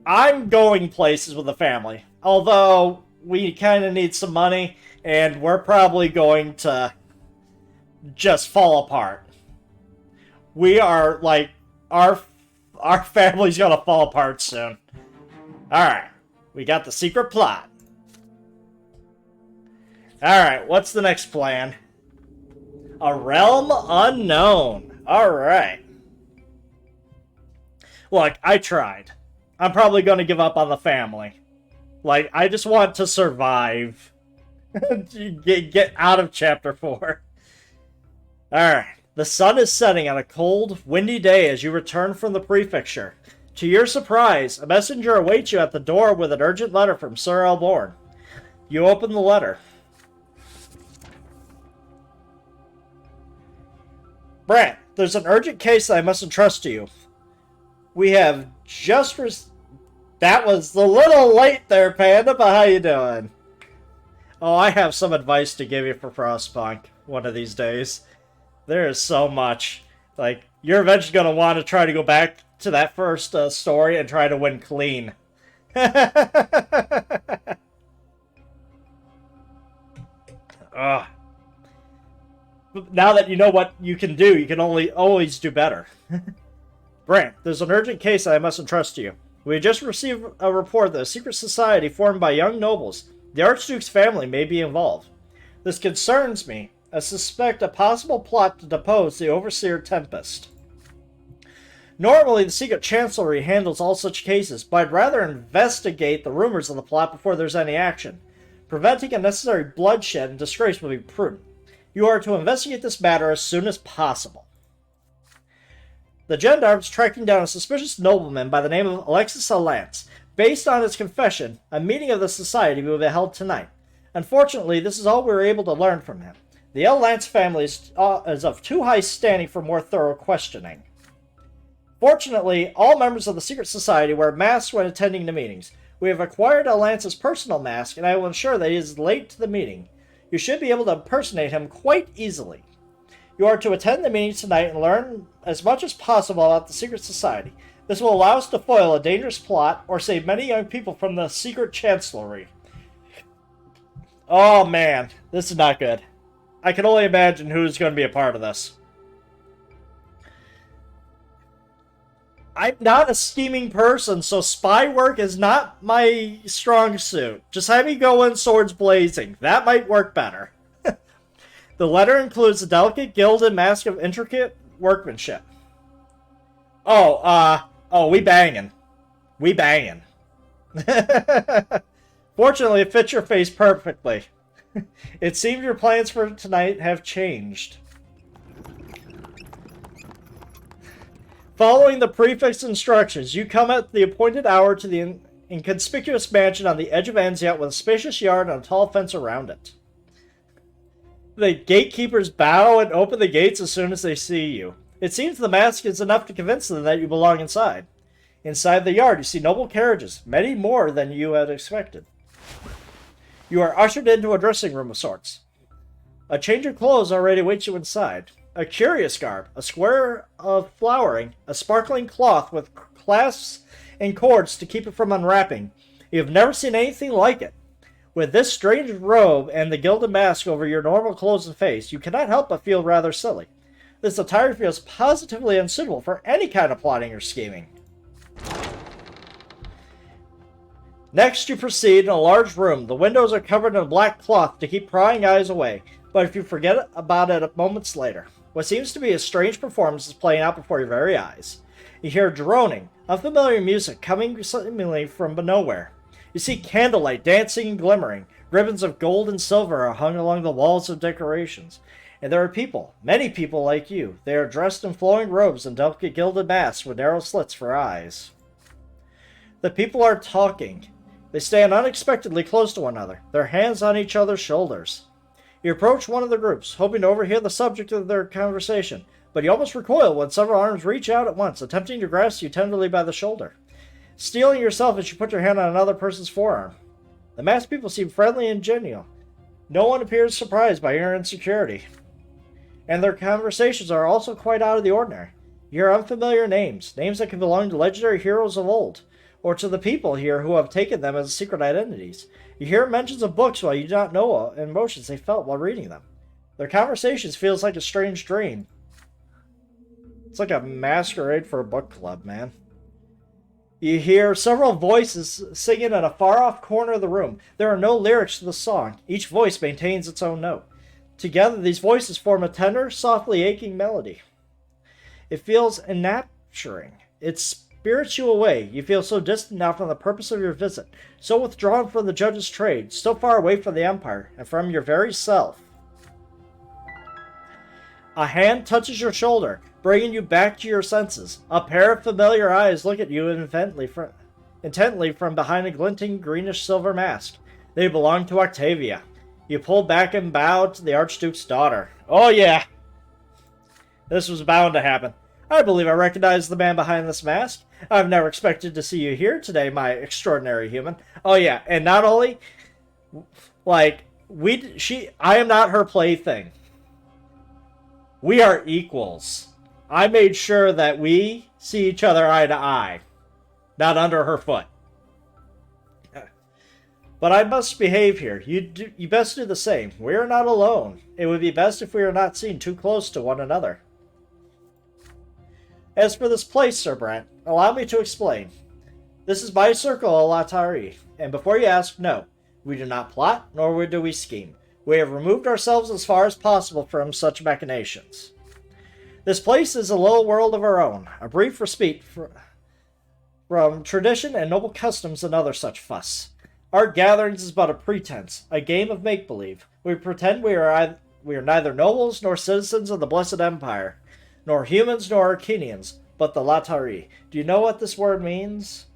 I'm going places with the family. Although, we kind of need some money, and we're probably going to just fall apart. We are, like, our family's gonna fall apart soon. Alright, we got the secret plot. Alright, what's the next plan? A realm unknown. Alright. Look, I tried. I'm probably gonna give up on the family. Like, I just want to survive. Get out of Chapter 4. Alright. The sun is setting on a cold, windy day as you return from the prefecture. To your surprise, a messenger awaits you at the door with an urgent letter from Sir Elborn. You open the letter. Brant, there's an urgent case that I must entrust to you. We have just That was a little late there, Panda, but how you doing? Oh, I have some advice to give you for Frostpunk one of these days. There is so much. Like, you're eventually going to want to try to go back to that first story and try to win clean. Ugh. Now that you know what you can do, you can always do better. Brant, there's an urgent case that I must entrust to you. We just received a report that a secret society formed by young nobles, the Archduke's family, may be involved. This concerns me. I suspect a possible plot to depose the Overseer Tempest. Normally, the Secret Chancellery handles all such cases, but I'd rather investigate the rumors of the plot before there's any action. Preventing unnecessary bloodshed and disgrace will be prudent. You are to investigate this matter as soon as possible. The gendarme's tracking down a suspicious nobleman by the name of Alexis Lance. Based on his confession, a meeting of the society will be held tonight. Unfortunately, this is all we were able to learn from him. The L. Lance family is of too high standing for more thorough questioning. Fortunately, all members of the secret society wear masks when attending the meetings. We have acquired L. Lance's personal mask, and I will ensure that he is late to the meeting. You should be able to impersonate him quite easily. You are to attend the meeting tonight and learn as much as possible about the secret society. This will allow us to foil a dangerous plot or save many young people from the secret chancellery. Oh man, this is not good. I can only imagine who's going to be a part of this. I'm not a scheming person, so spy work is not my strong suit. Just have me go in swords blazing. That might work better. The letter includes a delicate gilded mask of intricate workmanship. We bangin'. We bangin'. Fortunately, it fits your face perfectly. It seems your plans for tonight have changed. Following the prefect's instructions, you come at the appointed hour to the inconspicuous mansion on the edge of Anziat with a spacious yard and a tall fence around it. The gatekeepers bow and open the gates as soon as they see you. It seems the mask is enough to convince them that you belong inside. Inside the yard, you see noble carriages, many more than you had expected. You are ushered into a dressing room of sorts. A change of clothes already awaits you inside. A curious garb, a square of flowering, a sparkling cloth with clasps and cords to keep it from unwrapping. You have never seen anything like it. With this strange robe and the gilded mask over your normal clothes and face, you cannot help but feel rather silly. This attire feels positively unsuitable for any kind of plotting or scheming. Next, you proceed in a large room. The windows are covered in a black cloth to keep prying eyes away, but if you forget about it moments later, what seems to be a strange performance is playing out before your very eyes. You hear droning, unfamiliar music coming seemingly from nowhere. You see candlelight dancing and glimmering. Ribbons of gold and silver are hung along the walls of decorations. And there are people, many people like you. They are dressed in flowing robes and delicate gilded masks with narrow slits for eyes. The people are talking. They stand unexpectedly close to one another, their hands on each other's shoulders. You approach one of the groups, hoping to overhear the subject of their conversation, but you almost recoil when several arms reach out at once, attempting to grasp you tenderly by the shoulder, steeling yourself as you put your hand on another person's forearm. The masked people seem friendly and genial. No one appears surprised by your insecurity, and their conversations are also quite out of the ordinary. You hear unfamiliar names that can belong to legendary heroes of old, or to the people here who have taken them as secret identities. You hear mentions of books while you do not know emotions they felt while reading them. Their conversations feels like a strange dream. It's like a masquerade for a book club, man. You hear several voices singing in a far-off corner of the room. There are no lyrics to the song. Each voice maintains its own note. Together, these voices form a tender, softly aching melody. It feels enrapturing. It spirits you away. You feel so distant now from the purpose of your visit, so withdrawn from the judge's trade, so far away from the Empire, and from your very self. A hand touches your shoulder, bringing you back to your senses. A pair of familiar eyes look at you intently from behind a glinting greenish-silver mask. They belong to Octavia. You pull back and bow to the Archduke's daughter. Oh yeah! This was bound to happen. I believe I recognize the man behind this mask. I've never expected to see you here today, my extraordinary human. Oh yeah, and not only, I am not her plaything. We are equals. I made sure that we see each other eye to eye, not under her foot. But I must behave here. You best do the same. We are not alone. It would be best if we are not seen too close to one another. As for this place, Sir Brant, allow me to explain. This is my circle of Latari, and before you ask, no, we do not plot, nor do we scheme. We have removed ourselves as far as possible from such machinations. This place is a little world of our own, a brief respite from tradition and noble customs and other such fuss. Our gatherings is but a pretense, a game of make-believe. We pretend we are neither nobles nor citizens of the Blessed Empire, nor humans nor Arcanians, but the Latari. Do you know what this word means?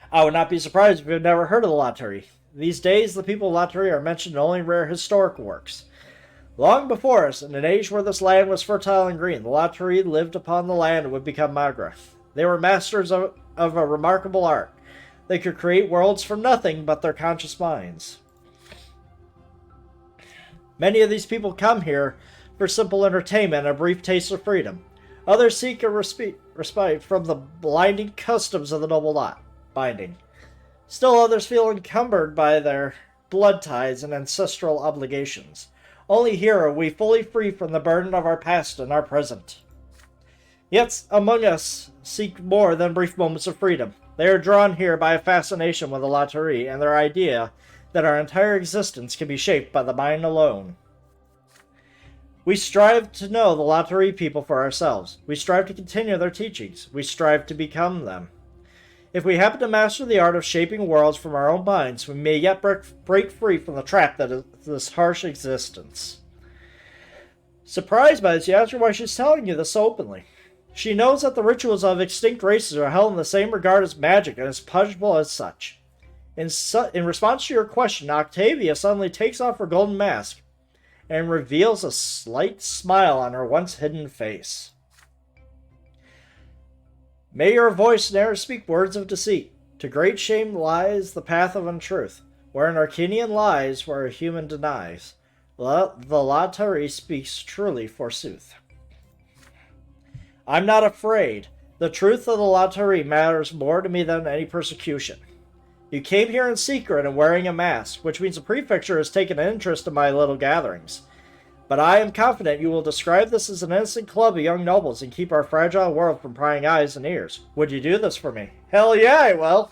I would not be surprised if you have never heard of the Latari. These days, the people of Latari are mentioned in only rare historic works. Long before us, in an age where this land was fertile and green, the Latari lived upon the land and would become Magra. They were masters of a remarkable art. They could create worlds from nothing but their conscious minds. Many of these people come here for simple entertainment and a brief taste of freedom. Others seek a respite from the blinding customs of the noble lot binding. Still others feel encumbered by their blood ties and ancestral obligations. Only here are we fully free from the burden of our past and our present. Yet among us seek more than brief moments of freedom. They are drawn here by a fascination with the Latari and their idea that our entire existence can be shaped by the mind alone. We strive to know the Latari people for ourselves. We strive to continue their teachings. We strive to become them. If we happen to master the art of shaping worlds from our own minds, we may yet break free from the trap that is this harsh existence. Surprised by this, you ask her why she's telling you this so openly. She knows that the rituals of extinct races are held in the same regard as magic and is punishable as such. In response to your question, Octavia suddenly takes off her golden mask and reveals a slight smile on her once hidden face. May your voice ne'er speak words of deceit. To great shame lies the path of untruth, where an Arcanian lies, where a human denies. The Latari speaks truly, forsooth. I'm not afraid. The truth of the Latari matters more to me than any persecution. You came here in secret and wearing a mask, which means the prefecture has taken an interest in my little gatherings. But I am confident you will describe this as an innocent club of young nobles and keep our fragile world from prying eyes and ears. Would you do this for me? Hell yeah, I will!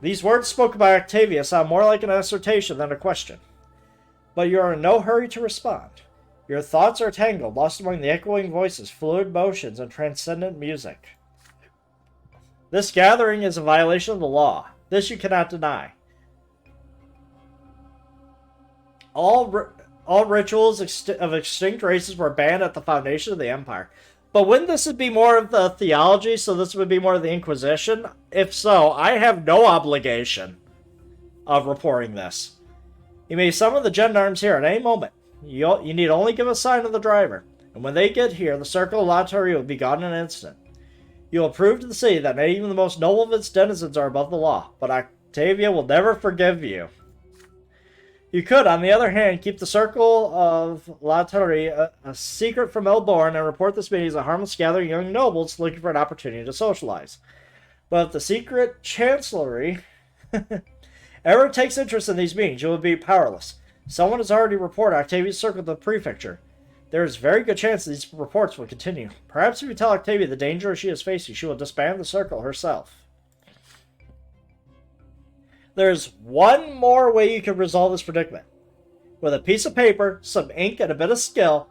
These words spoken by Octavia sound more like an assertion than a question. But you are in no hurry to respond. Your thoughts are tangled, lost among the echoing voices, fluid motions, and transcendent music. This gathering is a violation of the law. This you cannot deny. All rituals of extinct races were banned at the foundation of the Empire. But wouldn't this be more of the theology, so this would be more of the Inquisition? If so, I have no obligation of reporting this. You may summon the gendarmes here at any moment. You need only give a sign to the driver, and when they get here, the circle of Latari will be gone in an instant. You will prove to the city that not even the most noble of its denizens are above the law, but Octavia will never forgive you. You could, on the other hand, keep the circle of Latari a secret from Elborn and report this meeting as a harmless gathering of young nobles looking for an opportunity to socialize. But if the secret chancellery ever takes interest in these meetings, you will be powerless. Someone has already reported Octavia's circle to the prefecture. There is a very good chance that these reports will continue. Perhaps if you tell Octavia the danger she is facing, she will disband the circle herself. There's one more way you can resolve this predicament. With a piece of paper, some ink, and a bit of skill.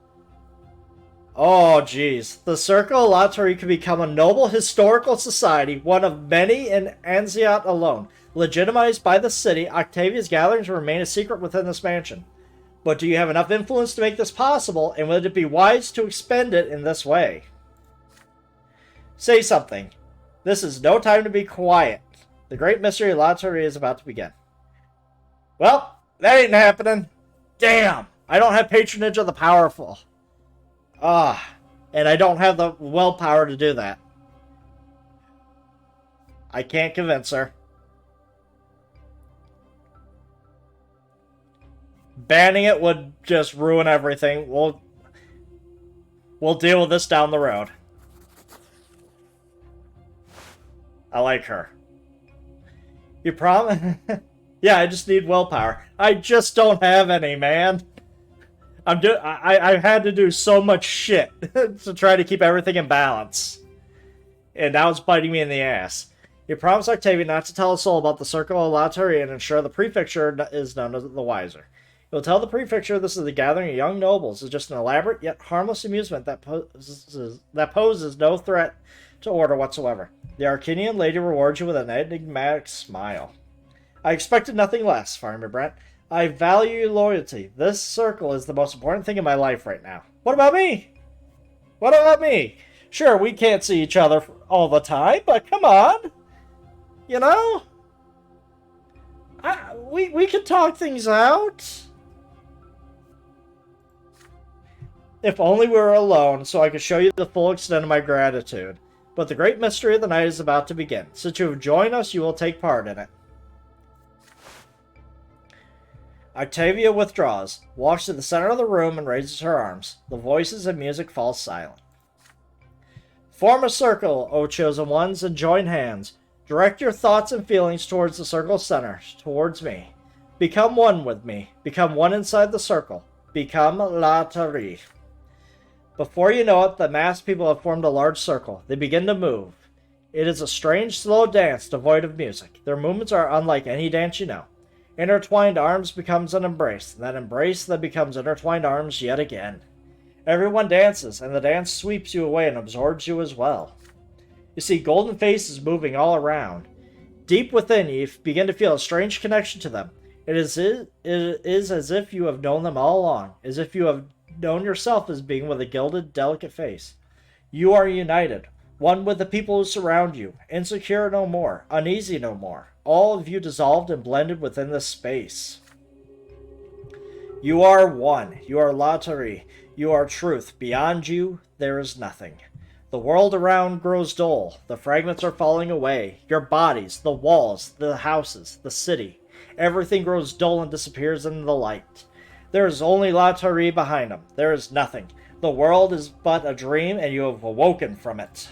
Oh, geez. The Circle of Latari could become a noble historical society, one of many in Anziat alone. Legitimized by the city, Octavia's gatherings will remain a secret within this mansion. But do you have enough influence to make this possible, and would it be wise to expend it in this way? Say something. This is no time to be quiet. The great mystery of Latari is about to begin. Well, that ain't happening. Damn! I don't have patronage of the powerful. And I don't have the willpower to do that. I can't convince her. Banning it would just ruin everything. We'll deal with this down the road. I like her. You promise? Yeah, I just need willpower. I just don't have any, man. I've had to do so much shit to try to keep everything in balance. And now it's biting me in the ass. You promise Octavia not to tell a soul about the Circle of Latari and ensure the prefecture is none of the wiser. You'll tell the prefecture this is the gathering of young nobles. It's just an elaborate yet harmless amusement that poses no threat to order whatsoever. The Arcanian lady rewards you with an enigmatic smile. I expected nothing less, Farmer Brent. I value your loyalty. This circle is the most important thing in my life right now. What about me? What about me? Sure, we can't see each other all the time, but come on. You know? We can talk things out. If only we were alone, so I could show you the full extent of my gratitude. But the great mystery of the night is about to begin. Since you have joined us, you will take part in it. Octavia withdraws, walks to the center of the room, and raises her arms. The voices and music fall silent. Form a circle, O chosen ones, and join hands. Direct your thoughts and feelings towards the circle's center, towards me. Become one with me. Become one inside the circle. Become Latari. Before you know it, the masked people have formed a large circle. They begin to move. It is a strange, slow dance devoid of music. Their movements are unlike any dance you know. Intertwined arms becomes an embrace. That embrace then becomes intertwined arms yet again. Everyone dances, and the dance sweeps you away and absorbs you as well. You see golden faces moving all around. Deep within you begin to feel a strange connection to them. It is as if you have known them all along, as if you have known yourself as being with a gilded, delicate face. You are united, one with the people who surround you, insecure no more, uneasy no more. All of you dissolved and blended within this space. You are one. You are Latari. You are truth. Beyond you, there is nothing. The world around grows dull. The fragments are falling away. Your bodies, the walls, the houses, the city. Everything grows dull and disappears in the light. There is only Latari behind them. There is nothing. The world is but a dream, and you have awoken from it.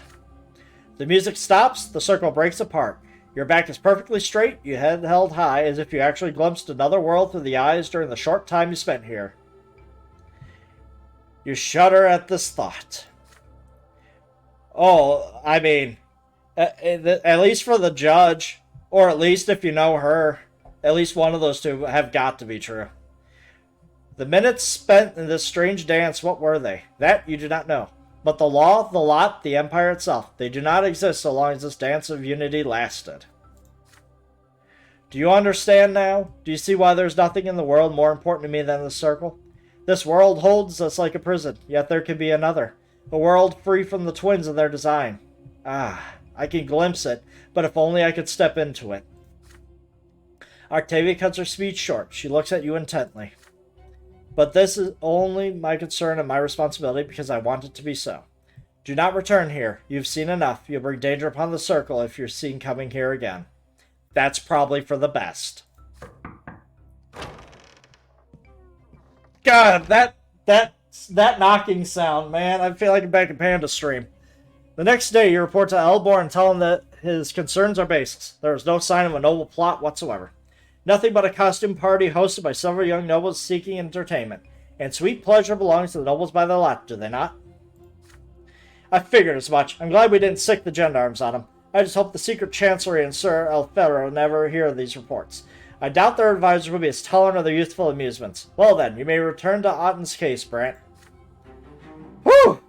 The music stops. The circle breaks apart. Your back is perfectly straight, your head held high, as if you actually glimpsed another world through the eyes during the short time you spent here. You shudder at this thought. Oh, I mean, at least for the judge, or at least if you know her, at least one of those two have got to be true. The minutes spent in this strange dance, what were they? That you do not know. But the law, the lot, the empire itself, they do not exist so long as this dance of unity lasted. Do you understand now? Do you see why there's nothing in the world more important to me than the circle? This world holds us like a prison, yet there could be another. A world free from the twins and their design. Ah, I can glimpse it, but if only I could step into it. Octavia cuts her speech short. She looks at you intently. But this is only my concern and my responsibility because I want it to be so. Do not return here. You've seen enough. You'll bring danger upon the circle if you're seen coming here again. That's probably for the best. God, that knocking sound, man. I feel like I'm back in Panda Stream. The next day, you report to Elborn and tell him that his concerns are baseless. There is no sign of a noble plot whatsoever. Nothing but a costume party hosted by several young nobles seeking entertainment. And sweet pleasure belongs to the nobles by the lot, do they not? I figured as much. I'm glad we didn't sick the gendarmes on him. I just hope the secret chancellery and Sir Elfero never hear of these reports. I doubt their advisors will be as tolerant of their youthful amusements. Well then, you may return to Otten's case, Brant. Whew!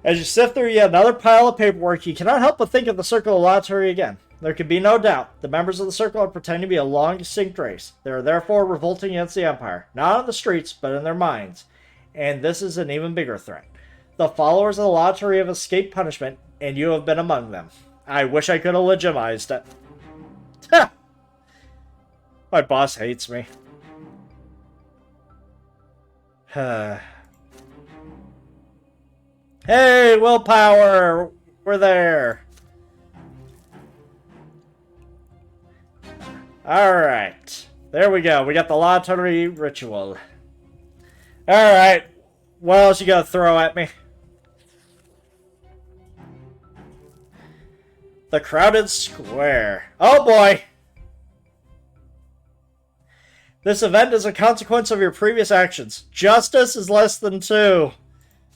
As you sift through yet another pile of paperwork, you cannot help but think of the Circle of Latari again. There can be no doubt. The members of the Circle are pretending to be a long, distinct race. They are therefore revolting against the Empire, not on the streets, but in their minds. And this is an even bigger threat. The followers of the Latari have escaped punishment, and you have been among them. I wish I could have legitimized it. Ha! My boss hates me. Hey, willpower! We're there. Alright. There we go. We got the Latari ritual. Alright. What else you gotta throw at me? The crowded square. Oh boy! This event is a consequence of your previous actions. Justice is less than 2.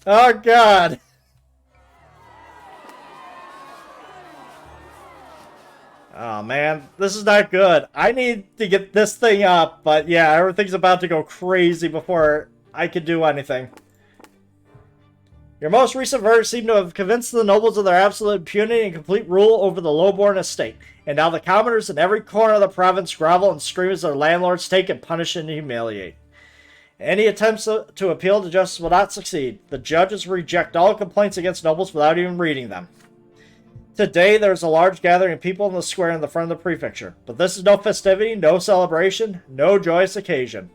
Oh god! Oh man, this is not good. I need to get this thing up, but yeah, everything's about to go crazy before I can do anything. Your most recent verdict seemed to have convinced the nobles of their absolute impunity and complete rule over the lowborn estate, and now the commoners in every corner of the province grovel and scream as their landlords take and punish and humiliate. Any attempts to appeal to justice will not succeed. The judges reject all complaints against nobles without even reading them. Today, there is a large gathering of people in the square in the front of the prefecture, but this is no festivity, no celebration, no joyous occasion.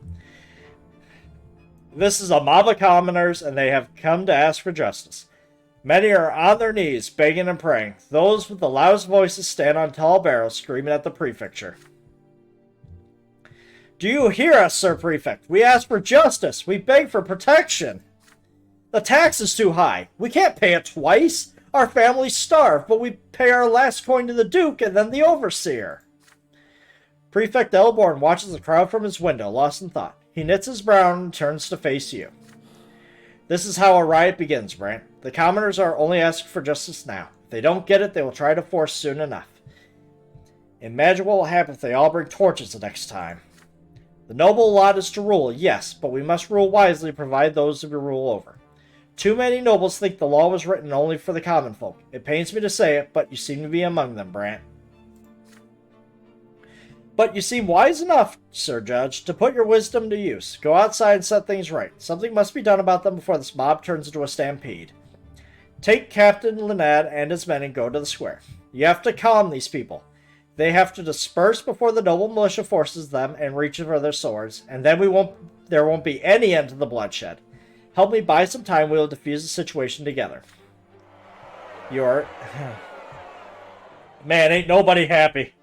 This is a mob of commoners, and they have come to ask for justice. Many are on their knees, begging and praying. Those with the loudest voices stand on tall barrels, screaming at the prefecture. Do you hear us, Sir Prefect? We ask for justice. We beg for protection. The tax is too high. We can't pay it twice. Our families starve, but we pay our last coin to the Duke and then the Overseer. Prefect Elborn watches the crowd from his window, lost in thought. He knits his brow and turns to face you. This is how a riot begins, Brant. The commoners are only asking for justice now. If they don't get it, they will try to force soon enough. Imagine what will happen if they all bring torches the next time. The noble lot is to rule, yes, but we must rule wisely to provide those to be ruled over. Too many nobles think the law was written only for the common folk. It pains me to say it, but you seem to be among them, Brant. But you seem wise enough, Sir Judge, to put your wisdom to use. Go outside and set things right. Something must be done about them before this mob turns into a stampede. Take Captain Linad and his men and go to the square. You have to calm these people. They have to disperse before the noble militia forces them and reaches for their swords, and then there won't be any end to the bloodshed. Help me buy some time, we will defuse the situation together. You're... Man, ain't nobody happy.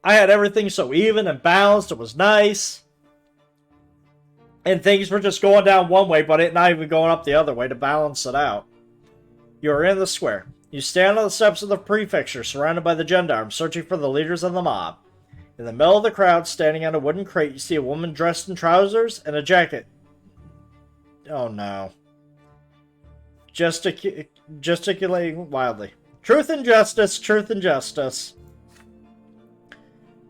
I had everything so even and balanced, it was nice. And things were just going down one way, but it not even going up the other way to balance it out. You are in the square. You stand on the steps of the prefecture, surrounded by the gendarmes, searching for the leaders of the mob. In the middle of the crowd, standing on a wooden crate, you see a woman dressed in trousers and a jacket. Oh no. Gesticulating wildly. Truth and justice, truth and justice.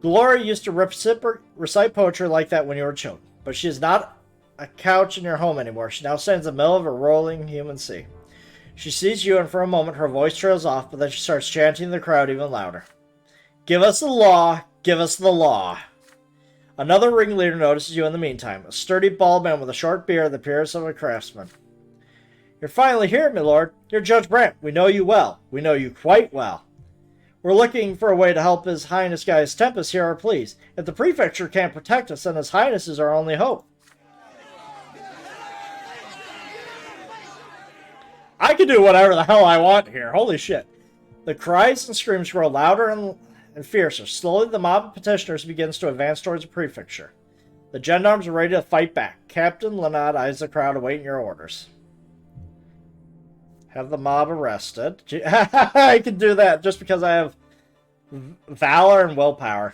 Gloria used to recite poetry like that when you were children, but she is not a couch in your home anymore. She now stands in the middle of a rolling human sea. She sees you, and for a moment her voice trails off, but then she starts chanting in the crowd even louder. Give us the law, give us the law. Another ringleader notices you in the meantime, a sturdy bald man with a short beard, the appearance of a craftsman. You're finally here, my lord. You're Judge Brante. We know you well. We know you quite well. We're looking for a way to help His Highness Gaius Tempest hear our pleas. If the prefecture can't protect us, then His Highness is our only hope. I can do whatever the hell I want here. Holy shit. The cries and screams grow louder and fiercer. Slowly, the mob of petitioners begins to advance towards the prefecture. The gendarmes are ready to fight back. Captain Lanad eyes the crowd awaiting your orders. Have the mob arrested. I can do that just because I have valor and willpower.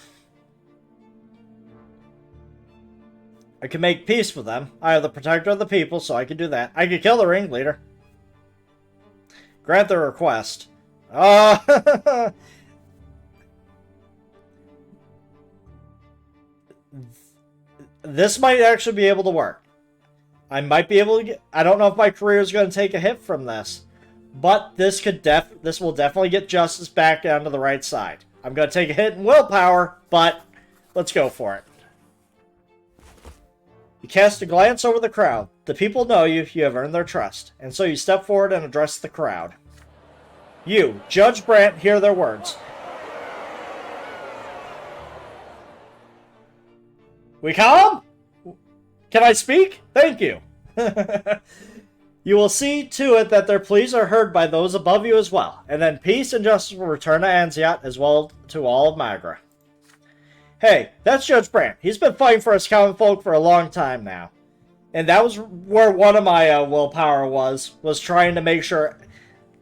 I can make peace with them. I am the protector of the people, so I can do that. I can kill the ringleader. Grant their request. This might actually be able to work. I might be able to get... I don't know if my career is going to take a hit from this. But this will definitely get justice back down to the right side. I'm going to take a hit in willpower, but let's go for it. You cast a glance over the crowd. The people know you. You have earned their trust. And so you step forward and address the crowd. You, Judge Brante, hear their words. We calm? Can I speak? Thank you. You will see to it that their pleas are heard by those above you as well, and then peace and justice will return to Anziat as well to all of Magra. Hey, that's Judge Brante. He's been fighting for us common folk for a long time now. And that was where one of my willpower was trying to make sure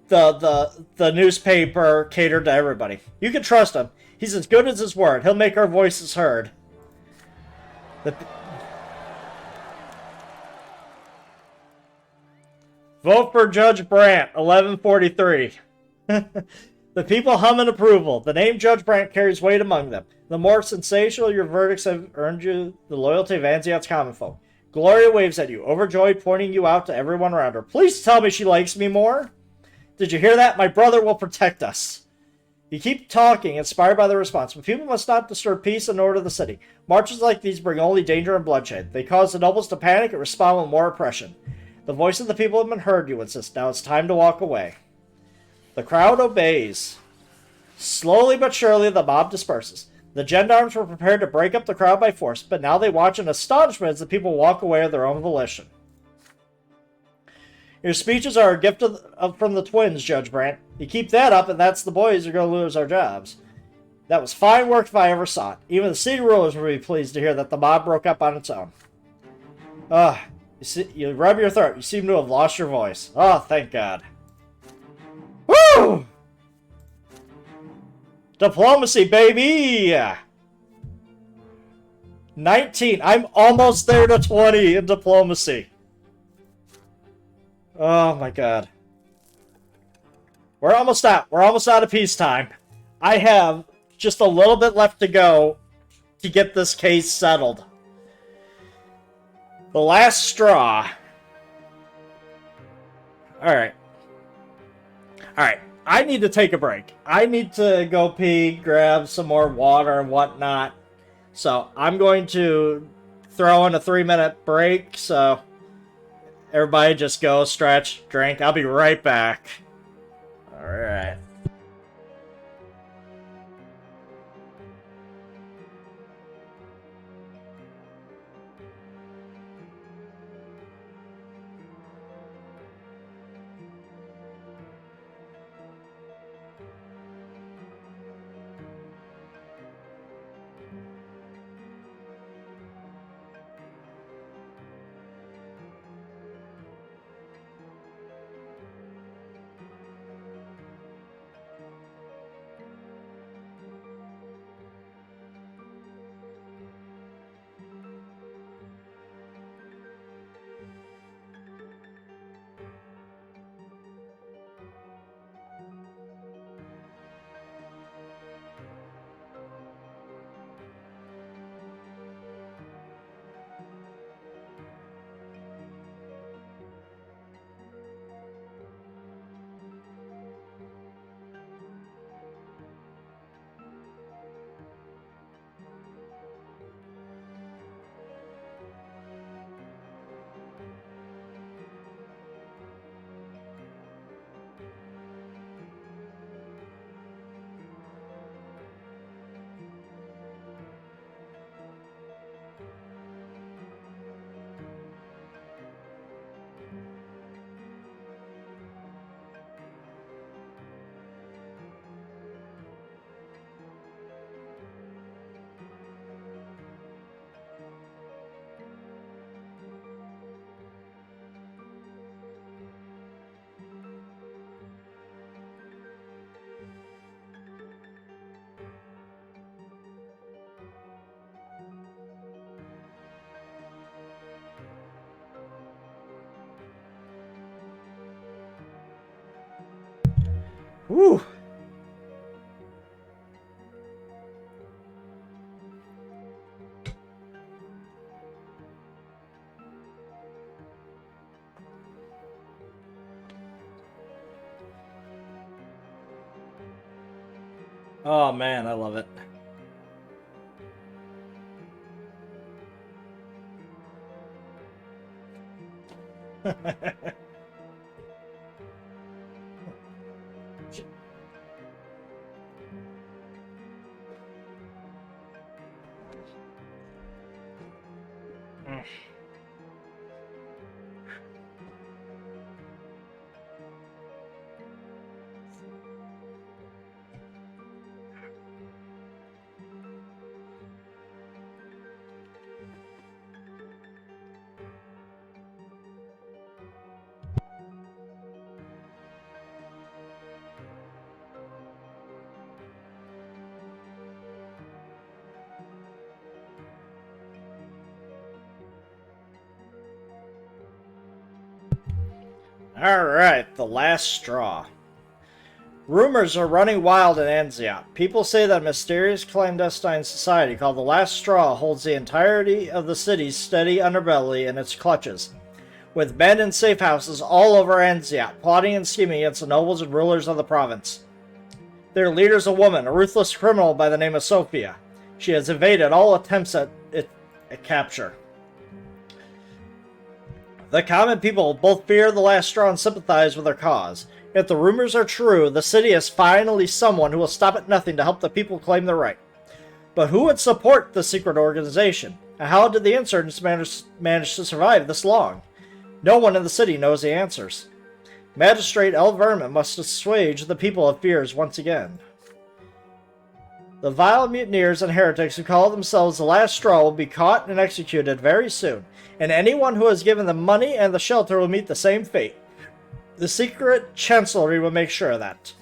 the newspaper catered to everybody. You can trust him. He's as good as his word. He'll make our voices heard. Vote for Judge Brante, 1143. The people hum in approval. The name Judge Brante carries weight among them. The more sensational your verdicts have earned you the loyalty of Anziat's common folk. Gloria waves at you, overjoyed, pointing you out to everyone around her. Please tell me she likes me more. Did you hear that? My brother will protect us. You keep talking, inspired by the response, but people must not disturb peace and order of the city. Marches like these bring only danger and bloodshed. They cause the nobles to panic and respond with more oppression. The voice of the people have been heard, you insist. Now it's time to walk away. The crowd obeys. Slowly but surely, the mob disperses. The gendarmes were prepared to break up the crowd by force, but now they watch in astonishment as the people walk away of their own volition. Your speeches are a gift from the twins, Judge Brante. You keep that up, and that's the boys who are going to lose our jobs. That was fine work if I ever saw it. Even the city rulers would be pleased to hear that the mob broke up on its own. You rub your throat. You seem to have lost your voice. Oh, thank God. Woo! Diplomacy, baby! 19. I'm almost there to 20 in diplomacy. Oh, my God. We're almost out. We're almost out of peacetime. I have just a little bit left to go to get this case settled. The last straw. Alright. Alright. I need to take a break. I need to go pee, grab some more water and whatnot. So I'm going to throw in a 3-minute break. So everybody just go, stretch, drink. I'll be right back. Alright. Whew. Oh man, I love it. Alright, the last straw. Rumors are running wild in Anziat. People say that a mysterious clandestine society called the Last Straw holds the entirety of the city's steady underbelly in its clutches, with men in safe houses all over Anziat, plotting and scheming against the nobles and rulers of the province. Their leader is a woman, a ruthless criminal by the name of Sophia. She has evaded all attempts at capture. The common people both fear the Last Straw and sympathize with their cause. If the rumors are true, the city has finally someone who will stop at nothing to help the people claim their right. But who would support the secret organization? And how did the insurgents manage to survive this long? No one in the city knows the answers. Magistrate El Vermin must assuage the people of fears once again. The vile mutineers and heretics who call themselves the Last Straw will be caught and executed very soon, and anyone who has given them money and the shelter will meet the same fate. The secret chancellery will make sure of that.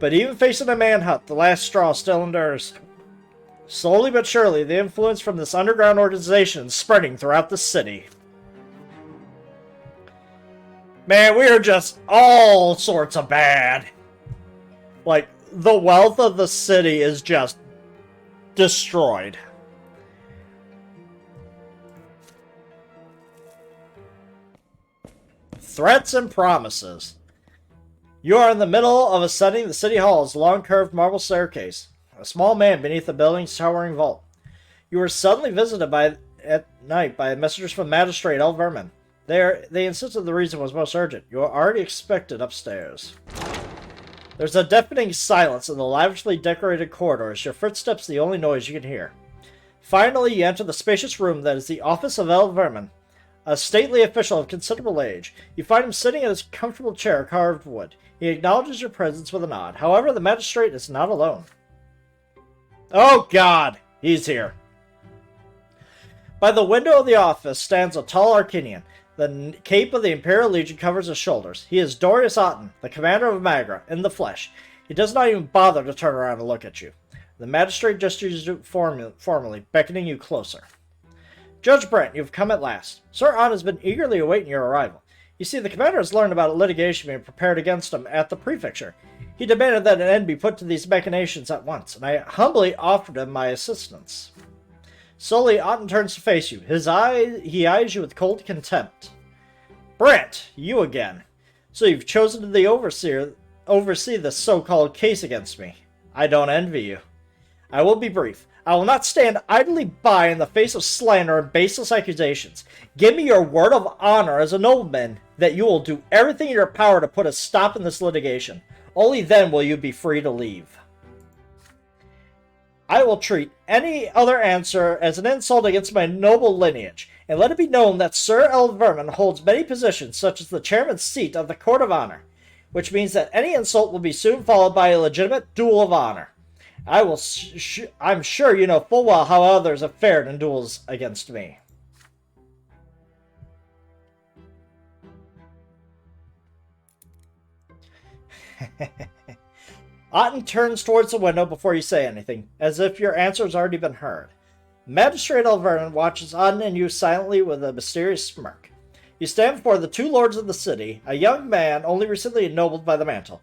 But even facing a manhunt, the Last Straw still endures. Slowly but surely, the influence from this underground organization is spreading throughout the city. Man, we are just all sorts of bad. Like, the wealth of the city is just destroyed. Threats and promises. You are in the middle of ascending the city hall's long curved marble staircase, a small man beneath the building's towering vault. You are suddenly visited at night by messengers from Magistrate El Vermin. They insisted the reason was most urgent. You are already expected upstairs. There's a deafening silence in the lavishly decorated corridors, your footsteps the only noise you can hear. Finally, you enter the spacious room that is the office of El Vermin, a stately official of considerable age. You find him sitting in his comfortable chair of carved wood. He acknowledges your presence with a nod. However, the magistrate is not alone. Oh God! He's here. By the window of the office stands a tall Arcanian. The cape of the Imperial Legion covers his shoulders. He is Dorius Otten, the commander of Magra, in the flesh. He does not even bother to turn around and look at you. The magistrate gestures formally, beckoning you closer. Judge Brante, you've come at last. Sir Otten has been eagerly awaiting your arrival. You see, the commander has learned about litigation being prepared against him at the prefecture. He demanded that an end be put to these machinations at once, and I humbly offered him my assistance. Slowly, Otten turns to face you. He eyes you with cold contempt. Brante, you again. So you've chosen to oversee this so-called case against me. I don't envy you. I will be brief. I will not stand idly by in the face of slander and baseless accusations. Give me your word of honor as a nobleman that you will do everything in your power to put a stop in this litigation. Only then will you be free to leave. I will treat any other answer as an insult against my noble lineage, and let it be known that Sir El Vermin holds many positions, such as the chairman's seat of the Court of Honor, which means that any insult will be soon followed by a legitimate duel of honor. I'm sure you know full well how others have fared in duels against me. Otten turns towards the window before you say anything, as if your answer has already been heard. Magistrate El Vermin watches Otten and you silently with a mysterious smirk. You stand before the two lords of the city, a young man only recently ennobled by the mantle.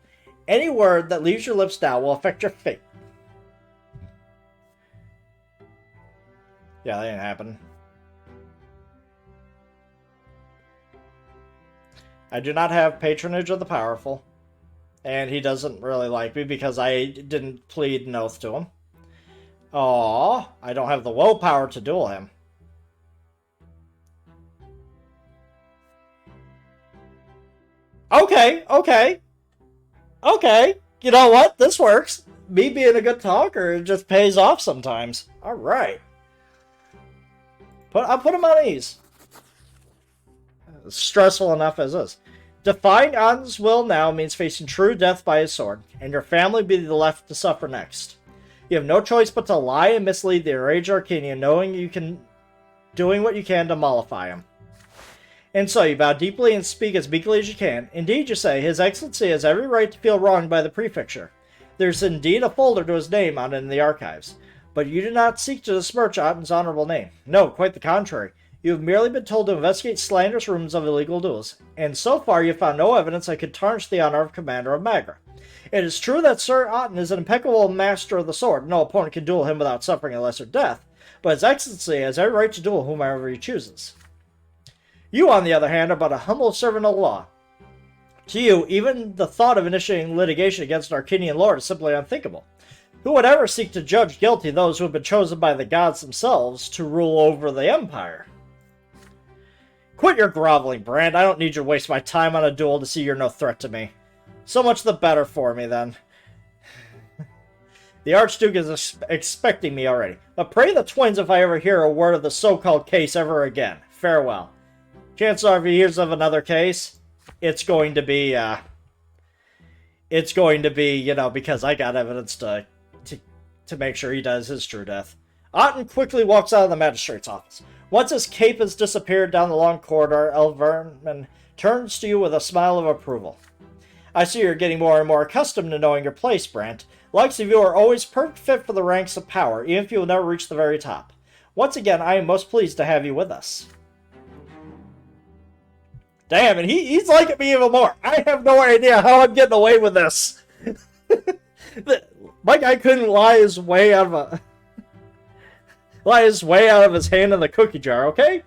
Any word that leaves your lips now will affect your fate. Yeah, that ain't happening. I do not have patronage of the powerful. And he doesn't really like me because I didn't plead an oath to him. Aww, I don't have the willpower to duel him. Okay. You know what? This works. Me being a good talker just pays off sometimes. Alright. I'll put him on ease. Stressful enough as is. Defying Otten's will now means facing true death by his sword, and your family be the left to suffer next. You have no choice but to lie and mislead the enraged Arcanian, doing what you can to mollify him. And so you bow deeply and speak as meekly as you can. Indeed, you say, His Excellency has every right to feel wronged by the prefecture. There's indeed a folder to his name on it in the archives. But you do not seek to besmirch Otten's honorable name. No, quite the contrary. You have merely been told to investigate slanderous rumors of illegal duels, and so far you have found no evidence that could tarnish the honor of Commander of Magra. It is true that Sir Otten is an impeccable master of the sword, no opponent can duel him without suffering a lesser death, but His Excellency has every right to duel whomever he chooses. You, on the other hand, are but a humble servant of the law. To you, even the thought of initiating litigation against an Arcanian lord is simply unthinkable. Who would ever seek to judge guilty those who have been chosen by the gods themselves to rule over the Empire? Quit your groveling, Brante. I don't need you to waste my time on a duel to see you're no threat to me. So much the better for me, then. The Archduke is expecting me already. But pray the twins if I ever hear a word of the so-called case ever again. Farewell. Chances are if he hears of another case, it's going to be, because I got evidence to make sure he does his true death. Otten quickly walks out of the magistrate's office. Once his cape has disappeared down the long corridor, El Vermin turns to you with a smile of approval. I see you're getting more and more accustomed to knowing your place, Brante. Likes of you are always perfect fit for the ranks of power, even if you will never reach the very top. Once again, I am most pleased to have you with us. Damn, and he's liking me even more. I have no idea how I'm getting away with this. My guy couldn't lie his way out of his hand in the cookie jar, okay?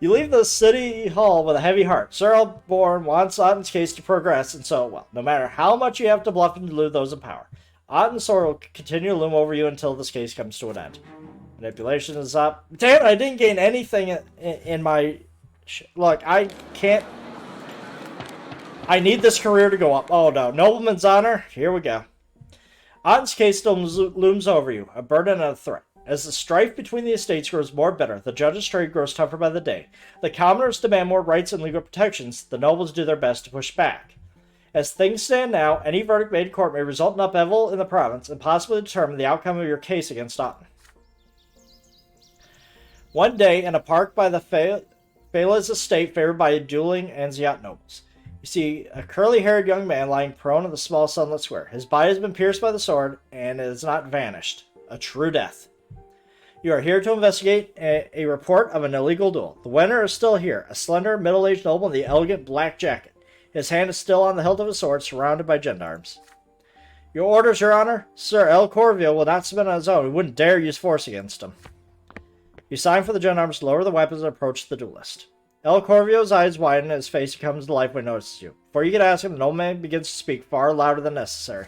You leave the city hall with a heavy heart. Sir Elborn wants Otten's case to progress, and so, well, no matter how much you have to bluff and delude those in power, Otten's sword will continue to loom over you until this case comes to an end. Manipulation is up. Damn it, I didn't gain anything in my... Look, I can't... I need this career to go up. Oh no, nobleman's honor. Here we go. Otten's case still looms over you, a burden and a threat. As the strife between the estates grows more bitter, the judge's trade grows tougher by the day. The commoners demand more rights and legal protections. The nobles do their best to push back. As things stand now, any verdict made in court may result in upheaval in the province and possibly determine the outcome of your case against Otten. One day, in a park by the Fela's estate favored by dueling Anziat nobles, you see a curly-haired young man lying prone in the small sunlit square. His body has been pierced by the sword, and it has not vanished. A true death. You are here to investigate a report of an illegal duel. The winner is still here, a slender, middle-aged noble in the elegant black jacket. His hand is still on the hilt of his sword, surrounded by gendarmes. Your orders, Your Honor? Sir El Corvio will not submit on his own. We wouldn't dare use force against him. You sign for the gendarmes to lower the weapons and approach the duelist. El Corvio's eyes widen and his face comes to life when he notices you. Before you can ask him, the old man begins to speak far louder than necessary.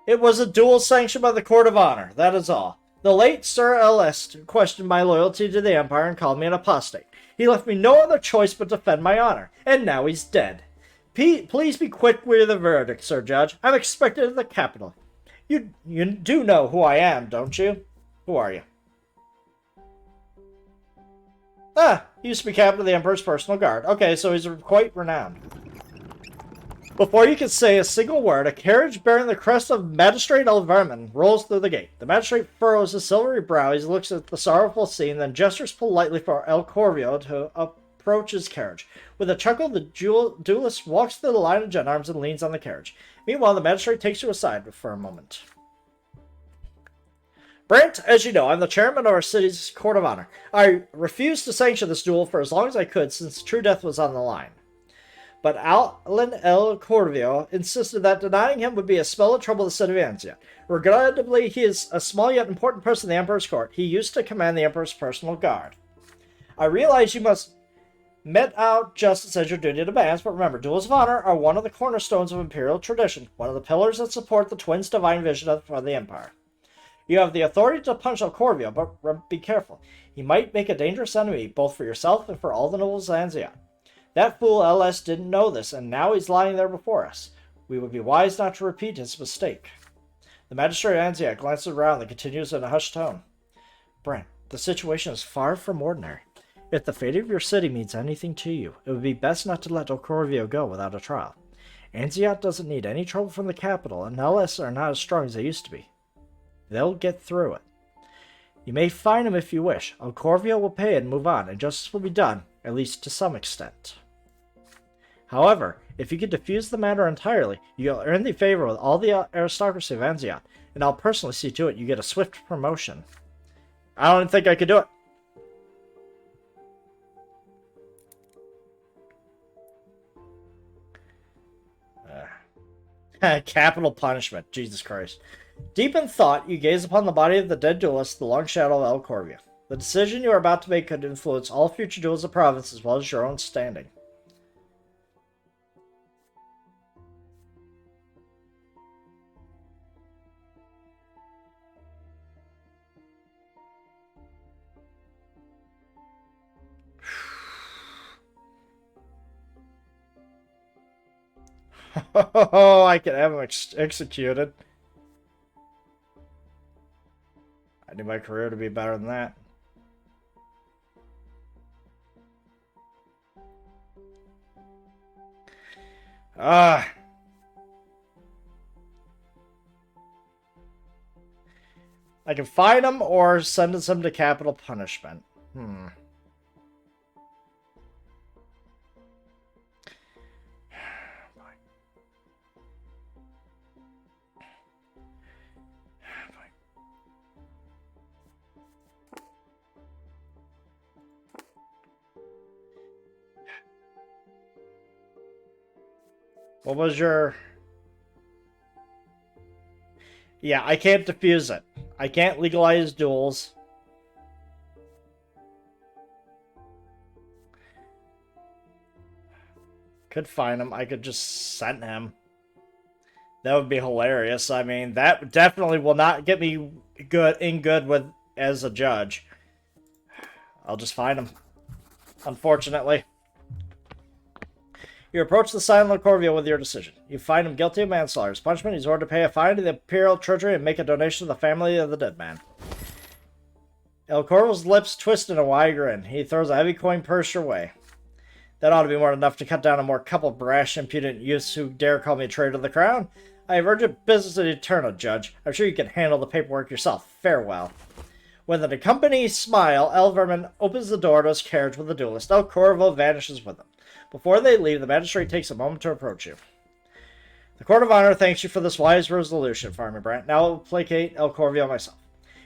It was a duel sanctioned by the Court of Honor, that is all. The late Sir Elest questioned my loyalty to the Empire and called me an apostate. He left me no other choice but to defend my honor, and now he's dead. Please be quick with the verdict, Sir Judge. I'm expected at the capital. You do know who I am, don't you? Who are you? Ah, he used to be captain of the Emperor's personal guard. Okay, so he's quite renowned. Before you can say a single word, a carriage bearing the crest of Magistrate Elverman rolls through the gate. The magistrate furrows his silvery brow. He looks at the sorrowful scene, then gestures politely for El Corvio to approach his carriage. With a chuckle, the duelist walks through the line of gendarmes and leans on the carriage. Meanwhile, the magistrate takes you aside for a moment. Brant, as you know, I'm the chairman of our city's Court of Honor. I refused to sanction this duel for as long as I could, since true death was on the line. But Alan El Corvio insisted that denying him would be a spell of trouble to the city of Anzia. Regrettably, he is a small yet important person in the Emperor's court. He used to command the Emperor's personal guard. I realize you must met out justice as your duty demands, but remember, duels of honor are one of the cornerstones of imperial tradition, one of the pillars that support the twins' divine vision for the Empire. You have the authority to punish El Corvio, but be careful. He might make a dangerous enemy, both for yourself and for all the nobles of Anzia. That fool LS didn't know this, and now he's lying there before us. We would be wise not to repeat his mistake. The magistrate Anzia glances around and continues in a hushed tone. Brent, the situation is far from ordinary. If the fate of your city means anything to you, it would be best not to let El Corvio go without a trial. Anziat doesn't need any trouble from the capital, and LS are not as strong as they used to be. They'll get through it. You may fine him if you wish. El Corvio will pay it and move on, and justice will be done, at least to some extent. However, if you could defuse the matter entirely, you'll earn the favor with all the aristocracy of Anziat, and I'll personally see to it you get a swift promotion. I don't think I could do it. Capital punishment. Jesus Christ. Deep in thought, you gaze upon the body of the dead duelist, the long shadow of El Corvio. The decision you are about to make could influence all future duels of the province as well as your own standing. Oh, I could have him executed. I need my career to be better than that. I can fine him or sentence him to capital punishment. What was your... Yeah, I can't defuse it. I can't legalize duels. Could fine him. I could just send him. That would be hilarious. I mean, that definitely will not get me good with as a judge. I'll just fine him. Unfortunately. You approach the silent Corvio with your decision. You find him guilty of manslaughter. As punishment, he's ordered to pay a fine to the Imperial Treasury and make a donation to the family of the dead man. El Corvo's lips twist in a wide grin. He throws a heavy coin purse your way. That ought to be more than enough to cut down a more couple brash, impudent youths who dare call me a traitor to the crown. I have urgent business to eternal, Judge. I'm sure you can handle the paperwork yourself. Farewell. With an accompanied smile, El Vermin opens the door to his carriage with the duelist. El Corvo vanishes with him. Before they leave, the magistrate takes a moment to approach you. The Court of Honor thanks you for this wise resolution, Farmer Brant. Now I will placate El Corvo myself.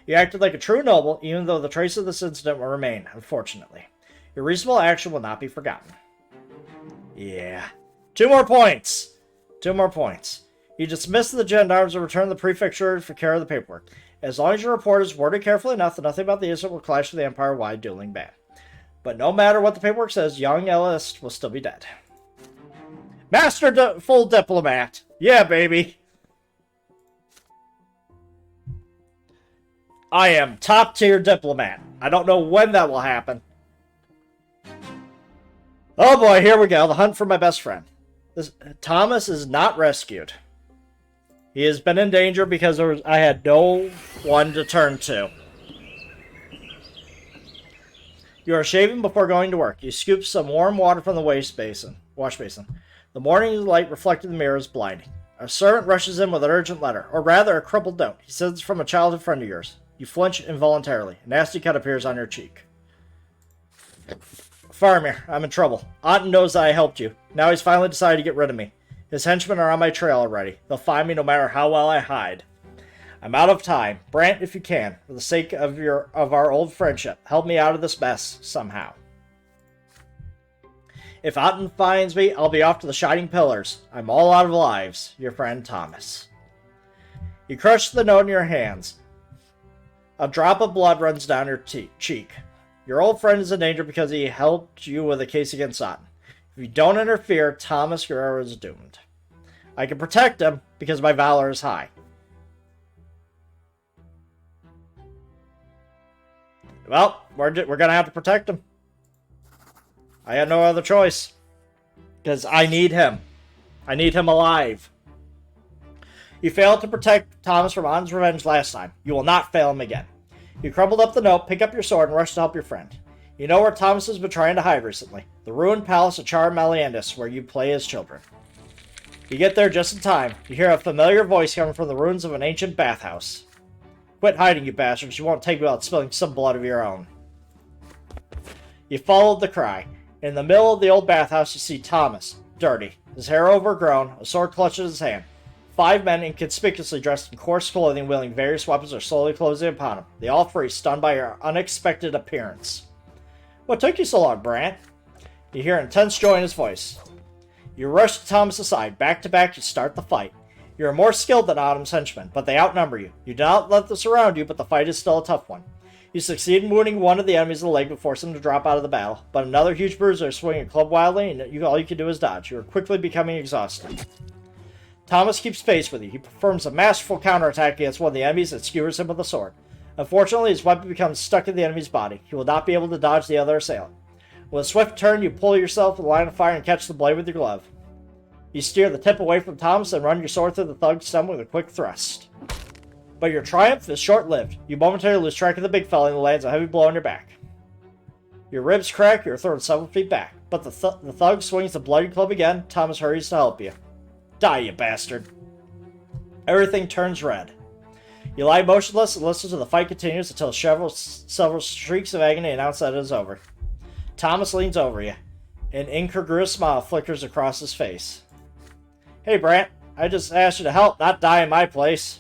You acted like a true noble, even though the trace of this incident will remain, unfortunately. Your reasonable action will not be forgotten. Yeah. 2 more points! 2 more points. You dismiss the gendarmes and return to the prefecture for care of the paperwork. As long as your report is worded carefully enough that nothing about the incident will clash with the empire-wide dueling ban. But no matter what the paperwork says, young Elist will still be dead. Full diplomat! Yeah, baby! I am top-tier diplomat. I don't know when that will happen. Oh boy, here we go. The hunt for my best friend. Thomas is not rescued. He has been in danger because I had no one to turn to. You are shaving before going to work. You scoop some warm water from the wash basin. The morning light reflected in the mirror is blinding. A servant rushes in with an urgent letter, or rather a crumpled note. He says it's from a childhood friend of yours. You flinch involuntarily. A nasty cut appears on your cheek. Faramir, I'm in trouble. Otten knows that I helped you. Now he's finally decided to get rid of me. His henchmen are on my trail already. They'll find me no matter how well I hide. I'm out of time. Brant, if you can, for the sake of our old friendship, help me out of this mess somehow. If Otten finds me, I'll be off to the Shining Pillars. I'm all out of lives. Your friend, Thomas. You crush the note in your hands. A drop of blood runs down your cheek. Your old friend is in danger because he helped you with a case against Otten. If you don't interfere, Thomas Guerrero is doomed. I can protect him because my valor is high. Well, we're going to have to protect him. I had no other choice. Because I need him. I need him alive. You failed to protect Thomas from Otten's revenge last time. You will not fail him again. You crumpled up the note, pick up your sword, and rush to help your friend. You know where Thomas has been trying to hide recently. The ruined palace of Char Maliandus, where you play as children. You get there just in time. You hear a familiar voice coming from the ruins of an ancient bathhouse. Quit hiding, you bastards. You won't take me without spilling some blood of your own. You followed the cry. In the middle of the old bathhouse, you see Thomas, dirty, his hair overgrown, a sword clutched in his hand. 5 men inconspicuously dressed in coarse clothing wielding various weapons are slowly closing upon him. They all freeze, stunned by your unexpected appearance. What took you so long, Brant? You hear intense joy in his voice. You rush to Thomas' side. Back to back, you start the fight. You are more skilled than Autumn's henchmen, but they outnumber you. You do not let them surround you, but the fight is still a tough one. You succeed in wounding one of the enemies in the leg to force him to drop out of the battle, but another huge bruiser is swinging a club wildly, and all you can do is dodge. You are quickly becoming exhausted. Thomas keeps pace with you. He performs a masterful counterattack against one of the enemies and skewers him with a sword. Unfortunately, his weapon becomes stuck in the enemy's body. He will not be able to dodge the other assailant. With a swift turn, you pull yourself in the line of fire and catch the blade with your glove. You steer the tip away from Thomas and run your sword through the thug's stomach with a quick thrust. But your triumph is short-lived. You momentarily lose track of the big fella and lands a heavy blow on your back. Your ribs crack, you're thrown several feet back. But the thug swings the bloody club again. Thomas hurries to help you. Die, you bastard. Everything turns red. You lie motionless and listen to the fight continues until several shrieks of agony announce that it is over. Thomas leans over you. An incongruous smile flickers across his face. Hey, Brant. I just asked you to help, not die in my place.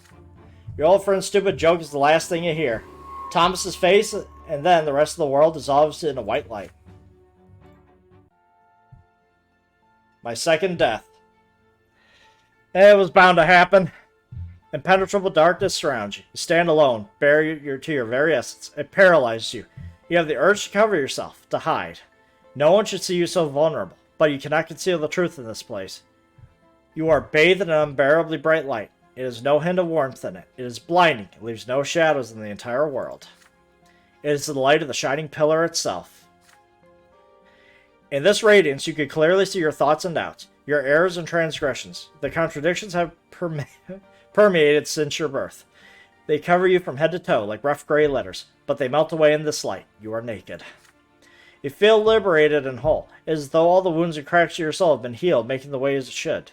Your old friend's stupid joke is the last thing you hear. Thomas's face, and then the rest of the world dissolves in a white light. My second death. It was bound to happen. Impenetrable darkness surrounds you. You stand alone, bare to your very essence. It paralyzes you. You have the urge to cover yourself, to hide. No one should see you so vulnerable, but you cannot conceal the truth in this place. You are bathed in an unbearably bright light. It has no hint of warmth in it. It is blinding. It leaves no shadows in the entire world. It is the light of the shining pillar itself. In this radiance, you can clearly see your thoughts and doubts, your errors and transgressions. The contradictions have permeated since your birth. They cover you from head to toe like rough gray letters, but they melt away in this light. You are naked. You feel liberated and whole. It is as though all the wounds and cracks of your soul have been healed, making the way as it should.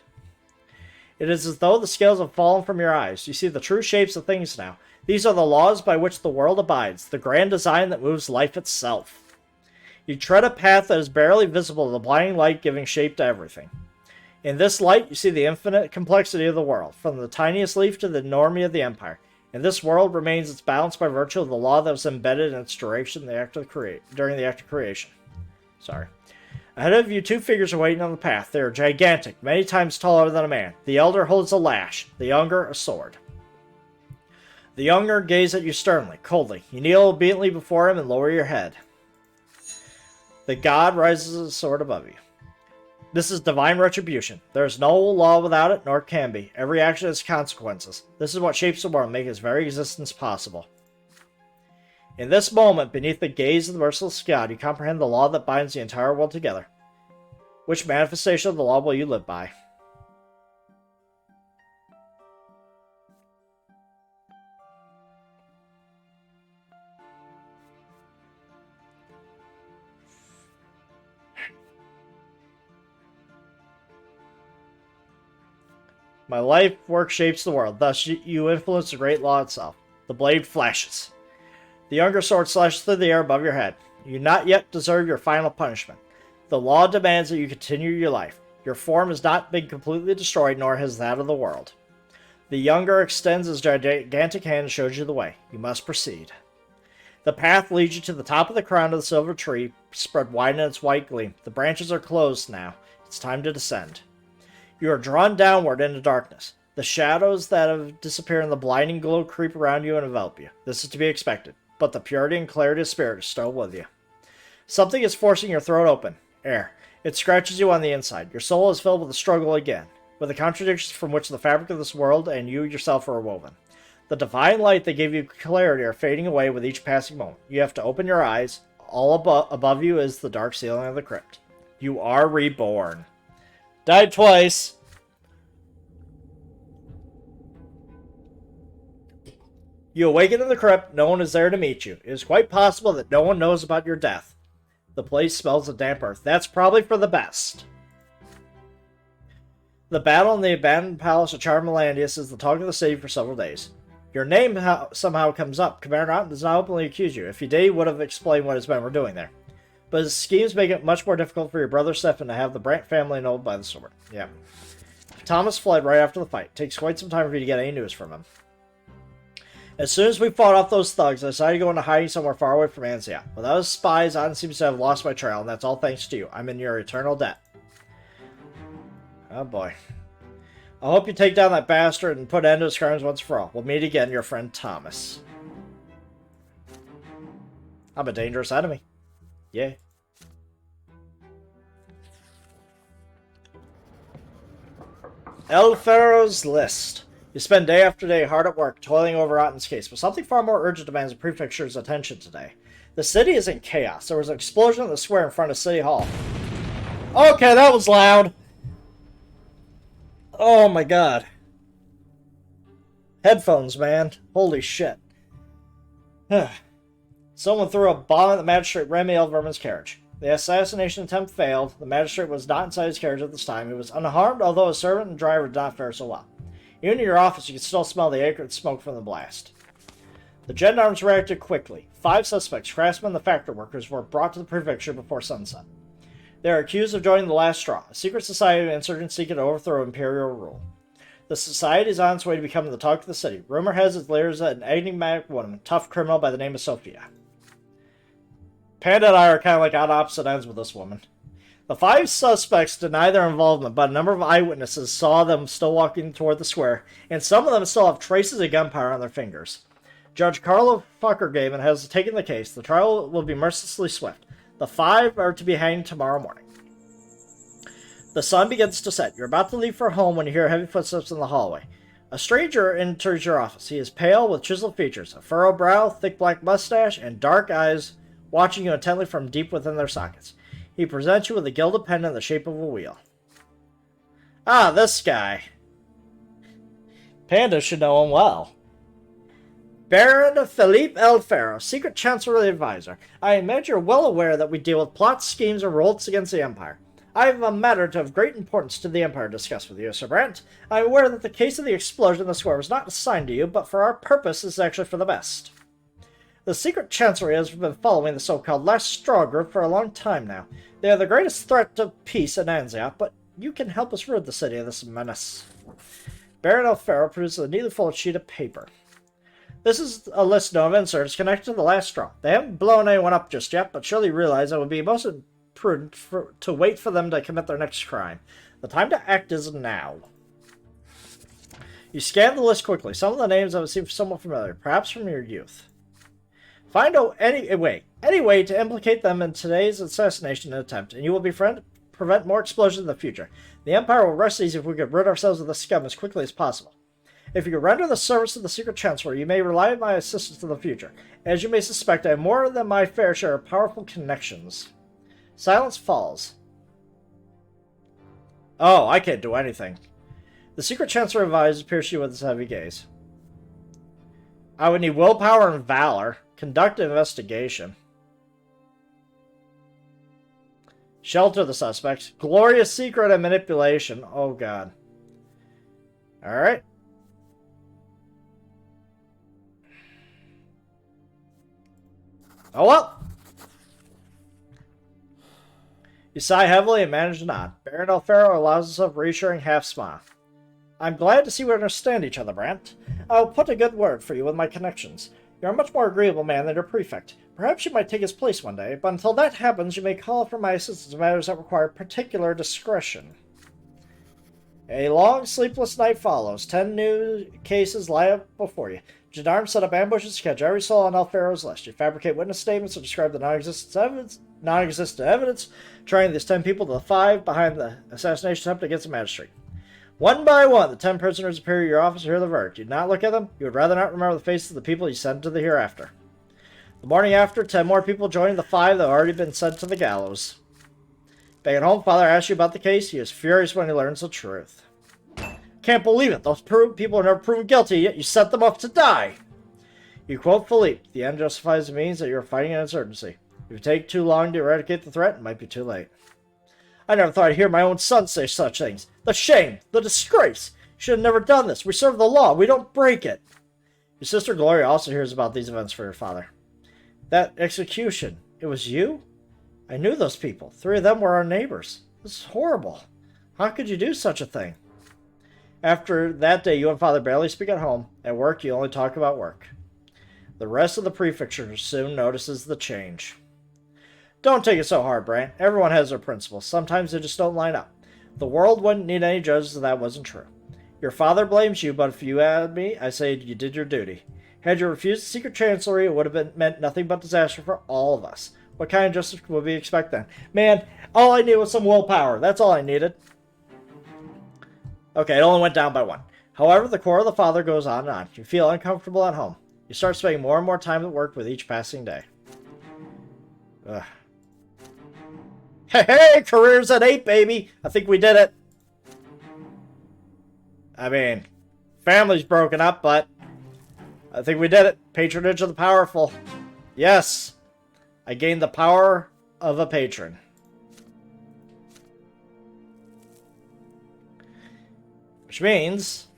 It is as though the scales have fallen from your eyes. You see the true shapes of things now. These are the laws by which the world abides, the grand design that moves life itself. You tread a path that is barely visible to the blinding light giving shape to everything. In this light, you see the infinite complexity of the world, from the tiniest leaf to the enormity of the empire. And this world remains its balance by virtue of the law that was embedded in its duration during the act of creation. Sorry. Ahead of you, two figures are waiting on the path. They are gigantic, many times taller than a man. The elder holds a lash, the younger a sword. The younger gaze at you sternly, coldly. You kneel obediently before him and lower your head. The god rises a sword above you. This is divine retribution. There is no law without it, nor can be. Every action has consequences. This is what shapes the world, making its very existence possible. In this moment, beneath the gaze of the merciless God, you comprehend the law that binds the entire world together. Which manifestation of the law will you live by? My life work shapes the world, thus you influence the great law itself. The blade flashes. The younger sword slashes through the air above your head. You do not yet deserve your final punishment. The law demands that you continue your life. Your form has not been completely destroyed, nor has that of the world. The younger extends his gigantic hand and shows you the way. You must proceed. The path leads you to the top of the crown of the silver tree, spread wide in its white gleam. The branches are closed now. It's time to descend. You are drawn downward into darkness. The shadows that have disappeared in the blinding glow creep around you and envelop you. This is to be expected, but the purity and clarity of spirit is still with you. Something is forcing your throat open. Air. It scratches you on the inside. Your soul is filled with a struggle again, with the contradictions from which the fabric of this world and you yourself are woven. The divine light that gave you clarity are fading away with each passing moment. You have to open your eyes. All above you is the dark ceiling of the crypt. You are reborn. Died twice. You awaken in the crypt. No one is there to meet you. It is quite possible that no one knows about your death. The place smells of damp earth. That's probably for the best. The battle in the abandoned palace of Charmalandius is the talk of the city for several days. Your name somehow comes up. Commander Otten does not openly accuse you. If he did, he would have explained what his men were doing there. But his schemes make it much more difficult for your brother Stefan to have the Brant family annulled by the sword. Yeah. Thomas fled right after the fight. It takes quite some time for you to get any news from him. As soon as we fought off those thugs, I decided to go into hiding somewhere far away from Anzia. Without his spies, Otten seems to have lost my trail, and that's all thanks to you. I'm in your eternal debt. Oh boy. I hope you take down that bastard and put an end to his crimes once for all. We'll meet again, your friend Thomas. I'm a dangerous enemy. Yeah. El Ferro's list. You spend day after day hard at work, toiling over Otten's case, but something far more urgent demands the prefecture's attention today. The city is in chaos. There was an explosion in the square in front of City Hall. Okay, that was loud. Oh my god. Headphones, man. Holy shit. Someone threw a bomb at the magistrate Remy Elverman's carriage. The assassination attempt failed. The magistrate was not inside his carriage at this time. He was unharmed, although his servant and driver did not fare so well. Even in your office, you could still smell the acrid smoke from the blast. The gendarmes reacted quickly. 5 suspects, craftsmen and the factory workers, were brought to the prefecture before sunset. They are accused of joining the Last Straw, a secret society of insurgents seeking to overthrow imperial rule. The society is on its way to becoming the talk of the city. Rumor has its leaders an enigmatic woman, a tough criminal by the name of Sophia. Panda and I are kind of like on opposite ends with this woman. The 5 suspects deny their involvement, but a number of eyewitnesses saw them still walking toward the square, and some of them still have traces of gunpowder on their fingers. Judge Carlo Fuckergaven has taken the case. The trial will be mercilessly swift. The 5 are to be hanged tomorrow morning. The sun begins to set. You're about to leave for home when you hear heavy footsteps in the hallway. A stranger enters your office. He is pale with chiseled features, a furrowed brow, thick black mustache, and dark eyes watching you intently from deep within their sockets. He presents you with a gilded pen in the shape of a wheel. Ah, this guy. Panda should know him well. Baron Philippe El Ferro, Secret Chancellery Advisor. I imagine you're well aware that we deal with plots, schemes, and revolts against the Empire. I have a matter of great importance to the Empire to discuss with you, Sir Brant. I am aware that the case of the explosion in the square was not assigned to you, but for our purpose is actually for the best. The Secret Chancellery has been following the so-called Last Straw Group for a long time now. They are the greatest threat to peace in Anzia, but you can help us rid the city of this menace. Baron El Ferro produces a neatly folded sheet of paper. This is a list of inserts connected to the Last Straw. They haven't blown anyone up just yet, but surely realize it would be most prudent to wait for them to commit their next crime. The time to act is now. You scan the list quickly. Some of the names have seemed somewhat familiar, perhaps from your youth. Find any way to implicate them in today's assassination attempt, and you will prevent more explosions in the future. The Empire will rest easy if we could rid ourselves of the scum as quickly as possible. If you render the service of the Secret Chancellor, you may rely on my assistance in the future. As you may suspect, I have more than my fair share of powerful connections. Silence falls. Oh, I can't do anything. The Secret Chancellor advises pierces you with his heavy gaze. I would need willpower and valor. Conduct an investigation. Shelter the suspect. Glorious secret and manipulation. Oh, God. Alright. Oh, well. You sigh heavily and manage to nod. Baron El Ferro allows himself a reassuring half-smile. I'm glad to see we understand each other, Brant. I will put a good word for you with my connections. You're a much more agreeable man than your prefect. Perhaps you might take his place one day, but until that happens, you may call for my assistance in matters that require particular discretion. A long, sleepless night follows. 10 new cases lie up before you. Gendarmes set up ambushes to catch every soul on El Ferro's list. You fabricate witness statements to describe the non-existent evidence, trying these 10 people to the 5 behind the assassination attempt against a magistrate. One by one, the 10 prisoners appear at your office to hear the verdict. You do not look at them. You would rather not remember the faces of the people you sent to the hereafter. The morning after, 10 more people join the 5 that have already been sent to the gallows. Back at home, Father asks you about the case. He is furious when he learns the truth. Can't believe it. Those people are never proven guilty, yet you set them up to die. You quote Philippe. The end justifies the means that you are fighting an insurgency. If you take too long to eradicate the threat, it might be too late. I never thought I'd hear my own son say such things. The shame, the disgrace. You should have never done this. We serve the law. We don't break it. Your sister Gloria also hears about these events for your father. That execution, it was you? I knew those people. 3 of them were our neighbors. This is horrible. How could you do such a thing? After that day, you and Father barely speak at home. At work, you only talk about work. The rest of the prefecture soon notices the change. Don't take it so hard, Brant. Everyone has their principles. Sometimes they just don't line up. The world wouldn't need any judges if that wasn't true. Your father blames you, but if you had me, I say you did your duty. Had you refused the Secret Chancellery, it would have meant nothing but disaster for all of us. What kind of justice would we expect then? Man, all I needed was some willpower. That's all I needed. Okay, it only went down by 1. However, the core of the father goes on and on. You feel uncomfortable at home. You start spending more and more time at work with each passing day. Ugh. Hey, career's at 8, baby! I think we did it. I mean, family's broken up, but I think we did it. Patronage of the powerful. Yes, I gained the power of a patron. Which means,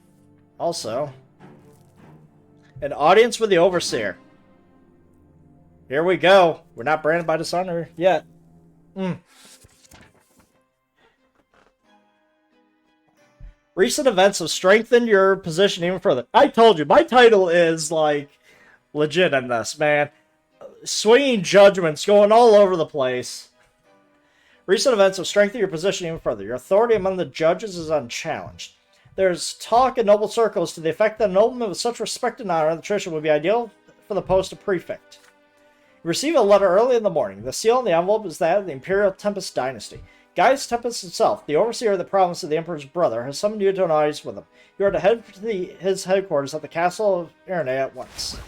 also, an audience with the Overseer. Here we go. We're not branded by dishonor yet. Recent events have strengthened your position even further. I told you, my title is, like, legit in this, man. Swinging judgments, going all over the place. Recent events have strengthened your position even further. Your authority among the judges is unchallenged. There's talk in noble circles to the effect that a nobleman with such respect and honor in the tradition would be ideal for the post of prefect. You receive a letter early in the morning. The seal on the envelope is that of the Imperial Tempest dynasty. Gaius Tempest himself, the overseer of the province of the Emperor's brother, has summoned you to an audience with him. You are to head to his headquarters at the castle of Irene at once.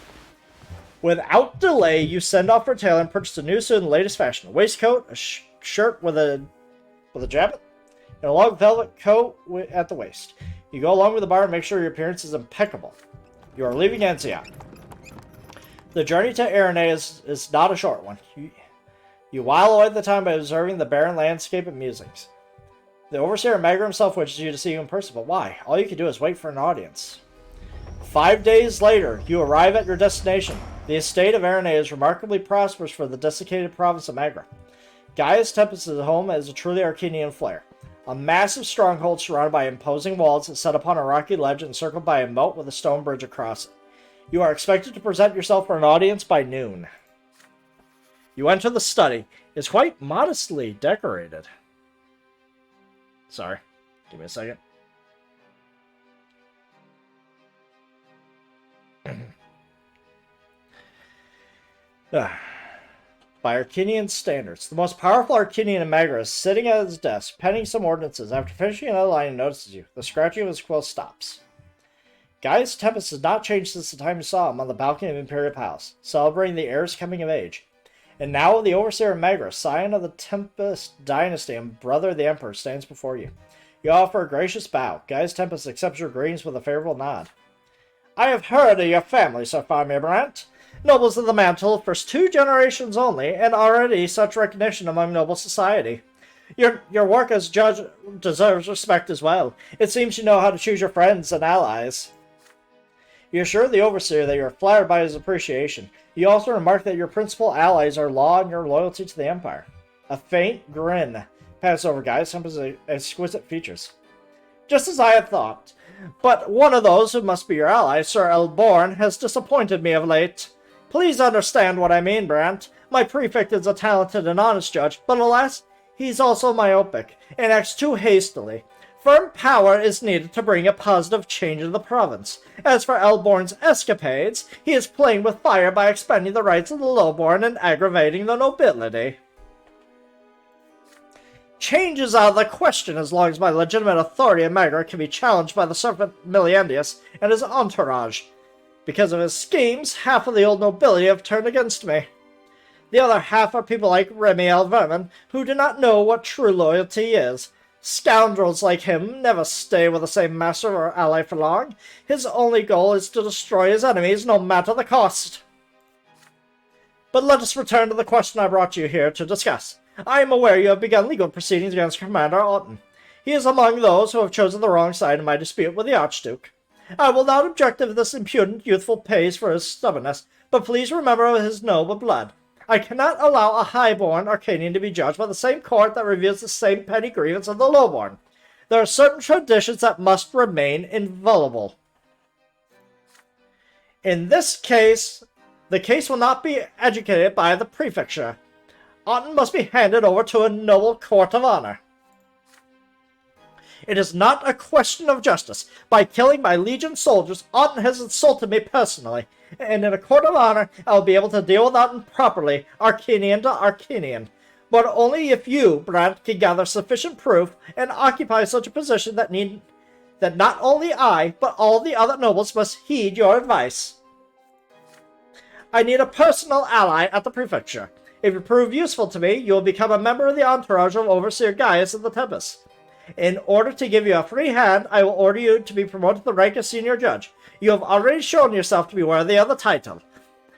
Without delay, you send off for a tailor and purchase a new suit in the latest fashion. A waistcoat, a shirt with a jacket, and a long velvet coat at the waist. You go along with the bar and make sure your appearance is impeccable. You are leaving Anzion. The journey to Arene is not a short one. You while away the time by observing the barren landscape and musings. The Overseer Magra himself wishes you to see you in person, but why? All you can do is wait for an audience. 5 days later, you arrive at your destination. The estate of Arene is remarkably prosperous for the desiccated province of Magra. Gaia's Tempest is home as a truly Arcanian flair. A massive stronghold surrounded by imposing walls set upon a rocky ledge and encircled by a moat with a stone bridge across it. You are expected to present yourself for an audience by noon. You enter the study. It's quite modestly decorated. Sorry. Give me a second. By Arcanian standards, the most powerful Arcanian in Magra is sitting at his desk, penning some ordinances. After finishing another line, he notices you. The scratching of his quill stops. Gaia's Tempest has not changed since the time you saw him on the balcony of Imperial Palace, celebrating the heir's coming of age. And now the Overseer of Magra, scion of the Tempest dynasty and brother of the Emperor, stands before you. You offer a gracious bow. Gaia's Tempest accepts your greetings with a favorable nod. I have heard of your family, Sir Faramir Brante. Nobles of the Mantle, first 2 generations only, and already such recognition among noble society. Your work as judge deserves respect as well. It seems you know how to choose your friends and allies. You assure the Overseer that you are flattered by his appreciation. You also remark that your principal allies are law and your loyalty to the Empire. A faint grin passes over Gaia's Tempest's exquisite features. Just as I had thought. But one of those who must be your ally, Sir Elborn, has disappointed me of late. Please understand what I mean, Brante. My prefect is a talented and honest judge, but alas, he's also myopic, and acts too hastily. Firm power is needed to bring a positive change in the province. As for Elborn's escapades, he is playing with fire by expending the rights of the lowborn and aggravating the nobility. Change is out of the question as long as my legitimate authority in Magra can be challenged by the serpent Miliandius and his entourage. Because of his schemes, half of the old nobility have turned against me. The other half are people like Remiel Vermin, who do not know what true loyalty is. Scoundrels like him never stay with the same master or ally for long. His only goal is to destroy his enemies, no matter the cost. But let us return to the question I brought you here to discuss. I am aware you have begun legal proceedings against Commander Otten. He is among those who have chosen the wrong side in my dispute with the Archduke. I will not object if this impudent youthful pays for his stubbornness, but please remember his noble blood. I cannot allow a high-born Arcanian to be judged by the same court that reviews the same petty grievance of the low-born. There are certain traditions that must remain inviolable. In this case, the case will not be educated by the prefecture. Otten must be handed over to a noble court of honor. It is not a question of justice. By killing my Legion soldiers, Otten has insulted me personally, and in a court of honor, I will be able to deal with Otten properly, Arcanian to Arcanian. But only if you, Brante, can gather sufficient proof and occupy such a position that not only I, but all the other nobles must heed your advice. I need a personal ally at the prefecture. If you prove useful to me, you will become a member of the entourage of Overseer Gaius of the Tempest. In order to give you a free hand, I will order you to be promoted to the rank of senior judge. You have already shown yourself to be worthy of the title.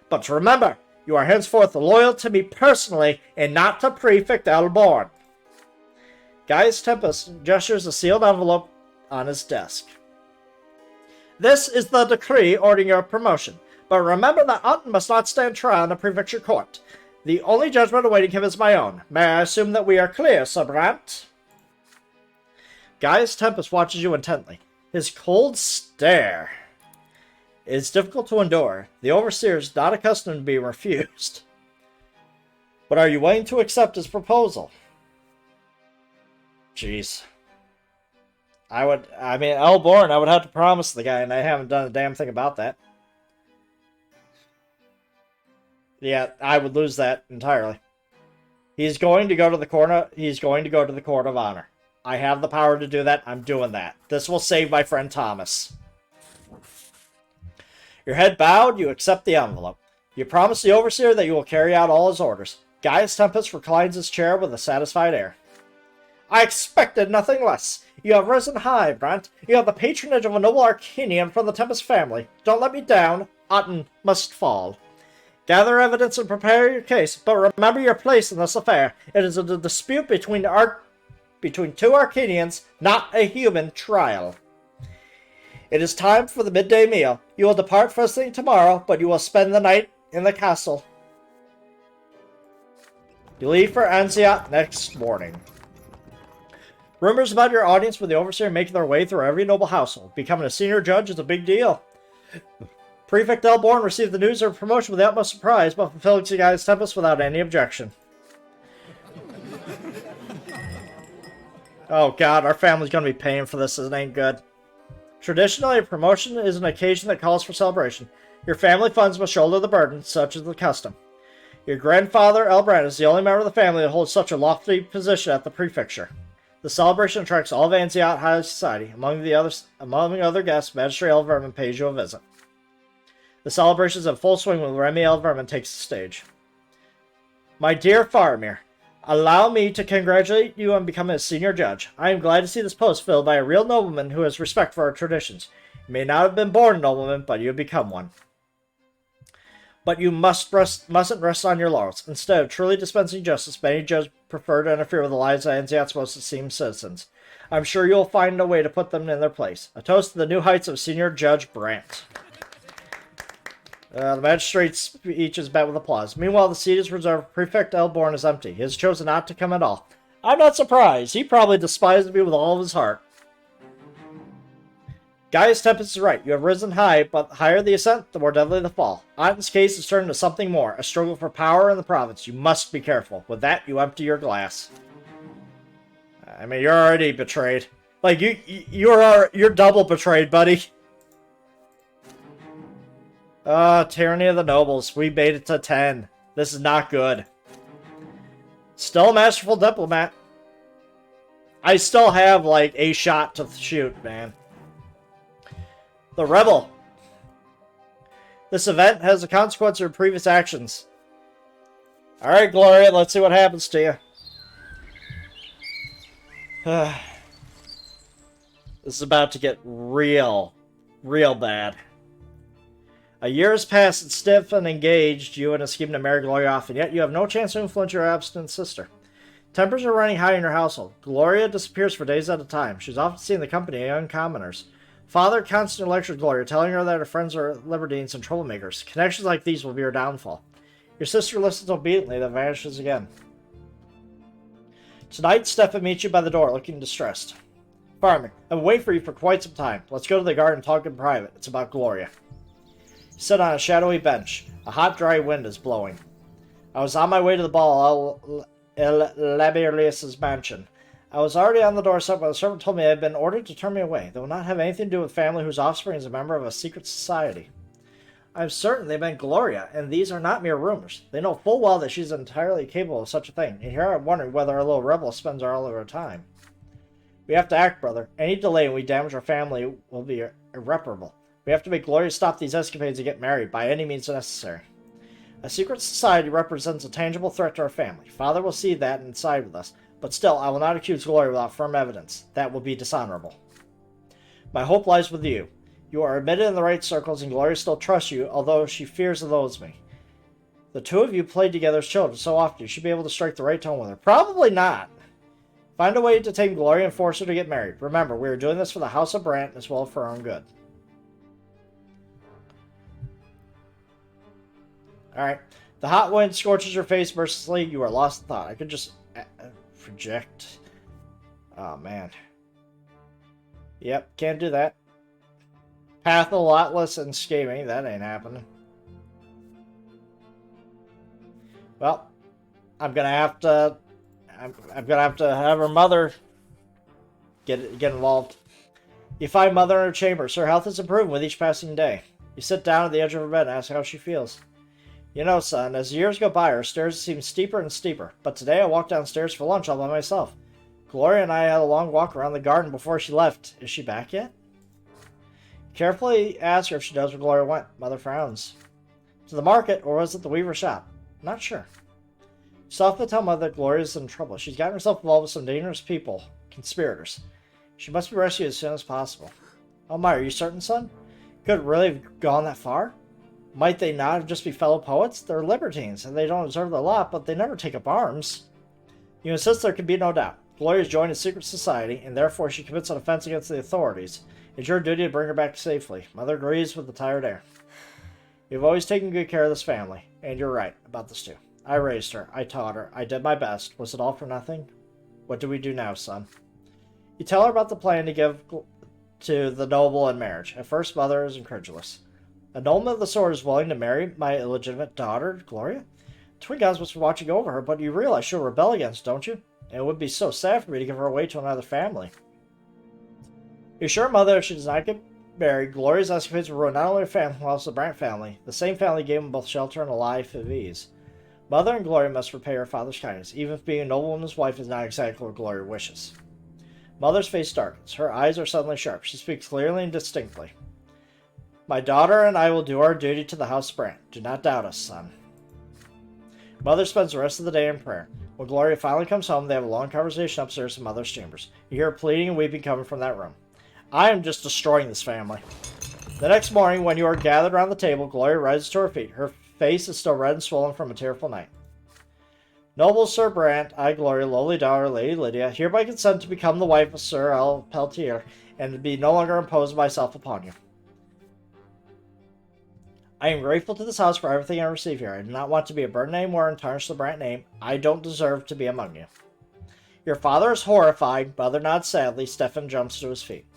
But remember, you are henceforth loyal to me personally, and not to Prefect Elborn. Gaius Tempest gestures a sealed envelope on his desk. This is the decree ordering your promotion, but remember that Otten must not stand trial in the prefecture court. The only judgment awaiting him is my own. May I assume that we are clear, Sir Brante? Gaius Tempest watches you intently. His cold stare is difficult to endure. The Overseer is not accustomed to being refused. But are you willing to accept his proposal? Jeez. Elborn, I would have to promise the guy, and I haven't done a damn thing about that. Yeah, I would lose that entirely. He's going to go to the corner. He's going to go to the court of honor. I have the power to do that. I'm doing that. This will save my friend Thomas. Your head bowed, you accept the envelope. You promise the Overseer that you will carry out all his orders. Gaius Tempest reclines his chair with a satisfied air. I expected nothing less. You have risen high, Brant. You have the patronage of a noble Arcanian from the Tempest family. Don't let me down. Otten must fall. Gather evidence and prepare your case, but remember your place in this affair. It is a dispute between two Arcanians, not a human trial. It is time for the midday meal. You will depart first thing tomorrow, but you will spend the night in the castle. You leave for Anziat next morning. Rumors about your audience with the Overseer making their way through every noble household. Becoming a senior judge is a big deal. Prefect Elborn received the news of her promotion with the utmost surprise, but fulfilling Gaius Tempest without any objection. Oh god, our family's gonna be paying for this. It ain't good. Traditionally, a promotion is an occasion that calls for celebration. Your family funds must shoulder the burden, such is the custom. Your grandfather, Elbrand, is the only member of the family that holds such a lofty position at the prefecture. The celebration attracts all of Anziat high society. Among other guests, Magistrate Elverman pays you a visit. The celebration is in full swing when Remy Elverman takes the stage. My dear Faramir, allow me to congratulate you on becoming a senior judge. I am glad to see this post filled by a real nobleman who has respect for our traditions. You may not have been born a nobleman, but you have become one. But you mustn't rest on your laurels. Instead of truly dispensing justice, many judges prefer to interfere with the lives of Anziat's most esteemed citizens. I'm sure you'll find a way to put them in their place. A toast to the new heights of Senior Judge Brant. The magistrate's speech is met with applause. Meanwhile, the seat is reserved. Prefect Elborn is empty. He has chosen not to come at all. I'm not surprised. He probably despises me with all of his heart. Gaius Tempest is right. You have risen high, but the higher the ascent, the more deadly the fall. Otten's case has turned into something more, a struggle for power in the province. You must be careful. With that, you empty your glass. I mean, you're already betrayed. Like, you're double betrayed, buddy. Tyranny of the Nobles. We made it to 10. This is not good. Still a masterful diplomat. I still have, like, a shot to shoot, man. The Rebel. This event has a consequence of your previous actions. Alright, Gloria, let's see what happens to you. This is about to get real bad. A year has passed since Stefan engaged you in a scheme to marry Gloria off, and yet you have no chance to influence your abstinent sister. Tempers are running high in your household. Gloria disappears for days at a time. She's often seen in the company of young commoners. Father constantly lectures Gloria, telling her that her friends are libertines and troublemakers. Connections like these will be her downfall. Your sister listens obediently, then vanishes again. Tonight, Stefan meets you by the door, looking distressed. Faramir, I've been waiting for you for quite some time. Let's go to the garden and talk in private. It's about Gloria. You sit on a shadowy bench. A hot, dry wind is blowing. I was on my way to the ball at Laberius's mansion. I was already on the doorstep when the servant told me I had been ordered to turn me away. They will not have anything to do with family whose offspring is a member of a secret society. I am certain they meant Gloria, and these are not mere rumors. They know full well that she is entirely capable of such a thing, and here I'm wondering whether our little rebel spends all of her time. We have to act, brother. Any delay and we damage our family will be irreparable. We have to make Gloria stop these escapades and get married by any means necessary. A secret society represents a tangible threat to our family. Father will see that and side with us. But still, I will not accuse Gloria without firm evidence. That will be dishonorable. My hope lies with you. You are admitted in the right circles, and Gloria still trusts you, although she fears and loathes me. The two of you played together as children so often, you should be able to strike the right tone with her. Probably not. Find a way to tame Gloria and force her to get married. Remember, we are doing this for the House of Brant as well as for our own good. Alright. The hot wind scorches your face mercilessly. You are lost in thought. I could just project. Oh, man. Yep, can't do that. Path a lot less and scheming. That ain't happening. Well, I'm gonna have to have her mother get involved. You find Mother in her chambers. Her health is improving with each passing day. You sit down at the edge of her bed and ask how she feels. You know, son, as the years go by, her stairs seem steeper and steeper. But today I walked downstairs for lunch all by myself. Gloria and I had a long walk around the garden before she left. Is she back yet? Carefully ask her if she knows where Gloria went. Mother frowns. To the market, or was it the weaver shop? Not sure. Stop to tell Mother that Gloria's in trouble. She's gotten herself involved with some dangerous people, conspirators. She must be rescued as soon as possible. Oh my, are you certain, son? Could it really have gone that far? Might they not just be fellow poets? They're libertines, and they don't observe the law, but they never take up arms. You insist there can be no doubt. Gloria's joined a secret society, and therefore she commits an offense against the authorities. It's your duty to bring her back safely. Mother agrees with the tired air. You've always taken good care of this family, and you're right about this too. I raised her. I taught her. I did my best. Was it all for nothing? What do we do now, son? You tell her about the plan to give to the noble in marriage. At first, Mother is incredulous. A nobleman of the sword is willing to marry my illegitimate daughter, Gloria? Twin gods must be watching over her, but you realize she'll rebel against, don't you? And it would be so sad for me to give her away to another family. You're sure, Mother, if she does not get married, Gloria's escapades will ruin not only her family, but also the Brant family. The same family gave them both shelter and a life of ease. Mother and Gloria must repay her father's kindness, even if being a nobleman's wife is not exactly what Gloria wishes. Mother's face darkens. Her eyes are suddenly sharp. She speaks clearly and distinctly. My daughter and I will do our duty to the House Brant. Do not doubt us, son. Mother spends the rest of the day in prayer. When Gloria finally comes home, they have a long conversation upstairs in Mother's chambers. You hear pleading and weeping coming from that room. I am just destroying this family. The next morning, when you are gathered around the table, Gloria rises to her feet. Her face is still red and swollen from a tearful night. Noble Sir Brant, I, Gloria, lowly daughter, Lady Lydia, hereby consent to become the wife of Sir L. Peltier, and to be no longer impose myself upon you. I am grateful to this house for everything I receive here. I do not want to be a burden anymore and tarnish the Brant name. I don't deserve to be among you. Your father is horrified. Mother nods sadly. Stefan jumps to his feet.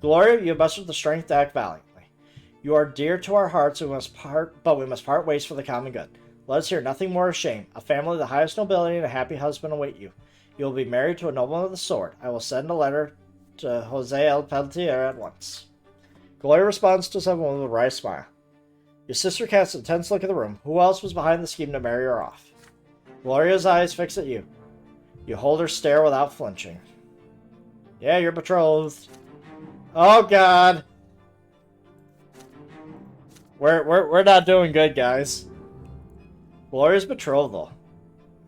Gloria, you have mustered the strength to act valiantly. You are dear to our hearts, but we must part ways for the common good. Let us hear nothing more of shame. A family of the highest nobility and a happy husband await you. You will be married to a nobleman of the sword. I will send a letter to Jose L. Peltier at once. Gloria responds to someone with a wry smile. Your sister casts a tense look at the room. Who else was behind the scheme to marry her off? Gloria's eyes fix at you. You hold her stare without flinching. Yeah, you're betrothed. Oh, God. We're not doing good, guys. Gloria's betrothal.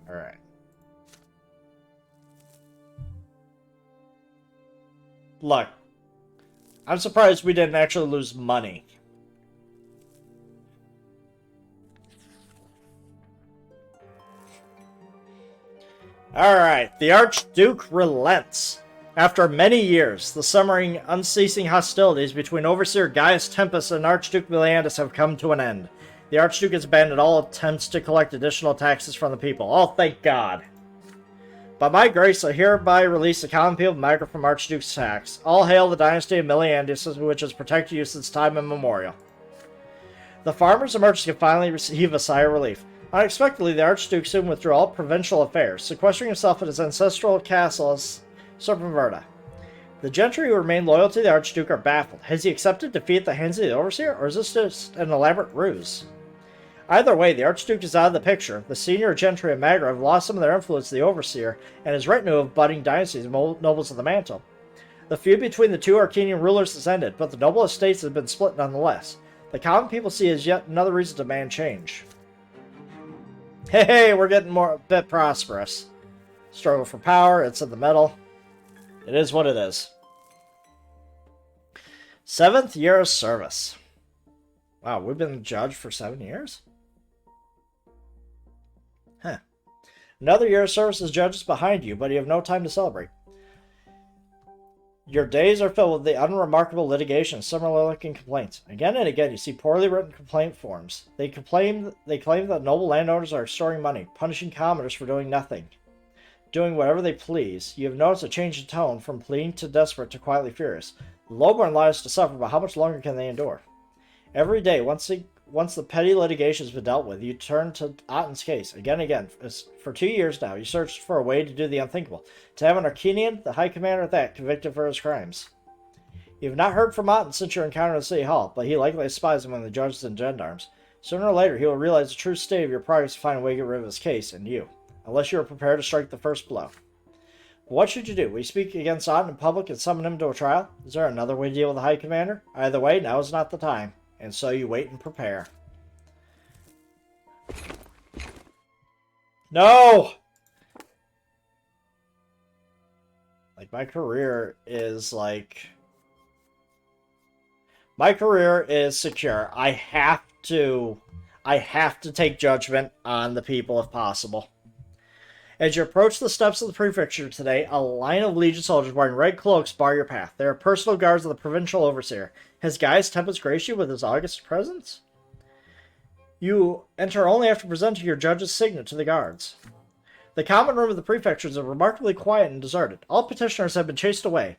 Alright. Look. I'm surprised we didn't actually lose money. Alright, the Archduke relents. After many years, the summering, unceasing hostilities between Overseer Gaius Tempest and Archduke Miliandus have come to an end. The Archduke has abandoned all attempts to collect additional taxes from the people. Oh, thank God. By my grace, I hereby release the common people migrate from Archduke's tax. All hail the dynasty of Miliandus, which has protected you since time immemorial. The farmers and merchants can finally receive a sigh of relief. Unexpectedly, the Archduke soon withdrew all provincial affairs, sequestering himself at his ancestral castle as Serpenverda. The gentry who remain loyal to the Archduke are baffled. Has he accepted defeat at the hands of the Overseer, or is this just an elaborate ruse? Either way, the Archduke is out of the picture. The senior gentry of Magra have lost some of their influence to the Overseer and his retinue of budding dynasties of nobles of the mantle. The feud between the two Arcanian rulers has ended, but the noble estates have been split nonetheless. The common people see as yet another reason to demand change. Hey, we're getting a bit prosperous. Struggle for power, it's in the middle. It is what it is. 7th year of service. Wow, we've been judged for 7 years? Huh. Another year of service as judge is behind you, but you have no time to celebrate. Your days are filled with the unremarkable litigation, similar-looking complaints. Again and again, you see poorly written complaint forms. They claim that noble landowners are extorting money, punishing commoners for doing nothing, doing whatever they please. You have noticed a change in tone from pleading to desperate to quietly furious. The lowborn lies to suffer, but how much longer can they endure? Every day, once the petty litigation has been dealt with, you turn to Otten's case. Again and again. For 2 years now, you searched for a way to do the unthinkable. To have an Arcanian, the High Commander at that, convicted for his crimes. You have not heard from Otten since your encounter at City Hall, but he likely spies among the judges and gendarmes. Sooner or later, he will realize the true state of your progress to find a way to get rid of his case, and you. Unless you are prepared to strike the first blow. What should you do? Will you speak against Otten in public and summon him to a trial? Is there another way to deal with the High Commander? Either way, now is not the time. And so you wait and prepare. No! Like, my career is, like... My career is secure. I have to take judgment on the people if possible. As you approach the steps of the prefecture today, a line of Legion soldiers wearing red cloaks bar your path. They are personal guards of the provincial overseer. Has Gaius Tempest graced you with his august presence? You enter only after presenting your judge's signet to the guards. The common room of the prefecture is remarkably quiet and deserted. All petitioners have been chased away.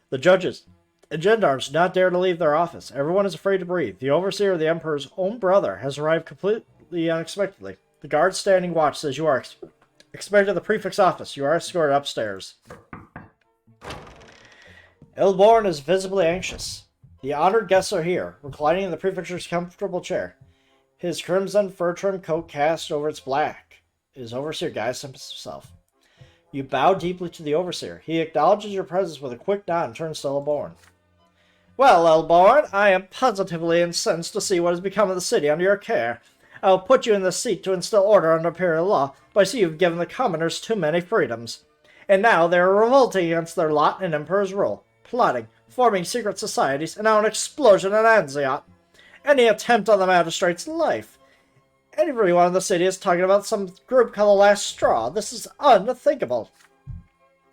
The judges and gendarmes do not dare to leave their office. Everyone is afraid to breathe. The overseer, the emperor's own brother, has arrived completely unexpectedly. The guards standing watch as you are expected at the prefect's office. You are escorted upstairs. Elborn is visibly anxious. The honored guests are here, reclining in the prefecture's comfortable chair. His crimson fur-trimmed coat cast over its black. His overseer Gaius Tempest himself. You bow deeply to the overseer. He acknowledges your presence with a quick nod and turns to Elborn. Well, Elborn, I am positively incensed to see what has become of the city under your care. I will put you in the seat to instill order under imperial law, but I see you've given the commoners too many freedoms. And now they are revolting against their lot in emperor's rule, plotting, forming secret societies, and now an explosion in Anziot. Any attempt on the magistrate's life. Everyone in the city is talking about some group called the Last Straw. This is unthinkable.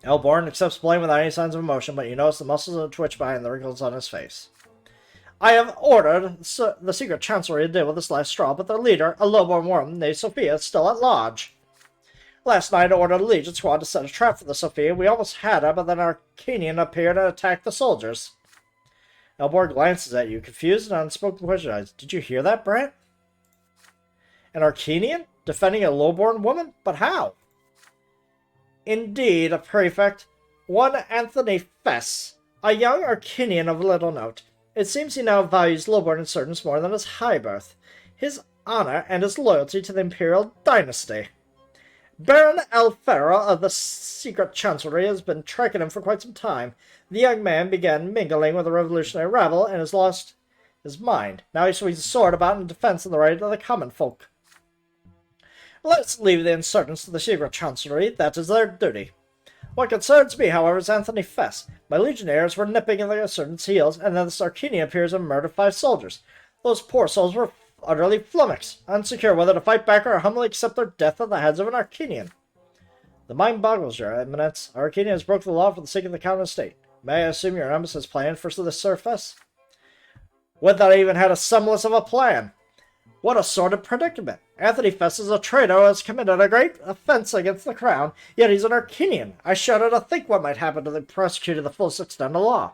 Elborn accepts blame without any signs of emotion, but you notice the muscles of the twitch behind the wrinkles on his face. I have ordered the secret chancellery to deal with this Last Straw, but their leader, a low-born woman named Sophia, is still at large. Last night I ordered a legion squad to set a trap for the Sophia. We almost had her, but then our Arcanian appeared and attacked the soldiers. Elborn glances at you, confused and unspoken question. Did you hear that, Brant? An Arcanian? Defending a low-born woman? But how? Indeed, a prefect. One Anthony Fess, a young Arcanian of little note. It seems he now values low-born insurgents more than his high birth, his honor, and his loyalty to the imperial dynasty. Baron Alfero of the secret chancellery has been tracking him for quite some time. The young man began mingling with the revolutionary rabble and has lost his mind. Now he swings his sword about in defense of the right of the common folk. Let's leave the insurgents to the secret chancellery. That is their duty. What concerns me, however, is Anthony Fess. My legionnaires were nipping in the insurgents' heels, and then this Arcanian appears and murdered 5 soldiers. Those poor souls were utterly flummoxed, unsecure whether to fight back or humbly accept their death at the hands of an Arcanian. The mind boggles, your eminence. Our Arcanian has broken the law for the sake of the common estate. May I assume your eminence has planned for the surface? Would that I even had a semblance of a plan? What a sordid predicament. Anthony Fess is a traitor who has committed a great offense against the crown, yet he's an Arcanian. I shudder to think what might happen to the prosecutor of the fullest extent of law.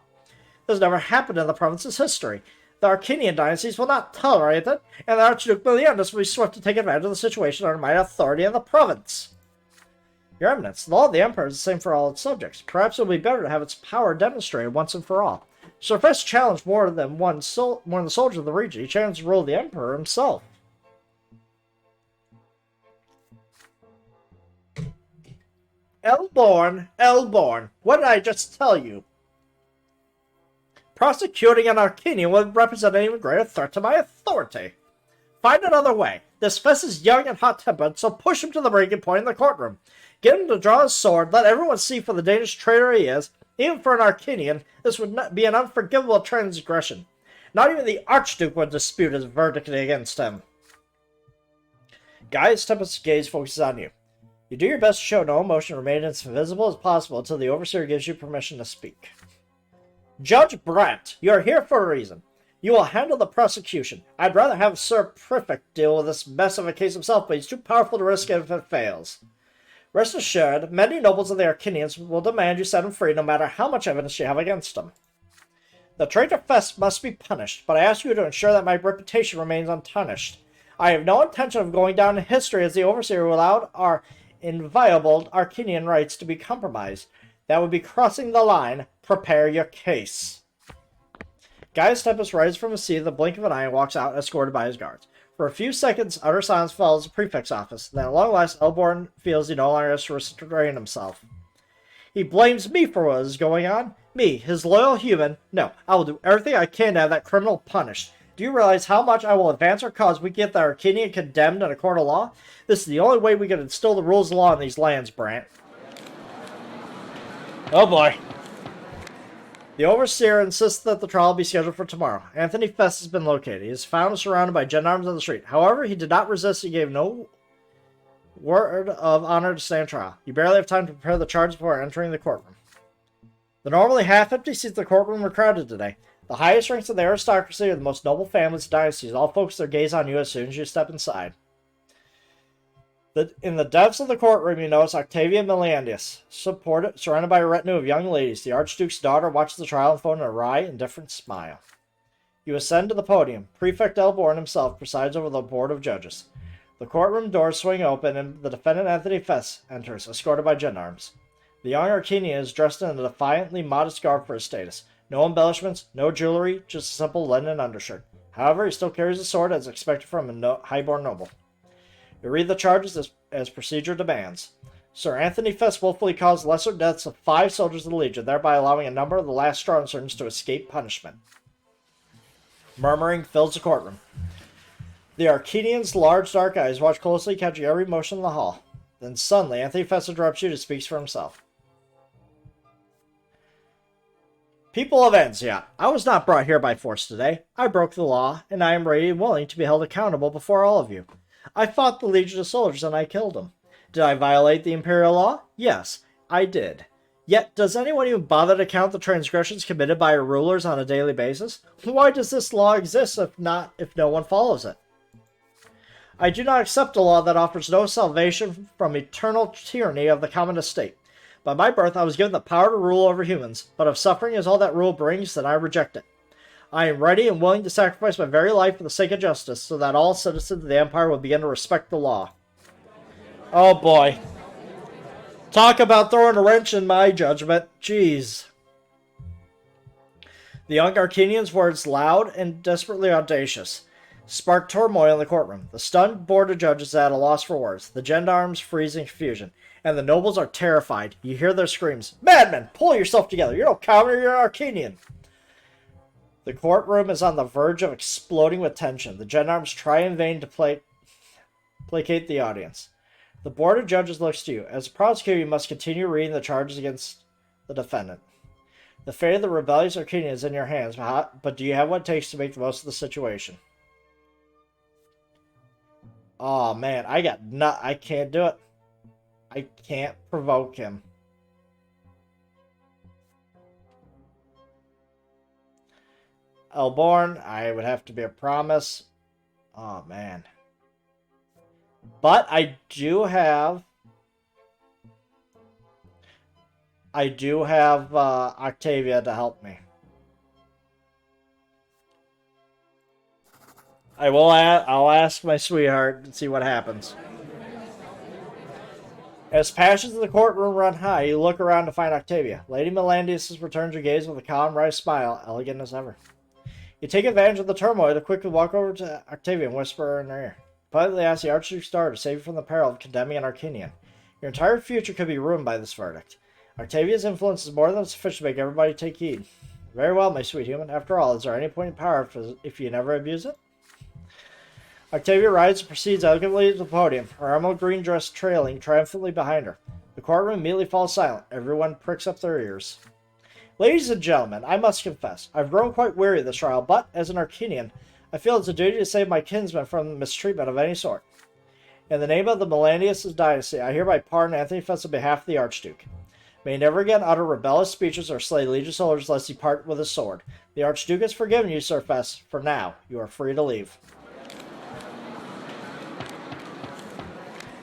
This has never happened in the province's history. The Arcanian dynasties will not tolerate it, and the Archduke Miliandus will be swift to take advantage of the situation under my authority in the province. Your Eminence, the law of the Empire is the same for all its subjects. Perhaps it would be better to have its power demonstrated once and for all. Sir Fess challenged more than the soldiers of the region. He challenged the rule of the Emperor himself. Elborn, what did I just tell you? Prosecuting an Arcanian would represent an even greater threat to my authority. Find another way. This Fess is young and hot-tempered, so push him to the breaking point in the courtroom. Get him to draw his sword, let everyone see for the Danish traitor he is. Even for an Arcanian, this would not be an unforgivable transgression. Not even the Archduke would dispute his verdict against him. Gaius Tempest's gaze focuses on you. You do your best to show no emotion and remain as invisible as possible until the overseer gives you permission to speak. Judge Brante, you are here for a reason. You will handle the prosecution. I'd rather have Sir Prefect deal with this mess of a case himself, but he's too powerful to risk it if it fails. Rest assured, many nobles of the Arcanians will demand you set him free no matter how much evidence you have against him. The traitor Fess must be punished, but I ask you to ensure that my reputation remains untarnished. I have no intention of going down in history as the overseer who allowed our inviolable Arcanian rights to be compromised. That would be crossing the line. Prepare your case. Gaius Tempest rises from his seat at the blink of an eye and walks out, escorted by his guards. For a few seconds, utter silence follows the prefect's office. Then, at long last, Elborn feels he no longer has to restrain himself. He blames me for what is going on. Me, his loyal human. No, I will do everything I can to have that criminal punished. Do you realize how much I will advance our cause if we get the Arcanian condemned in a court of law? This is the only way we can instill the rules of law in these lands, Brant. Oh boy. The Overseer insists that the trial be scheduled for tomorrow. Anthony Fest has been located. He is found surrounded by gendarmes on the street. However, he did not resist and gave no word of honor to stand trial. You barely have time to prepare the charges before entering the courtroom. The normally half-empty seats of the courtroom were crowded today. The highest ranks of the aristocracy or the most noble families and dynasties all focus their gaze on you as soon as you step inside. In the depths of the courtroom, you notice Octavia Melanius, surrounded by a retinue of young ladies. The Archduke's daughter watches the trial and phone a wry, indifferent smile. You ascend to the podium. Prefect Elborn himself presides over the board of judges. The courtroom doors swing open, and the defendant Anthony Fess enters, escorted by gendarmes. The young Arcanian is dressed in a defiantly modest garb for his status. No embellishments, no jewelry, just a simple linen undershirt. However, he still carries a sword as expected from a highborn noble. You read the charges as procedure demands. Sir Anthony Fess willfully caused lesser deaths of 5 soldiers of the Legion, thereby allowing a number of the last straw insurgents to escape punishment. Murmuring fills the courtroom. The Arcanian's large dark eyes watch closely, catching every motion in the hall. Then suddenly, Anthony Fess interrupts you to speak for himself. People of Anziat, I was not brought here by force today. I broke the law, and I am ready and willing to be held accountable before all of you. I fought the Legion of soldiers and I killed them. Did I violate the Imperial law? Yes, I did. Yet, does anyone even bother to count the transgressions committed by our rulers on a daily basis? Why does this law exist if no one follows it? I do not accept a law that offers no salvation from eternal tyranny of the communist state. By my birth, I was given the power to rule over humans, but if suffering is all that rule brings, then I reject it. I am ready and willing to sacrifice my very life for the sake of justice, so that all citizens of the Empire will begin to respect the law. Oh boy. Talk about throwing a wrench in my judgment. Jeez. The young Arcanian's words, loud and desperately audacious, sparked turmoil in the courtroom. The stunned board of judges is at a loss for words. The gendarmes freeze in confusion, and the nobles are terrified. You hear their screams. Madman, pull yourself together. You're no commoner, you're an Arcanian. The courtroom is on the verge of exploding with tension. The gendarmes try in vain to placate the audience. The board of judges looks to you. As a prosecutor, you must continue reading the charges against the defendant. The fate of the rebellious Arcanian is in your hands, but do you have what it takes to make the most of the situation? Oh man, I can't do it. I can't provoke him. Elborn, I would have to be a promise. Oh, man. But I do have Octavia to help me. I'll ask my sweetheart and see what happens. As passions in the courtroom run high, you look around to find Octavia. Lady Melanius returns your gaze with a calm, wry smile, elegant as ever. You take advantage of the turmoil to quickly walk over to Octavia and whisper in her ear. Politely ask the Archduke's daughter to save you from the peril of condemning an Arcanian. Your entire future could be ruined by this verdict. Octavia's influence is more than sufficient to make everybody take heed. Very well, my sweet human. After all, is there any point in power if you never abuse it? Octavia rides and proceeds elegantly to the podium, her emerald green dress trailing triumphantly behind her. The courtroom immediately falls silent. Everyone pricks up their ears. Ladies and gentlemen, I must confess, I've grown quite weary of this trial, but, as an Arcanian, I feel it's a duty to save my kinsmen from mistreatment of any sort. In the name of the Melanius' dynasty, I hereby pardon Anthony Fess on behalf of the Archduke. May he never again utter rebellious speeches or slay Legion soldiers lest he part with his sword. The Archduke has forgiven you, Sir Fess. For now, you are free to leave.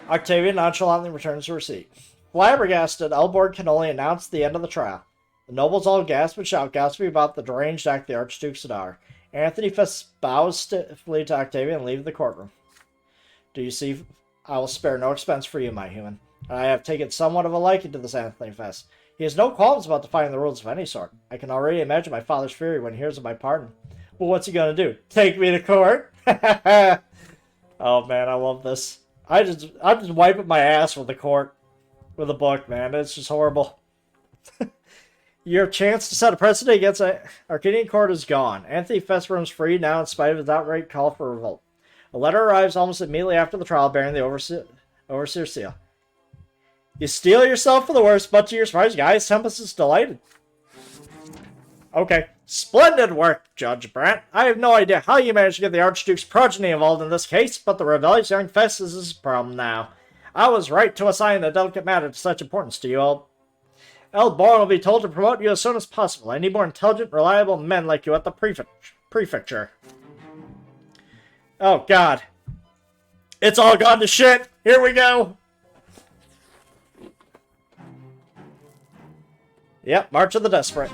Octavia nonchalantly returns to her seat. Flabbergasted, Elborn can only announce the end of the trial. The nobles all gasp and shout, gossiping about the deranged act of the Archduke's daughter. Anthony Fess bows stiffly to Octavia and leaves the courtroom. Do you see? I will spare no expense for you, my human. I have taken somewhat of a liking to this Anthony Fess. He has no qualms about defying the rules of any sort. I can already imagine my father's fury when he hears of my pardon. Well, what's he going to do? Take me to court? Oh, man, I love this. I'm just wiping my ass with the court. With a book, man. It's just horrible. Your chance to set a precedent against Arcadian court is gone. Anthony Fesper is free now in spite of his outright call for revolt. A letter arrives almost immediately after the trial bearing the overseer's seal. You steel yourself for the worst, but to your surprise, guys, Tempest is delighted. Okay. Splendid work, Judge Brante. I have no idea how you managed to get the Archduke's progeny involved in this case, but the rebellious young Festus is his problem now. I was right to assign the delicate matter of such importance to you. Elborn will be told to promote you as soon as possible. I need more intelligent, reliable men like you at the prefecture. Oh, God. It's all gone to shit. Here we go. Yep, March of the Desperate.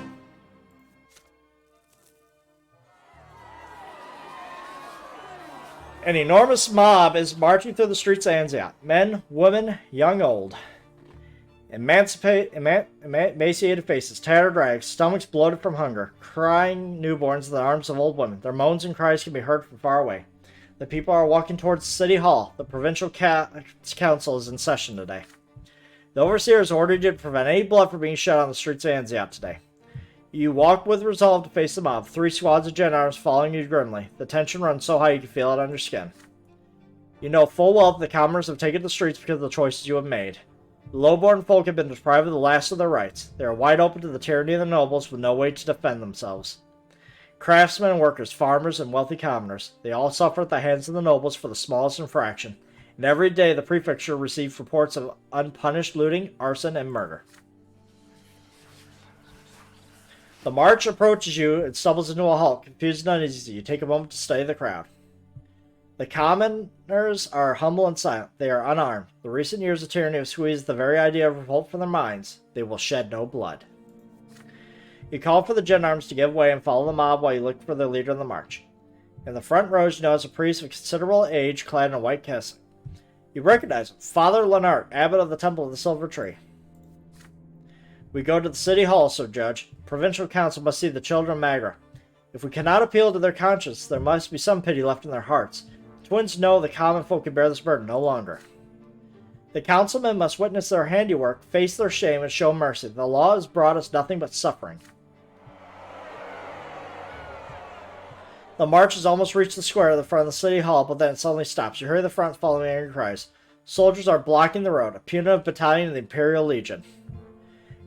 An enormous mob is marching through the streets of Anziat. Men, women, young, old. Emaciated faces, tattered rags, stomachs bloated from hunger, crying newborns in the arms of old women. Their moans and cries can be heard from far away. The people are walking towards City Hall. The provincial council is in session today. The overseer has ordered you to prevent any blood from being shed on the streets of Anziat today. You walk with resolve to face the mob, 3 squads of gendarmes following you grimly. The tension runs so high you can feel it on your skin. You know full well that the commoners have taken the streets because of the choices you have made. The low-born folk have been deprived of the last of their rights. They are wide open to the tyranny of the nobles with no way to defend themselves. Craftsmen and workers, farmers and wealthy commoners, they all suffer at the hands of the nobles for the smallest infraction. And every day the prefecture receives reports of unpunished looting, arson, and murder. The march approaches you and stumbles into a halt. Confused and uneasy, you take a moment to study the crowd. The commoners are humble and silent. They are unarmed. The recent years of tyranny have squeezed the very idea of revolt from their minds. They will shed no blood. You call for the gendarmes to give way and follow the mob while you look for the leader of the march. In the front rows, you notice a priest of considerable age clad in a white cassock. You recognize him, Father Lenart, abbot of the Temple of the Silver Tree. We go to the city hall, Sir Judge. Provincial council must see the children of Magra. If we cannot appeal to their conscience, there must be some pity left in their hearts. Twins know the common folk can bear this burden no longer. The councilmen must witness their handiwork, face their shame, and show mercy. The law has brought us nothing but suffering. The march has almost reached the square at the front of the city hall, but then it suddenly stops. You hear the front following angry cries. Soldiers are blocking the road, a punitive battalion of the Imperial Legion.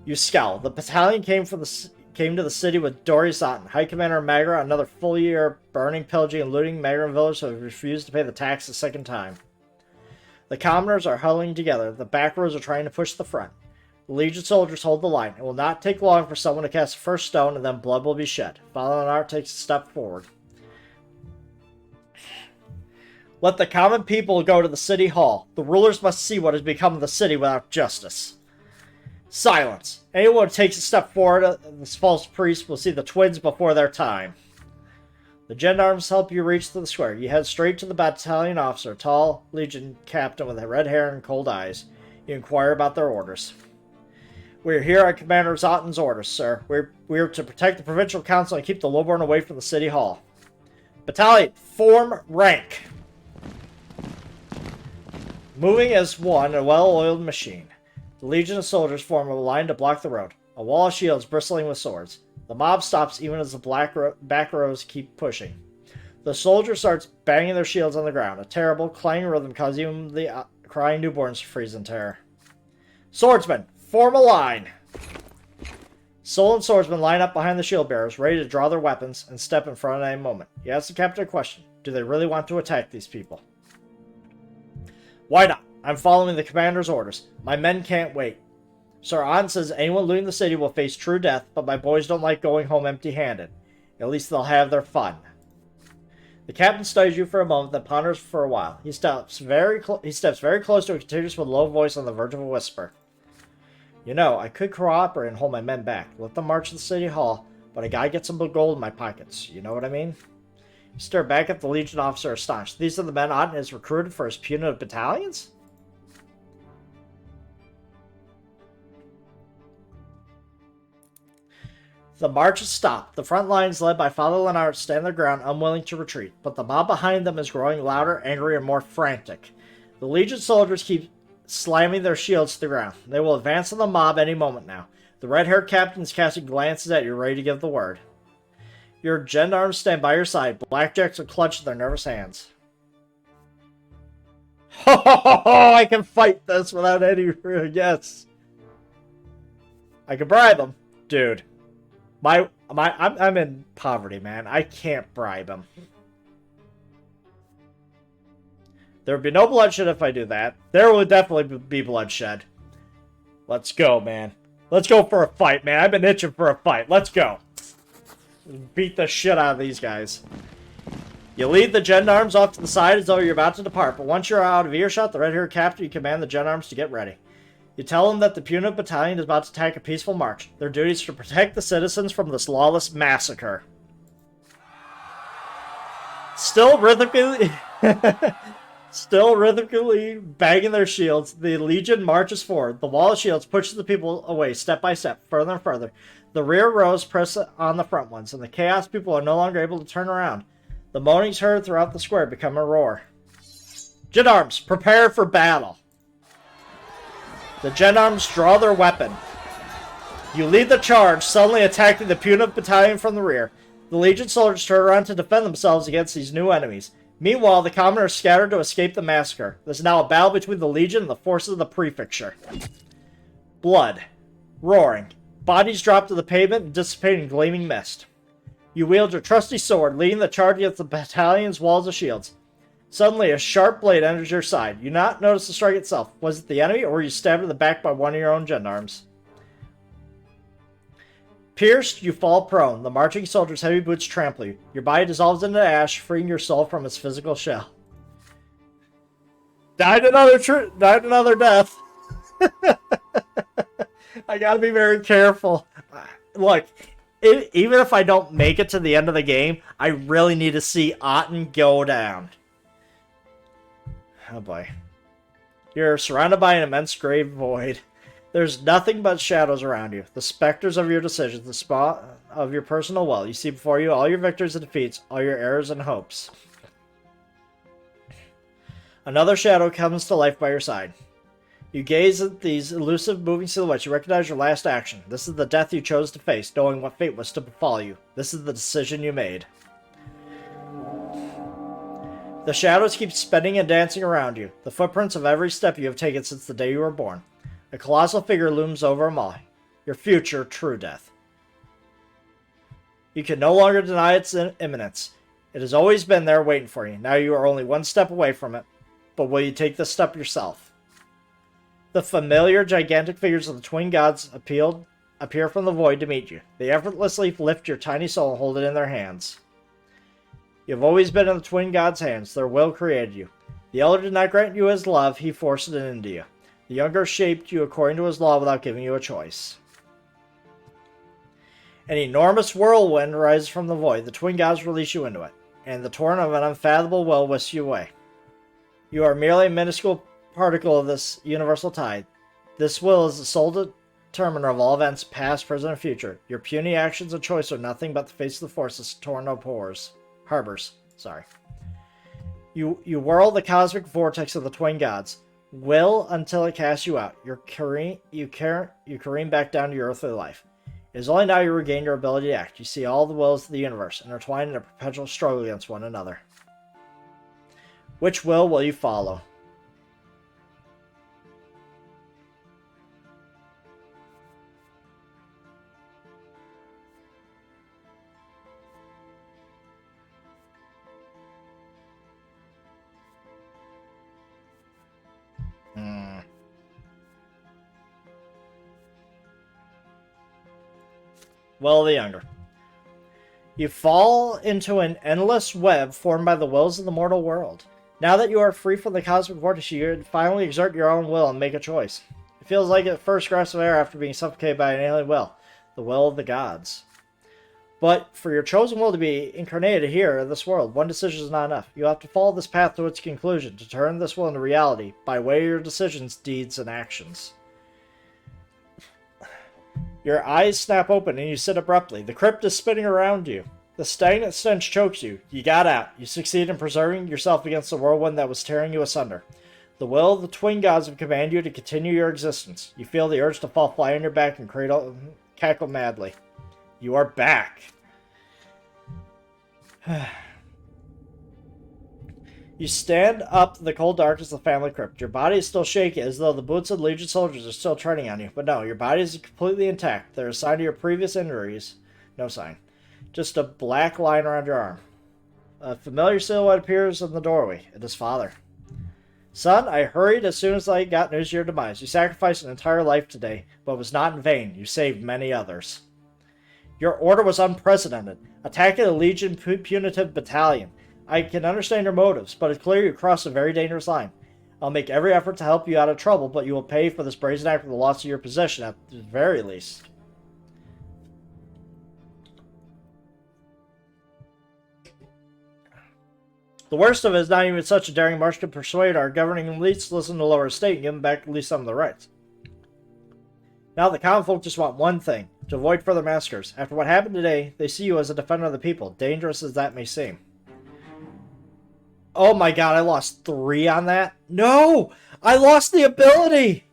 You scowl. The battalion came to the city with Dorius Otten, High Commander of Magra, another full year of burning, pillaging, and looting Magran villagers who have refused to pay the tax a second time. The commoners are huddling together. The back rows are trying to push the front. The Legion soldiers hold the line. It will not take long for someone to cast the first stone, and then blood will be shed. Father Lenart takes a step forward. Let the common people go to the city hall. The rulers must see what has become of the city without justice. Silence. Anyone who takes a step forward, this false priest will see the twins before their time. The gendarmes help you reach to the square. You head straight to the battalion officer, a tall Legion captain with red hair and cold eyes. You inquire about their orders. We are here on Commander Zotten's orders, sir. We are to protect the provincial council and keep the lowborn away from the city hall. Battalion, form rank. Moving as one, a well-oiled machine. The legion of soldiers form a line to block the road. A wall of shields bristling with swords. The mob stops even as the back rows keep pushing. The soldier starts banging their shields on the ground. A terrible, clanging rhythm causes even the crying newborns to freeze in terror. Swordsmen, form a line! Sullen swordsmen line up behind the shield bearers, ready to draw their weapons and step in front at any moment. You ask the captain a question. Do they really want to attack these people? Why not? I'm following the commander's orders. My men can't wait. Sir An says anyone looting the city will face true death, but my boys don't like going home empty-handed. At least they'll have their fun. The captain studies you for a moment, then ponders for a while. He steps very close to and continues with a low voice on the verge of a whisper. You know, I could cooperate and hold my men back. Let them march to the city hall, but I gotta get some gold in my pockets. You know what I mean? You stare back at the Legion officer astonished. These are the men Otten has recruited for his punitive battalions? The march is stopped. The front lines led by Father Lenart stand their ground, unwilling to retreat, but the mob behind them is growing louder, angrier, and more frantic. The Legion soldiers keep slamming their shields to the ground. They will advance on the mob any moment now. The red-haired captain is casting glances at you, ready to give the word. Your gendarmes stand by your side. Blackjacks are clutched in their nervous hands. Oh, I can fight this without any... Yes. I can bribe him. Dude. I'm in poverty, man. I can't bribe him. There would be no bloodshed if I do that. There would definitely be bloodshed. Let's go, man. Let's go for a fight, man. I've been itching for a fight. Let's go. Beat the shit out of these guys. You lead the gendarmes off to the side as though you're about to depart, but once you're out of earshot, the red-haired captain, you command the gendarmes to get ready. You tell them that the punitive battalion is about to attack a peaceful march. Their duty is to protect the citizens from this lawless massacre. Still rhythmically banging their shields, the legion marches forward. The wall of shields pushes the people away step by step, further and further. The rear rows press on the front ones, and the chaos people are no longer able to turn around. The moanings heard throughout the square become a roar. Gendarmes, prepare for battle. The gendarmes draw their weapon. You lead the charge, suddenly attacking the punitive battalion from the rear. The legion soldiers turn around to defend themselves against these new enemies. Meanwhile, the commoners scattered to escape the massacre. There's now a battle between the legion and the forces of the prefecture. Blood. Roaring. Bodies drop to the pavement and dissipate in gleaming mist. You wield your trusty sword, leading the charge against the battalion's walls of shields. Suddenly, a sharp blade enters your side. You not notice the strike itself. Was it the enemy, or were you stabbed in the back by one of your own gendarmes? Pierced, you fall prone. The marching soldier's heavy boots trample you. Your body dissolves into ash, freeing your soul from its physical shell. Died another death. I gotta be very careful. Look, even if I don't make it to the end of the game, I really need to see Otten go down. Oh boy. You're surrounded by an immense gray void. There's nothing but shadows around you. The specters of your decisions, the spot of your personal will. You see before you all your victories and defeats, all your errors and hopes. Another shadow comes to life by your side. You gaze at these elusive moving silhouettes. You recognize your last action. This is the death you chose to face, knowing what fate was to befall you. This is the decision you made. The shadows keep spinning and dancing around you, the footprints of every step you have taken since the day you were born. A colossal figure looms over them all. Your future, true death. You can no longer deny its imminence. It has always been there waiting for you. Now you are only one step away from it. But will you take this step yourself? The familiar, gigantic figures of the twin gods appear from the void to meet you. They effortlessly lift your tiny soul and hold it in their hands. You have always been in the twin gods' hands. Their will created you. The elder did not grant you his love. He forced it into you. The younger shaped you according to his law without giving you a choice. An enormous whirlwind rises from the void. The twin gods release you into it, and the torrent of an unfathomable will whisks you away. You are merely a minuscule particle of this universal tide. This will is the sole determiner of all events, past, present, and future. Your puny actions and choice are nothing but the face of the forces torn up harbors. You whirl the cosmic vortex of the twin gods. Will until it casts you out. You careen back down to your earthly life. It is only now you regain your ability to act. You see all the wills of the universe intertwined in a perpetual struggle against one another. Which will you follow? Will the younger. You fall into an endless web formed by the wills of the mortal world. Now that you are free from the cosmic vortex, you can finally exert your own will and make a choice. It feels like a first grasp of air after being suffocated by an alien will, the will of the gods. But for your chosen will to be incarnated here in this world, one decision is not enough. You have to follow this path to its conclusion, to turn this will into reality by way of your decisions, deeds, and actions. Your eyes snap open and you sit abruptly. The crypt is spinning around you. The stagnant stench chokes you. You got out. You succeed in preserving yourself against the whirlwind that was tearing you asunder. The will of the twin gods have commanded you to continue your existence. You feel the urge to fall flat on your back and cackle madly. You are back. You stand up in the cold darkness of the family crypt. Your body is still shaky, as though the boots of Legion soldiers are still treading on you. But no, your body is completely intact. There is a sign of your previous injuries. No sign. Just a black line around your arm. A familiar silhouette appears in the doorway. It is Father. Son, I hurried as soon as I got news of your demise. You sacrificed an entire life today, but it was not in vain. You saved many others. Your order was unprecedented. Attacking a Legion punitive battalion. I can understand your motives, but it's clear you crossed a very dangerous line. I'll make every effort to help you out of trouble, but you will pay for this brazen act with the loss of your possession at the very least. The worst of it is not even such a daring march to persuade our governing elites to listen to lower estate and give them back at least some of the rights. Now the common folk just want one thing, to avoid further massacres. After what happened today, they see you as a defender of the people, dangerous as that may seem. Oh my god, I lost 3 on that? No! I lost the ability!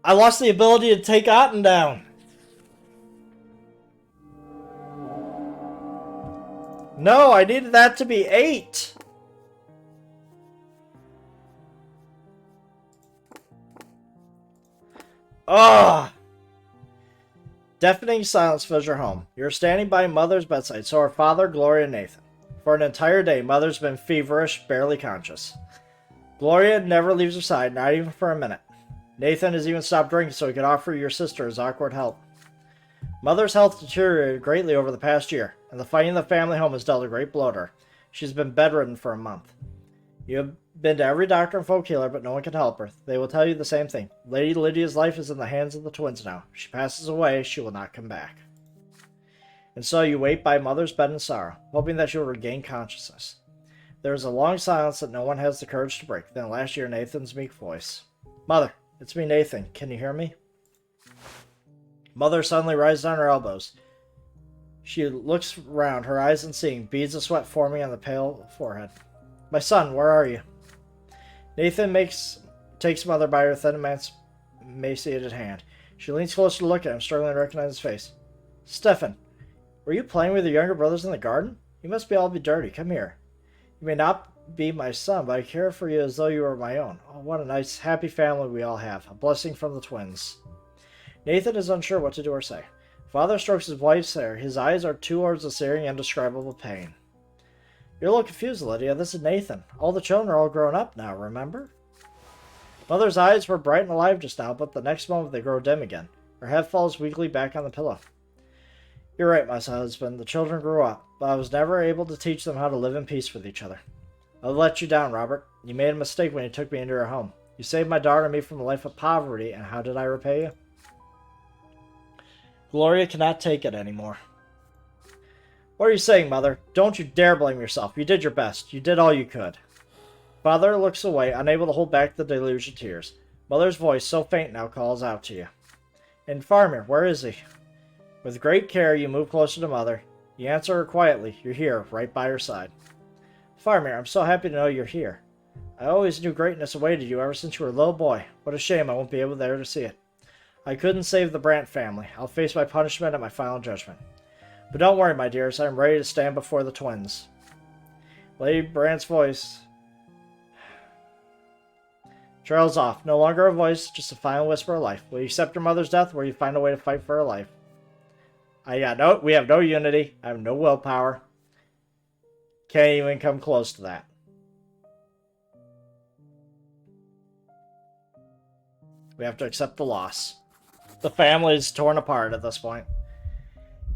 I lost the ability to take Otten down. No, I needed that to be 8. Ugh! Deafening silence fills your home. You're standing by Mother's bedside, so are Father, Gloria, and Nathan. For an entire day, Mother's been feverish, barely conscious. Gloria never leaves her side, not even for a minute. Nathan has even stopped drinking so he could offer your sister his awkward help. Mother's health deteriorated greatly over the past year, and the fighting in the family home has dealt a great blow to her. She's been bedridden for a month. You have been to every doctor and folk healer, but no one can help her. They will tell you the same thing. Lady Lydia's life is in the hands of the twins now. If she passes away, she will not come back. And so you wait by Mother's bed in sorrow, hoping that she will regain consciousness. There is a long silence that no one has the courage to break. Then last year, Nathan's meek voice. Mother, it's me, Nathan. Can you hear me? Mother suddenly rises on her elbows. She looks round, her eyes unseeing, beads of sweat forming on the pale forehead. My son, where are you? Nathan takes Mother by her thin, emaciated hand. She leans closer to look at him, struggling to recognize his face. Stefan, were you playing with your younger brothers in the garden? You must all be dirty. Come here. You may not be my son, but I care for you as though you were my own. Oh, what a nice, happy family we all have. A blessing from the twins. Nathan is unsure what to do or say. Father strokes his wife's hair. His eyes are two orbs of searing, indescribable pain. You're a little confused, Lydia. This is Nathan. All the children are all grown up now, remember? Mother's eyes were bright and alive just now, but the next moment they grow dim again. Her head falls weakly back on the pillow. You're right, my husband. The children grew up, but I was never able to teach them how to live in peace with each other. I let you down, Robert. You made a mistake when you took me into your home. You saved my daughter and me from a life of poverty, and how did I repay you? Gloria cannot take it anymore. What are you saying, Mother? Don't you dare blame yourself. You did your best. You did all you could. Father looks away, unable to hold back the deluge of tears. Mother's voice, so faint now, calls out to you. And Farmer, where is he? With great care, you move closer to Mother. You answer her quietly. You're here, right by her side. Farmer, I'm so happy to know you're here. I always knew greatness awaited you ever since you were a little boy. What a shame I won't be able there to see it. I couldn't save the Brante family. I'll face my punishment at my final judgment. But don't worry, my dears. I'm ready to stand before the twins. Lady Brante's voice trails off. No longer a voice, just a final whisper of life. Will you accept your mother's death, or will you find a way to fight for her life? We have no unity. I have no willpower. Can't even come close to that. We have to accept the loss. The family is torn apart at this point.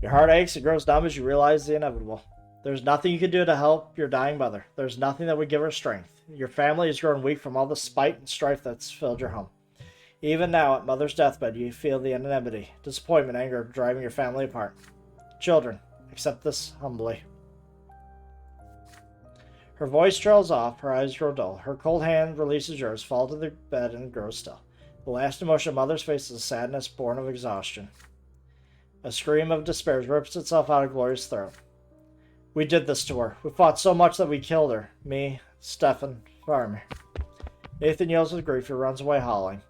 Your heart aches and grows numb as you realize the inevitable. There's nothing you can do to help your dying mother. There's nothing that would give her strength. Your family has grown weak from all the spite and strife that's filled your home. Even now, at Mother's deathbed, you feel the enmity, disappointment, anger driving your family apart. Children, accept this humbly. Her voice trails off, her eyes grow dull. Her cold hand releases yours, fall to the bed, and grows still. The last emotion of Mother's face is a sadness born of exhaustion. A scream of despair rips itself out of Gloria's throat. We did this to her. We fought so much that we killed her. Me, Stefan, Farmer. Nathan yells with grief. He runs away howling.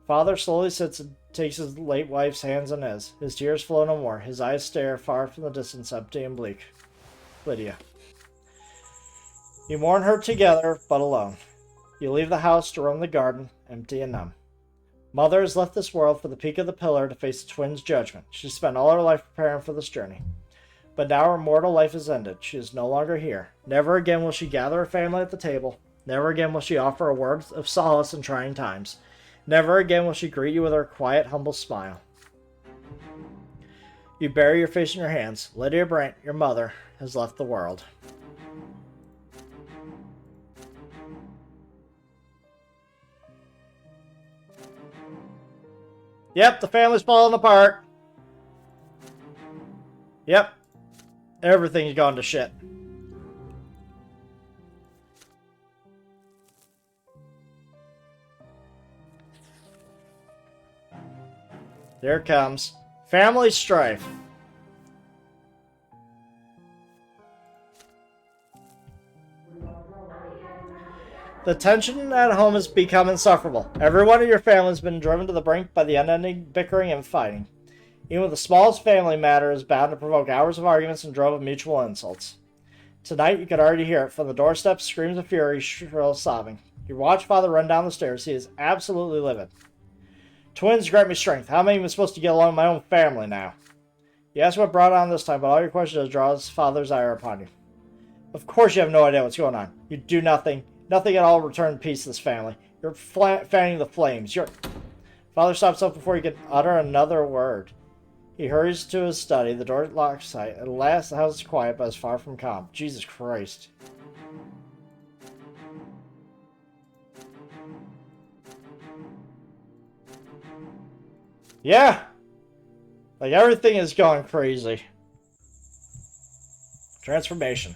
Father slowly sits and takes his late wife's hands in his. His tears flow no more. His eyes stare far from the distance, empty and bleak. Lydia. You mourn her together, but alone. You leave the house to roam the garden, empty and numb. Mother has left this world for the peak of the pillar to face the twins' judgment. She spent all her life preparing for this journey. But now her mortal life is ended. She is no longer here. Never again will she gather her family at the table. Never again will she offer a word of solace in trying times. Never again will she greet you with her quiet, humble smile. You bury your face in your hands. Lydia Brant, your mother, has left the world. Yep, the family's falling apart. Yep. Everything's gone to shit. There it comes. Family strife. The tension at home has become insufferable. Every one of your family has been driven to the brink by the unending bickering and fighting. Even the smallest family matter is bound to provoke hours of arguments and drove of mutual insults. Tonight you could already hear it. From the doorstep, screams of fury, shrill sobbing. You watch father run down the stairs. He is absolutely livid. Twins grant me strength. How am I even supposed to get along with my own family now? You ask what brought on this time, but all your questions draws father's ire upon you. Of course you have no idea what's going on. You do nothing. Nothing at all to return peace to this family. You're fanning the flames. Father stops up before he can utter another word. He hurries to his study. The door locks tight. At last, the house is quiet, but is far from calm. Jesus Christ. Yeah! Like, everything is going crazy. Transformation.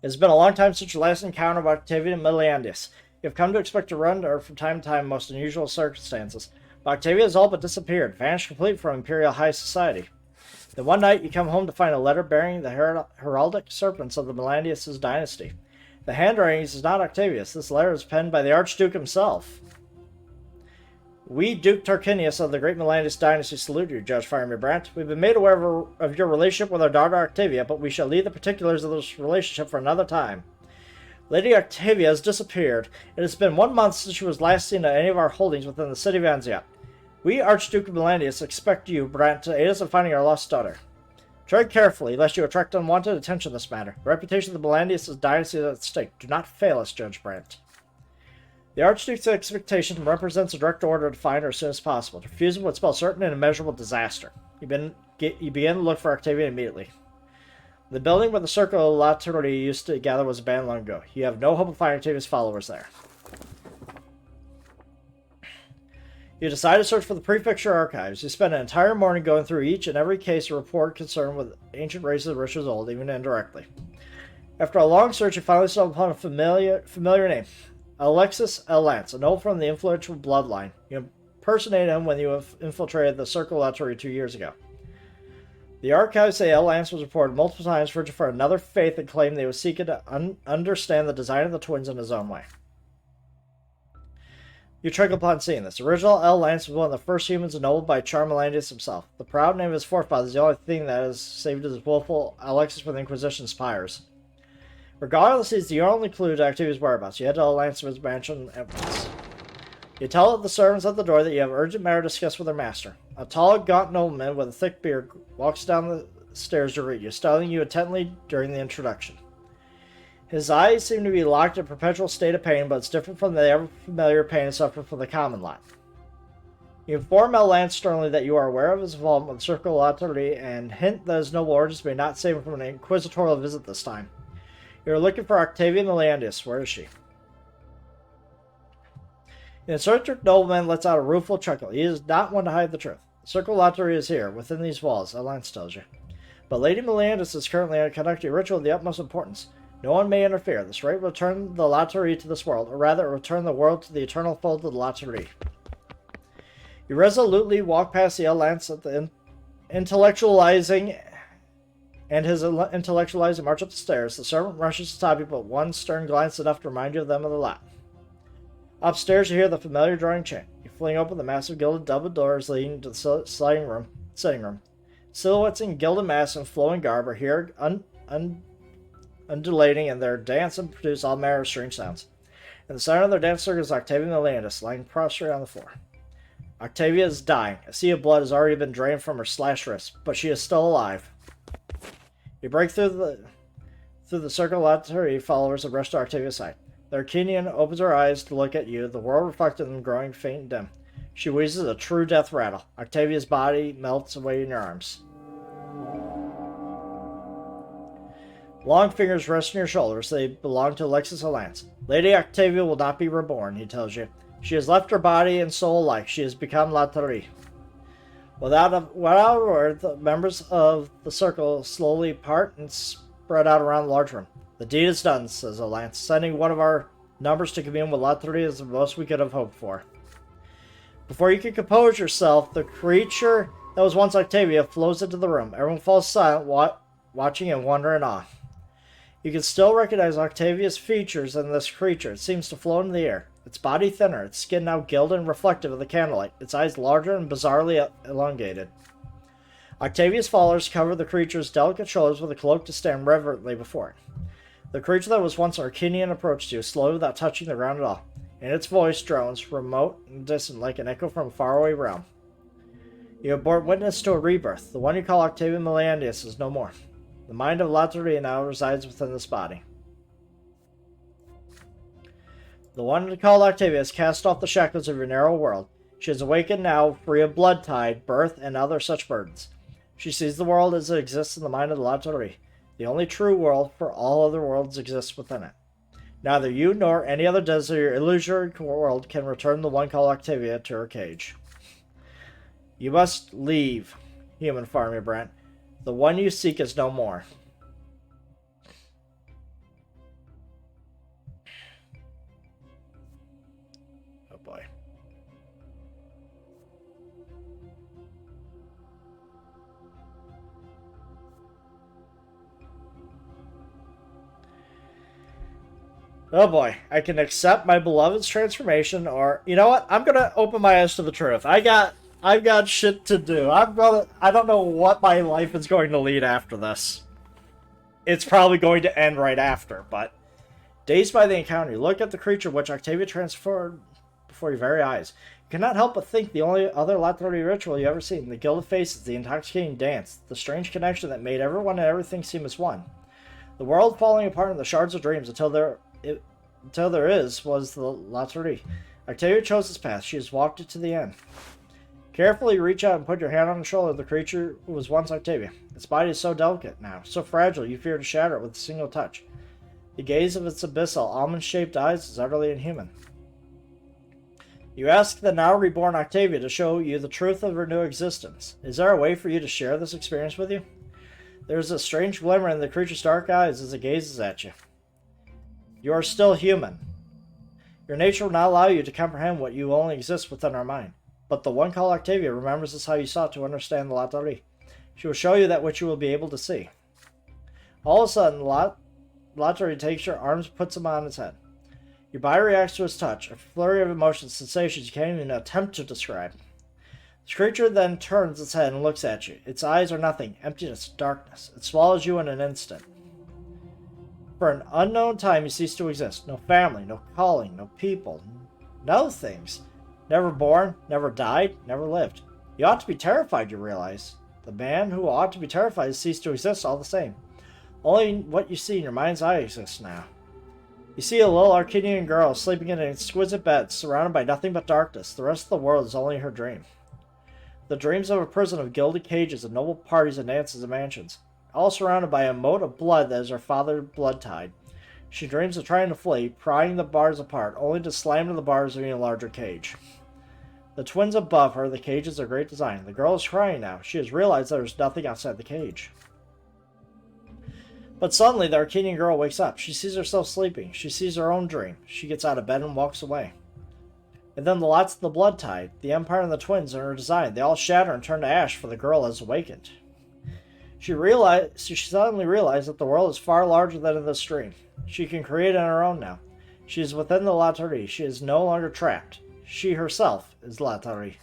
It's been a long time since your last encounter with Octavia Millandis. You have come to expect to run to her from time to time in most unusual circumstances. But Octavia has all but disappeared, vanished completely from Imperial High Society. Then one night you come home to find a letter bearing the heraldic serpents of the Millandis' dynasty. The handwriting is not Octavia's. This letter is penned by the Archduke himself. We, Duke Tarquinius of the great Millandis dynasty, salute you, Judge Brante. We've been made aware of your relationship with our daughter Octavia, but we shall leave the particulars of this relationship for another time. Lady Octavia has disappeared. It has been 1 month since she was last seen at any of our holdings within the city of Anziat. We, Archduke Millandis, expect you, Brant, to aid us in finding our lost daughter. Tread carefully, lest you attract unwanted attention in this matter. The reputation of the Millandis' dynasty is at stake. Do not fail us, Judge Brant. The Archduke's expectation represents a direct order to find her as soon as possible. To refuse would spell certain and immeasurable disaster. You begin to look for Octavia immediately. The building where the Circle of La Terre used to gather was abandoned long ago. You have no hope of finding Octavia's followers there. You decide to search for the prefecture archives. You spend an entire morning going through each and every case or report concerned with ancient races rich as old, even indirectly. After a long search, you finally stumble upon a familiar name. Alexis L. Lance, a noble from the influential bloodline. You impersonated him when you have infiltrated the Circle of La Terre 2 years ago. The archives say L. Lance was reported multiple times for another faith and claimed they were seeking to understand the design of the twins in his own way. You trigger upon seeing this. Original L. Lance was one of the first humans ennobled by Charmelandus himself. The proud name of his forefathers is the only thing that has saved his willful Alexis from the Inquisition spires. Regardless, he's the only clue to Octavia's whereabouts. You head to L. Lance's mansion at once. You tell the servants at the door that you have urgent matter to discuss with their master. A tall, gaunt nobleman with a thick beard walks down the stairs to greet you, studying you intently during the introduction. His eyes seem to be locked in a perpetual state of pain, but it's different from the ever-familiar pain suffered from the common lot. You inform L. Lance sternly that you are aware of his involvement with the Circle of La Terre and hint that his noble origins may not save him from an inquisitorial visit this time. You are looking for Octavia Millandis. Where is she? The insurgent nobleman lets out a rueful chuckle. He is not one to hide the truth. The Circle of La Terre is here, within these walls, L. Lance tells you. But Lady Millandis is currently conducting a ritual of the utmost importance. No one may interfere. This rite will return the La Terre to this world, or rather, return the world to the eternal fold of the La Terre. You resolutely walk past the L. Lance at the intellectualizing and his intellectualizing march up the stairs. The servant rushes to stop you, but one stern glance enough to remind you of them of the lot. Upstairs, you hear the familiar drawing chant. You fling open the massive gilded double doors leading to the sitting room. Silhouettes in gilded masks and flowing garb are here undulating in their dance and produce all manner of strange sounds. In the center of their dance circle is Octavia Melandis, lying prostrate on the floor. Octavia is dying. A sea of blood has already been drained from her slashed wrists, but she is still alive. You break through the circle of Latari followers and rush to Octavia's side. The Arcanian opens her eyes to look at you, the world reflected in them growing faint and dim. She wheezes a true death rattle. Octavia's body melts away in your arms. Long fingers rest on your shoulders. They belong to Alexis Alance. Lady Octavia will not be reborn, he tells you. She has left her body and soul alike. She has become Latari. Without a word, the members of the circle slowly part and spread out around the large room. The deed is done, says Alance. Sending one of our numbers to commune with Latari is the most we could have hoped for. Before you can compose yourself, the creature that was once Octavia flows into the room. Everyone falls silent, watching in wonder and awe. You can still recognize Octavia's features in this creature. It seems to float in the air. Its body thinner, its skin now gilded and reflective of the candlelight, its eyes larger and bizarrely elongated. Octavia's followers cover the creature's delicate shoulders with a cloak to stand reverently before it. The creature that was once Arcanian approached you, slowly without touching the ground at all, and its voice drones, remote and distant like an echo from a faraway realm. You have borne witness to a rebirth. The one you call Octavia Melandis is no more. The mind of Latari now resides within this body. The one you call Octavia has cast off the shackles of your narrow world. She is awakened now, free of blood tide, birth, and other such burdens. She sees the world as it exists in the mind of the Latari. The only true world, for all other worlds exist within it. Neither you nor any other desert or illusory world can return the one called Octavia to her cage. You must leave, human farmer Brant. The one you seek is no more. Oh boy. Oh boy, I can accept my beloved's transformation, or you know what? I'm gonna open my eyes to the truth. I've got shit to do. I don't know what my life is going to lead after this. It's probably going to end right after, but dazed by the encounter, you look at the creature which Octavia transformed before your very eyes. You cannot help but think the only other Latari ritual you ever seen, the gilded faces, the intoxicating dance, the strange connection that made everyone and everything seem as one. The world falling apart in the shards of dreams until there was the Latari. Octavia chose this path. She has walked it to the end. Carefully reach out and put your hand on the shoulder of the creature who was once Octavia. Its body is so delicate now, so fragile you fear to shatter it with a single touch. The gaze of its abyssal, almond-shaped eyes is utterly inhuman. You ask the now reborn Octavia to show you the truth of her new existence. Is there a way for you to share this experience with you? There is a strange glimmer in the creature's dark eyes as it gazes at you. You are still human. Your nature will not allow you to comprehend what you only exist within our mind. But the one called Octavia remembers this how you sought to understand the Latari. She will show you that which you will be able to see. All of a sudden, Latari takes your arms and puts them on its head. Your body reacts to his touch, a flurry of emotions, sensations you can't even attempt to describe. The creature then turns its head and looks at you. Its eyes are nothing, emptiness, darkness. It swallows you in an instant. For an unknown time you cease to exist. No family, no calling, no people, no things. Never born, never died, never lived. You ought to be terrified, you realize. The man who ought to be terrified has ceased to exist all the same. Only what you see in your mind's eye exists now. You see a little Arcanian girl sleeping in an exquisite bed, surrounded by nothing but darkness. The rest of the world is only her dream. The dreams of a prison of gilded cages and noble parties and dances and mansions, all surrounded by a moat of blood that is her father's blood tide. She dreams of trying to flee, prying the bars apart, only to slam into the bars of an even larger cage. The twins above her, the cages are great design. The girl is crying now. She has realized there is nothing outside the cage. But suddenly, the Arcanian girl wakes up. She sees herself sleeping. She sees her own dream. She gets out of bed and walks away. And then the lots of the blood tide, the Empire and the twins and her design, they all shatter and turn to ash, for the girl has awakened. She suddenly realized that the world is far larger than in this stream. She can create on her own now. She is within the Latari. She is no longer trapped. She herself is Latari.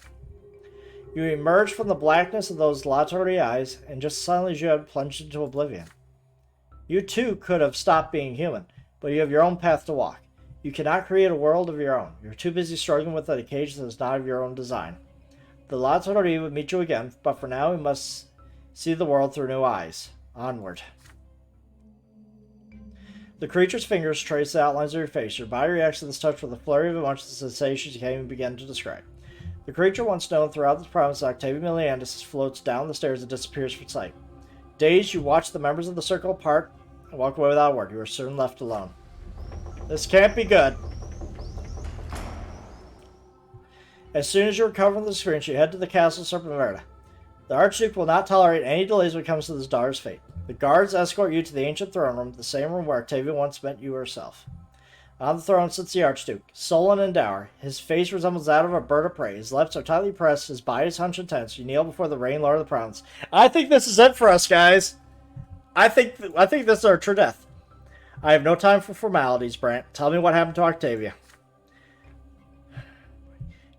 You emerged from the blackness of those Latari eyes, and just suddenly you had plunged into oblivion. You too could have stopped being human, but you have your own path to walk. You cannot create a world of your own. You're too busy struggling with a cage that is not of your own design. The Latari would meet you again, but for now we must see the world through new eyes. Onward. The creature's fingers trace the outlines of your face. Your body reacts to this touch with a flurry of emotions and sensations you can't even begin to describe. The creature once known throughout this province as Octavia Miliandus floats down the stairs and disappears from sight. Dazed, you watch the members of the circle part and walk away without a word. You are soon left alone. This can't be good. As soon as you recover from the screen, you head to the castle of Serpenverda. The Archduke will not tolerate any delays when it comes to his daughter's fate. The guards escort you to the ancient throne room, the same room where Octavia once met you herself. On the throne sits the Archduke, sullen and dour. His face resembles that of a bird of prey. His lips are tightly pressed, his body is hunched and tense. You kneel before the reigning lord of the province. I think this is it for us, guys. I think this is our true death. I have no time for formalities, Brant. Tell me what happened to Octavia.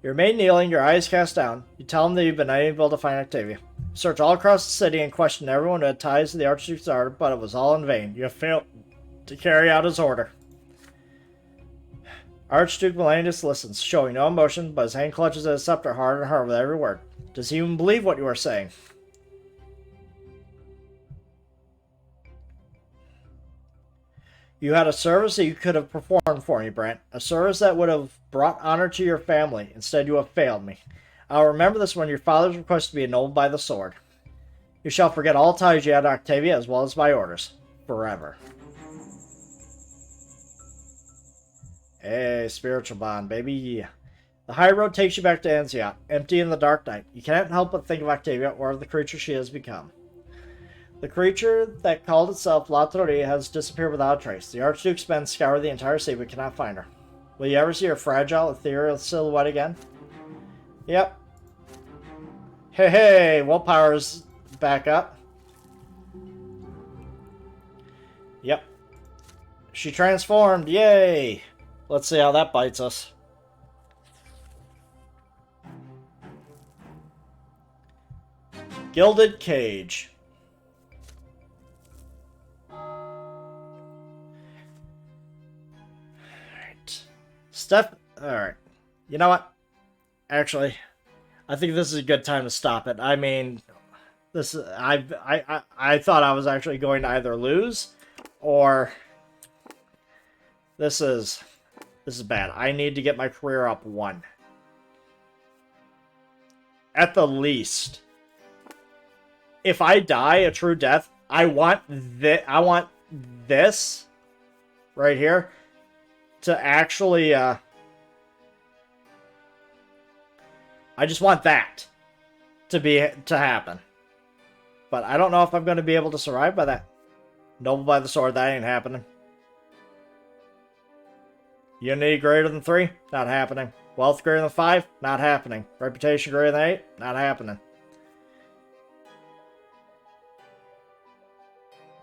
You remain kneeling, your eyes cast down. You tell him that you've been unable to find Octavia. You search all across the city and question everyone who had ties to the Archduke's daughter, but it was all in vain. You have failed to carry out his order. Archduke Milanius listens, showing no emotion, but his hand clutches at his scepter hard and hard with every word. Does he even believe what you are saying? You had a service that you could have performed for me, Brent. A service that would have brought honor to your family. Instead, you have failed me. I'll remember this when your father's request to be annulled by the sword. You shall forget all ties you had to Octavia, as well as my orders. Forever. Hey, spiritual bond, baby. The high road takes you back to Anziat, empty in the dark night. You cannot help but think of Octavia, or of the creature she has become. The creature that called itself La Torre has disappeared without a trace. The Archduke's men scour the entire city but cannot find her. Will you ever see her fragile, ethereal silhouette again? Yep. Hey, willpower's back up. Yep. She transformed, yay! Let's see how that bites us. Gilded Cage. Alright. You know what? Actually, I think this is a good time to stop it. I mean, I thought I was actually going to either lose or this is bad. I need to get my career up 1. At the least. If I die a true death, I want this right here to actually I just want that to happen. But I don't know if I'm going to be able to survive by that. Noble by the sword, that ain't happening. Unity greater than 3, not happening. Wealth greater than 5, not happening. Reputation greater than 8, not happening.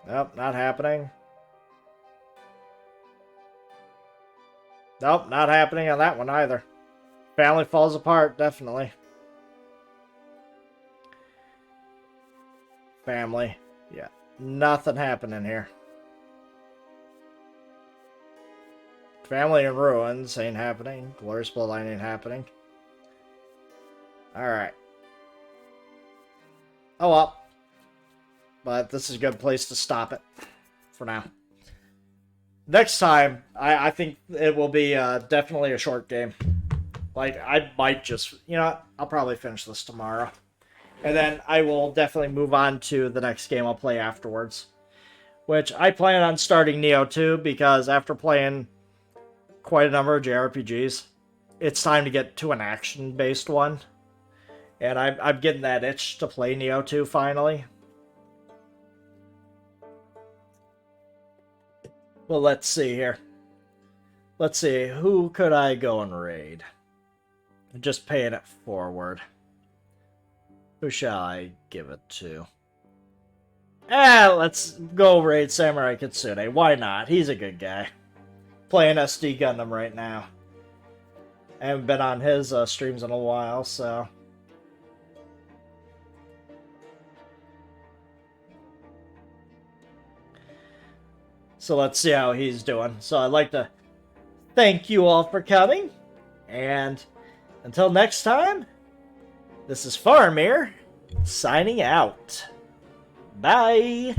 Nope, not happening. Nope, not happening on that one either. Family falls apart, definitely. Family. Yeah, nothing happening here. Family in ruins ain't happening. Glorious bloodline ain't happening. Alright. Oh well. But this is a good place to stop it. For now. Next time, I think it will be definitely a short game. Like, I might just... You know what? I'll probably finish this tomorrow. And then I will definitely move on to the next game I'll play afterwards. Which I plan on starting Neo 2, because after playing quite a number of JRPGs, it's time to get to an action-based one. And I'm getting that itch to play Neo 2 finally. Well, let's see here. Let's see, who could I go and raid? Just paying it forward. Who shall I give it to? Let's go raid Samurai Kitsune. Why not? He's a good guy. Playing SD Gundam right now. I haven't been on his streams in a while, so... So let's see how he's doing. So I'd like to thank you all for coming. And until next time, this is Faramir, signing out. Bye!